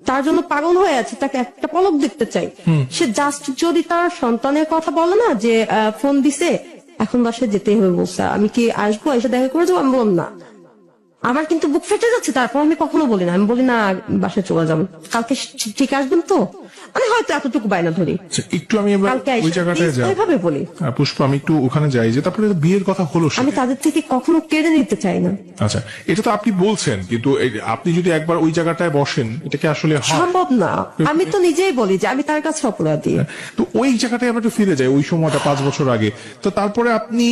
তার জন্য পাগল হয়ে আছে, তাকে একটা পলক দেখতে চাই, সে জাস্ট যদি তার সন্তানের কথা বলে না, যে ফোন দিছে এখন বাসায় যেতেই হবে, বলছে আমি কি আসবো, এসে দেখা করে যাবো, আমি বললাম না, আমার কিন্তু বুক ফেটে যাচ্ছে, তারপর আমি কখনো বলি না, আমি বলি না বাসায় চলে যাবো, কালকে ঠিক আসবেন তো, আমি হয়তো এতটুকু বায়না ধরি, একটু আমি এবার কালকে ওই জায়গাটায় যাই, এইভাবে বলি। পুষ্প আমি একটু ওখানে যাই, যে তারপরে বিয়ের কথা হলো, আমি তাদের থেকে কখনো কেড়ে নিতে চাই না। আচ্ছা, এটা তো আপনি বলছেন, কিন্তু আপনি যদি একবার ওই জায়গাটায় বসেন, এটা কি আসলে হয়? সম্ভব না। আমি তো নিজেই বলি যে আমি তার কাছে অপরাধী। তো ওই জায়গাটায় আমরা একটু ফিরে যাই, ওই সময়টা 5 বছর আগে। তো তারপরে আপনি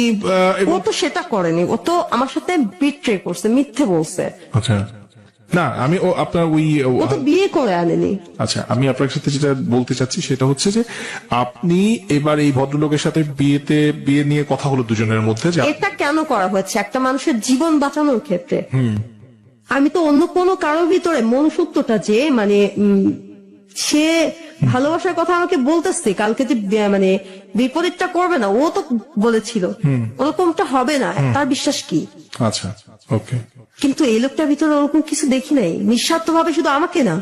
ও তো সেটা করেনি, ও তো আমার সাথে বিট্রে করছে, মিথ্যে বলছে। আচ্ছা, না আমি আপনার ও তো বিয়ে করে আনেনি। আচ্ছা, আমি আপনার সাথে যেটা বলতে চাচ্ছি সেটা হচ্ছে যে আপনি এবার এই ভদ্রলোকের সাথে বিয়ে নিয়ে কথা হলো দুজনের মধ্যে, যে এটা কেন করা হয়েছে? একটা মানুষের জীবন বাঁচানোর ক্ষেত্রে। আমি তো অন্য কোনো কারোর ভিতরে মনুষ্যত্বটা যে, মানে সে ভালোবাসার কথা আমাকে বলতেছে, কালকে যে মানে বিপরীতটা করবে না, ও তো বলেছিল ওরকমটা হবে না, তার বিশ্বাস কি? আচ্ছা, ওকে। কিন্তু এই লোকটার ভিতরে ওরকম কিছু দেখি নাই। নিঃস্বার্থ ভাবে, শুধু আমাকে না,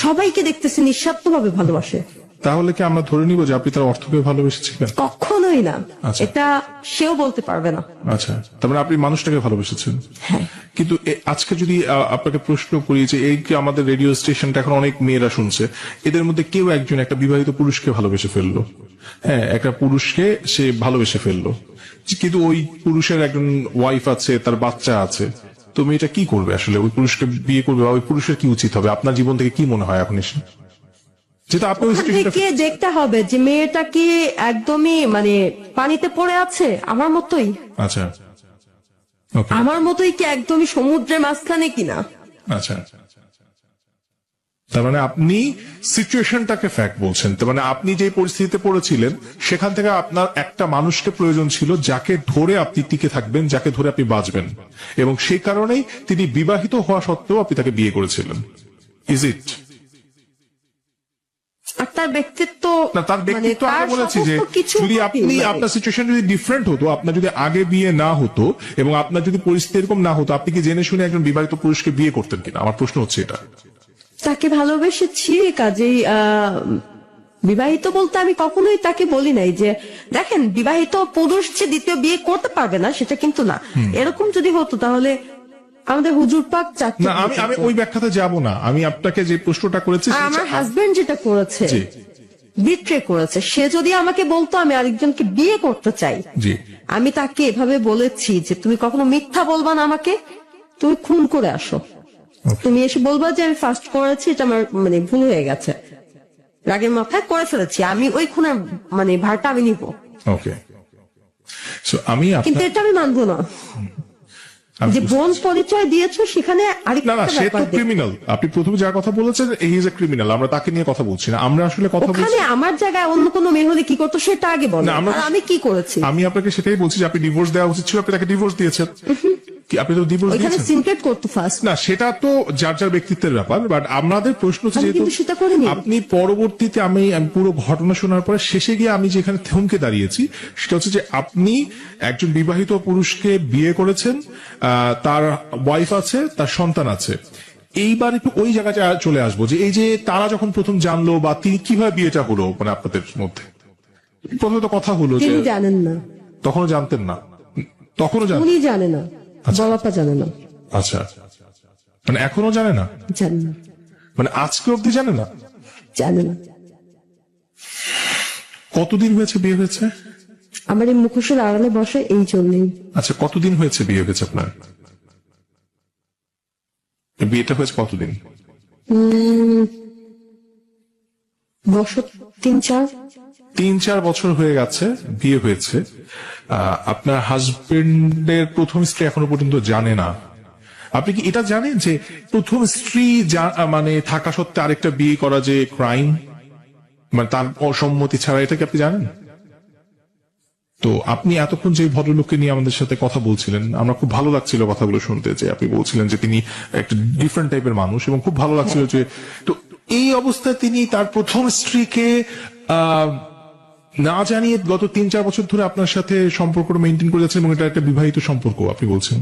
সবাইকে দেখতেছে নিঃস্বার্থ ভাবে ভালোবাসে। তাহলে কি আমরা ধরে নিব যে আপনি তার অর্থকে ভালোবেসেছিলেন? কখনোই না। আচ্ছা। এটা সেও বলতে পারবে না। আচ্ছা, তার মানে আপনি মানুষটাকে ভালোবেসেছেন। হ্যাঁ। কিন্তু আজকে যদি আপনাকে প্রশ্ন করি যে এই যে আমাদের রেডিও স্টেশনটা এখন অনেক মেয়েরা শুনছে, এদের মধ্যে কেউ একজন একটা বিবাহিত পুরুষকে ভালোবেসে ফেললো, হ্যাঁ, একটা পুরুষকে সে ভালোবেসে ফেললো, কিন্তু ওই পুরুষের একজন ওয়াইফ আছে, তার বাচ্চা আছে, তো মেয়েটা কি করবে আসলে? ওই পুরুষকে বিয়ে করবে, বা ওই পুরুষের কি উচিত হবে? আপনার জীবন থেকে কি মনে হয় এখন এসে, যেটা আপনি ওই সিচুয়েশনটা? থেকে দেখতে হবে যে মেয়েটা কি একদমই মানে পানিতে পড়ে আছে আমার মতোই। আচ্ছা, ওকে। আমার মতোই কি একদমই সমুদ্রের মাঝখানে কিনা। আচ্ছা, তার মানে আপনি সিচুয়েশনটাকে ফ্যাক্ট বলছেন, তার মানে আপনি যে পরিস্থিতিতে পড়েছিলেন সেখান থেকে আপনার একটা মানুষকে প্রয়োজন ছিল যাকে ধরে আপনি টিকে থাকবেন, যাকে ধরে আপনি বাঁচবেন, এবং সেই কারণেই তিনি বিবাহিত হওয়া সত্ত্বেও আপনি তাকে বিয়ে করেছিলেন। Is it? আর তার ব্যক্তিত্ব, না, তার ব্যক্তিত্ব মানে আমি বলেছি যে সমস্ত কিছু যদি আপনি মানে- আপনার সিচুয়েশন যদি ডিফারেন্ট হতো, আপনার যদি আগে বিয়ে না হতো এবং আপনার যদি পরিস্থিতি এরকম না হতো, আপনি কি জেনে শুনে একজন বিবাহিত পুরুষকে বিয়ে করতেন কিনা? আমার প্রশ্ন হচ্ছে এটা। তাকে ভালোবেসেছি, কাজেই বিবাহিত বলতে আমি কখনোই তাকে বলি নাই যে দেখেন বিবাহিত পুরুষ যে দ্বিতীয় বিয়ে করতে পারবে না, সেটা কিন্তু না। এরকম যদি হতো তাহলে আমাদের হুজুর পাক চাকরি না, আমি ওই ব্যাখ্যাতে যাব না। আমি আপনাকে যে প্রশ্নটা করেছি আর আমার হাজবেন্ড যেটা করেছে, জি বিট্রে করেছে, সে যদি আমাকে বলতো আমি আরেকজনকে বিয়ে করতে চাই, জি আমি তাকে এভাবে বলেছি যে তুমি কখনো মিথ্যা বলবা না আমাকে, তুমি খুন করে আসো, তুমি এসে বলবা যে আমি ফার্স্ট করেছি, এটা আমার মানে ভুল হয়ে গেছে, রাগের মাথায় করে ফেলেছি, আমি ওই খুনের মানে ভারটা আমি নিব, ওকে। সো আমি কিন্তু এটা আমি মানবো না। যে বোন পরিচয় দিয়েছো সেখানে না আরেকটা না, সে ব্যাপার তো দেখো। ক্রিমিনাল। আপনি প্রথমে যার কথা বলেছেন হি ইজ এ ক্রিমিনাল, আমরা তাকে নিয়ে কথা বলছি না। আমরা আসলে কথা বলছি, ওখানে আমার জায়গায় অন্য কোনো মেয়ে হলে কি করতো সেটা আগে বলো, না, আমরা- আর আমি কি করেছি। আমি আপনাকে সেটাই বলছি যে আপনি ডিভোর্স দেওয়া উচিত ছিল, আপনি তাকে ডিভোর্স দিয়েছেন। কি আপনি তো ডিভোর্স ওইখানে দিয়েছেন? সিনক্রেট করতো ফার্স্ট, না, সেটা তো যার যার ব্যক্তিত্বের ব্যাপার, বাট আমাদের প্রশ্ন হচ্ছে আমি যেহেতু কিন্তু সেটা করিনি। আপনি পরবর্তীতে আমি পুরো ঘটনা শোনার পরে শেষে গিয়ে আমি যেখানে থমকে দাঁড়িয়েছি সেটা হচ্ছে যে আপনি একজন বিবাহিত পুরুষকে বিয়ে করেছেন, তার ওয়াইফ আছে, তার সন্তান আছে। এইবার একটু ওই জায়গাটা চলে আসবো যে এই যে তারা যখন প্রথম জানলো বা তিনি কিভাবে বিয়েটা হলো মানে আপনাদের মধ্যে, প্রথমে তো কথা হলো যে তিনি জানেন না, তখনও জানতেন না, তখনও জানতেন। উনি জানে না, বলাপা জানে না, আচ্ছা, মানে এখনো জানে না, জানে না, মানে আজকে অব্দি জানে না। জানে না। কতদিন হয়েছে বিয়ে হয়েছে? আমার এই মুখোশের আড়ালে বসে এই জন্যই। আচ্ছা, কতদিন হয়েছে বিয়ে হয়েছে আপনার? বিয়েটা হয়েছে কতদিন? বছর 3-4। 3-4 বছর হয়ে গেছে বিয়ে হয়েছে। আপনার হাজবেন্ডের প্রথম স্ত্রী এখনো পর্যন্ত জানে না। আপনি কি এটা জানেন যে প্রথম স্ত্রী মানে থাকা সত্ত্বে আরেকটা বিয়ে করা যে ক্রাইম, মানে তার অসম্মতি ছাড়া, এটা কি আপনি জানেন? তো আপনি এতক্ষণ যে ভদ্রলোককে নিয়ে আমাদের সাথে কথা বলছিলেন, আমরা খুব ভালো লাগছিল কথাগুলো শুনতে, যে আপনি বলছিলেন যে তিনি একটা ডিফারেন্ট টাইপের মানুষ এবং খুব ভালো লাগছিল যে, তো এই অবস্থায় তিনি তার প্রথম স্ত্রীকে না জানিয়ে গত 3-4 বছর ধরে আপনার সাথে সম্পর্ক মেনটেন করে যাচ্ছেন এবং এটা একটা বিবাহিত সম্পর্ক আপনি বলছেন।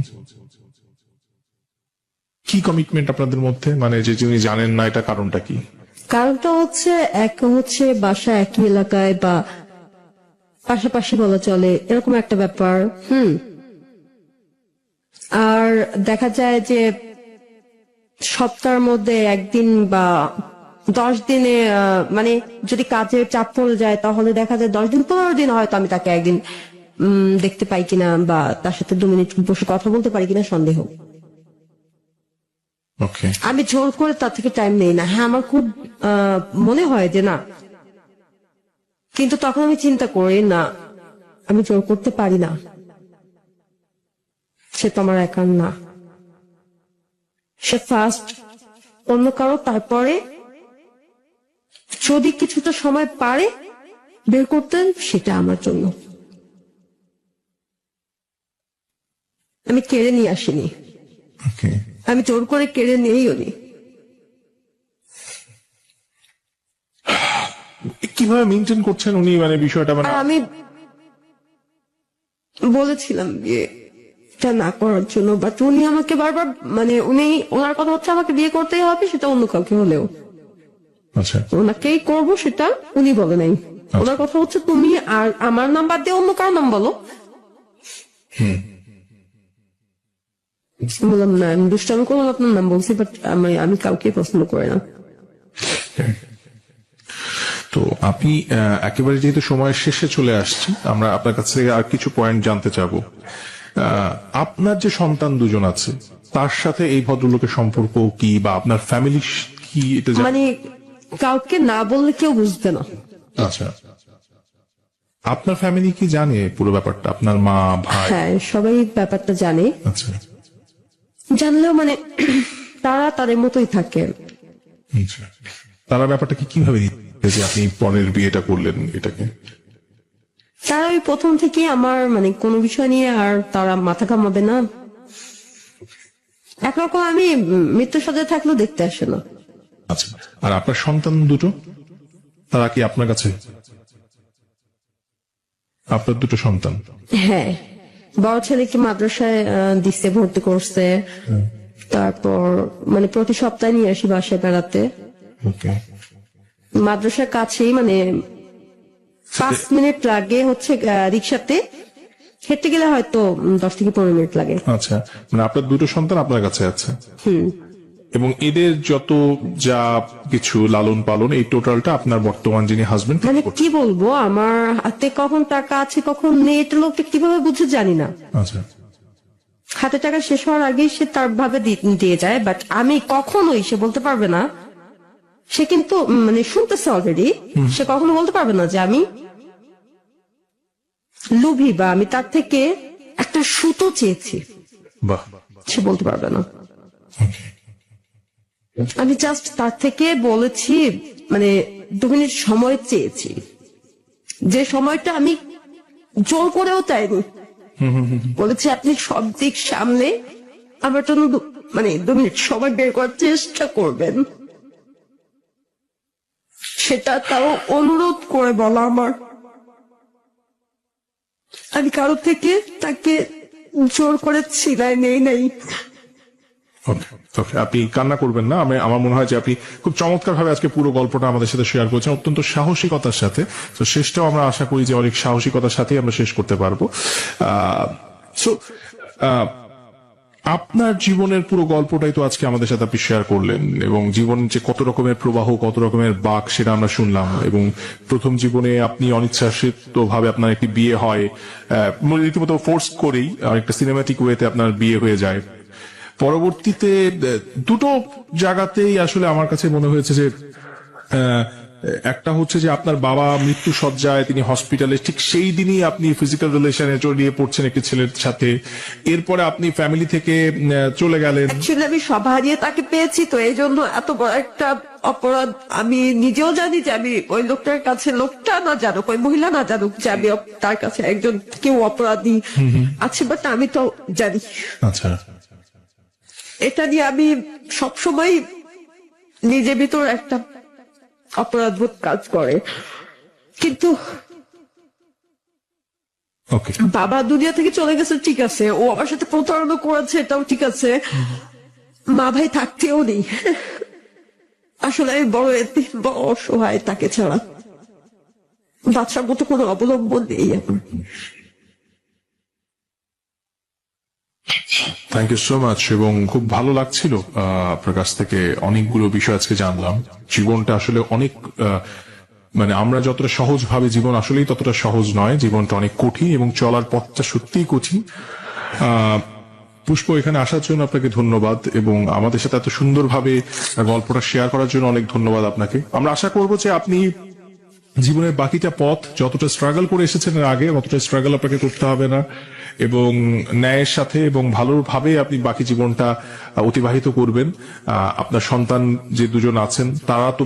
কি কমিটমেন্ট আপনাদের মধ্যে, মানে যে যিনি জানেন না, এটা কারণটা কি? কারণটা হচ্ছে এক হচ্ছে বাসা একই এলাকায় বা পাশাপাশি বলা চলে, এরকম একটা ব্যাপার। আর দেখা যায় যে সপ্তাহের মধ্যে একদিন বা 10 দিনে মানে যদি কাজের চাপ পড়ে যায় তাহলে দেখা যায় 10 দিন 15 দিন হয়তো আমি তাকে একদিন দেখতে পাই কিনা বা তার সাথে 2 মিনিট বসে কথা বলতে পারি কিনা সন্দেহ। ওকে, আমি জোর করে তার থেকে টাইম নেই না। হ্যাঁ, আমার খুব মনে হয় যে না, কিন্তু তখন আমি চিন্তা করি না, আমি জোর করতে পারি না, সে তো আমার একার না, সে ফার্স্ট অন্য কারো, তারপরে যদি কিছুটা সময় পারে বের করতে সেটা আমার জন্য। আমি কেড়ে নিয়ে আসিনি, ওকে। আমি জোর করে কেড়ে নিয়েই নি। কিভাবে মেনটেন করছেন উনি, মানে বিষয়টা মানে আর আমি বলেছিলাম যে এটা না করার জন্য, বাট উনি আমাকে বারবার মানে ওনার কথা হচ্ছে আমাকে বিয়ে করতেই হবে, সেটা অন্য কাউকে হলেও আচ্ছা ওনাকেই করবো, সেটা উনি বলে নাই। ওনার কথা হচ্ছে তুমি আর আমার নাম বাদ দিয়ে অন্য কারো নাম বলো। বললাম না, আমি দুষ্টামি করলাম, আপনার নাম বলছি, বাট আমি কাউকে পছন্দ করি না। তো আপনি একেবারে যেহেতু সময়ের শেষে চলে আসছি, আমরা আপনার কাছে আর কিছু পয়েন্ট জানতে চাবো। আপনার যে সন্তান দুজন আছে তার সাথে এই ভদ্রলোকের সম্পর্ক কি, বা আপনার ফ্যামিলি কি, এটা মানে কাউকে না বললে কেউ বুঝবে না। আচ্ছা, আপনার ফ্যামিলি কি জানে পুরো ব্যাপারটা? আপনার মা, ভাই? হ্যাঁ, সবাই ব্যাপারটা জানে। আচ্ছা, জানলেও মানে তারা তাদের মতোই থাকে। আচ্ছা। তারা ব্যাপারটা কিভাবে নিচ্ছে যে আপনি পরের বিয়েটা করলেন এটাকে? তারা ওই প্রথম থেকে আমার মানে কোনো বিষয় নিয়ে আর তারা মাথা ঘামাবে না। একরকম আমি মৃত্যুর সাথে থাকলেও দেখতে আসে না। আচ্ছা, আর আপনার সন্তান দুটো তারা কি আপনার কাছে? আপনার দুটো সন্তান? হ্যাঁ, বড় ছেলেকে মাদ্রাসায় দিচ্ছে, ভর্তি করছে। তারপর মানে প্রতি সপ্তাহে নিয়ে আসি বাসায় বেড়াতে। ওকে। মাদ্রাসার কাছেই, মানে 5 মিনিট লাগে হচ্ছে রিক্সাতে, হেঁটে গেলে হয়তো 10 থেকে 15 মিনিট লাগে। আচ্ছা, মানে আপনার দুটো সন্তান আপনার কাছে আছে, এবং এদের যত যা কিছু লালন পালন এই টোটালটা আপনার বর্তমান যিনি হাজবেন্ড মানে কি বলবো, আমার হাতে কখন টাকা আছে কখন নেই এটা লোকটা কিভাবে বুঝে জানি না। আচ্ছা, হাতে টাকা শেষ হওয়ার আগেই সে তার ভাবে দিয়ে যায়, বাট আমি কখনোই, সে বলতে পারবে না। সে কিন্তু মানে শুনতেছে অলরেডি, সে কখনো বলতে পারবে না যে আমি লোভী বা আমি তার থেকে একটা সুতো চেয়েছি। বাহ। সে বলতে পারবে না। আমি জাস্ট তার থেকে বলেছি, মানে 2 মিনিট সময় চেয়েছি, যে সময়টা আমি জোর করেও চাইনি। বলেছি আপনি সব দিক সামলে আমার জন্য মানে 2 মিনিট সময় বের করার চেষ্টা করবেন। সেটা তাও অনুরোধ করে বলা আমার। আমি কারো থেকে তাকে জোর করে ছিলাই নেই নাই। ওকে, আপনি কান্না করবেন না। আমার মনে হয় যে আপনি খুব চমৎকার ভাবে আজকে পুরো গল্পটা আমাদের সাথে শেয়ার করেছেন, অত্যন্ত সাহসিকতার সাথে। তো শেষটাও আমরা আশা করি যে অনেক সাহসিকতার সাথেই আমরা শেষ করতে পারবো। সো আপনার জীবনের পুরো গল্পটাই তো আজকে আমাদের সাথে আপনি শেয়ার করলেন, এবং জীবন যে কত রকমের প্রবাহ, কত রকমের বাঁক সেটা আমরা শুনলাম। এবং প্রথম জীবনে আপনি অনিচ্ছাকৃত ভাবে আপনার একটি বিয়ে হয়, রীতিমতো ফোর্স করেই, আর একটা সিনেমাটিক ওয়েতে আপনার বিয়ে হয়ে যায়। পরবর্তীতে দুটো জায়গাতেই আসলে আমার কাছে মনে হয়েছে যে একটা হচ্ছে যে আপনার বাবা মৃত্যু সজ্জায়, তিনি হসপিটালে, ঠিক সেই দিনই আপনি ফিজিক্যাল রিলেশনে জড়িয়ে পড়ছেন একটি ছেলের সাথে। এরপরে আপনি ফ্যামিলি থেকে চলে গেলেন। অ্যাকচুয়ালি আমি সব হারিয়ে তাকে পেয়েছি, তো এই জন্য এত বড় একটা অপরাধ। আমি নিজেও জানি যে আমি ওই লোকটার কাছে, লোকটা না জানুক, ওই মহিলা না জানুক যে আমি তার কাছে একজন কেউ অপরাধী আছে, বাট আমি তো জানি। আচ্ছা, এটা নিয়ে আমি সবসময় নিজের ভিতর একটা অপরাধবোধ কাজ করে। কিন্তু ওকে, বাবা দুনিয়া থেকে চলে গেছে, ঠিক আছে, ও আমার সাথে প্রতারণা করেছে, এটাও ঠিক আছে। মা ভাই থাকতেও নেই। আসলে আমি বড় এতিম, বড় অসহায়, তাকে ছাড়া বাচ্চার মতো কোনো অবলম্বন নেই এখন। Thank you so much. এবং খুব ভালো লাগছিল আপনার কাছ থেকে অনেকগুলো বিষয় আজকে জানলাম। জীবনটা আসলে অনেক মানে আমরা যতটা সহজ ভাবে জীবন আসলেই ততটা সহজ নয়। জীবনটা অনেক কঠিন এবং চলার পথটা সত্যিই কঠিন। পুষ্প, এখানে আসার জন্য আপনাকে ধন্যবাদ, এবং আমাদের সাথে এত সুন্দরভাবে গল্পটা শেয়ার করার জন্য অনেক ধন্যবাদ আপনাকে। আমরা আশা করব যে আপনি জীবনের বাকিটা পথ যতটা স্ট্রাগল করে এসেছেন এর আগে, অতটা স্ট্রাগল আপনাকে করতে হবে না, এবং ন্যায়ের সাথে এবং ভালোভাবে আপনি বাকি জীবনটা অতিবাহিত করবেন। আপনার সন্তান যে দুজন আছেন তারা তো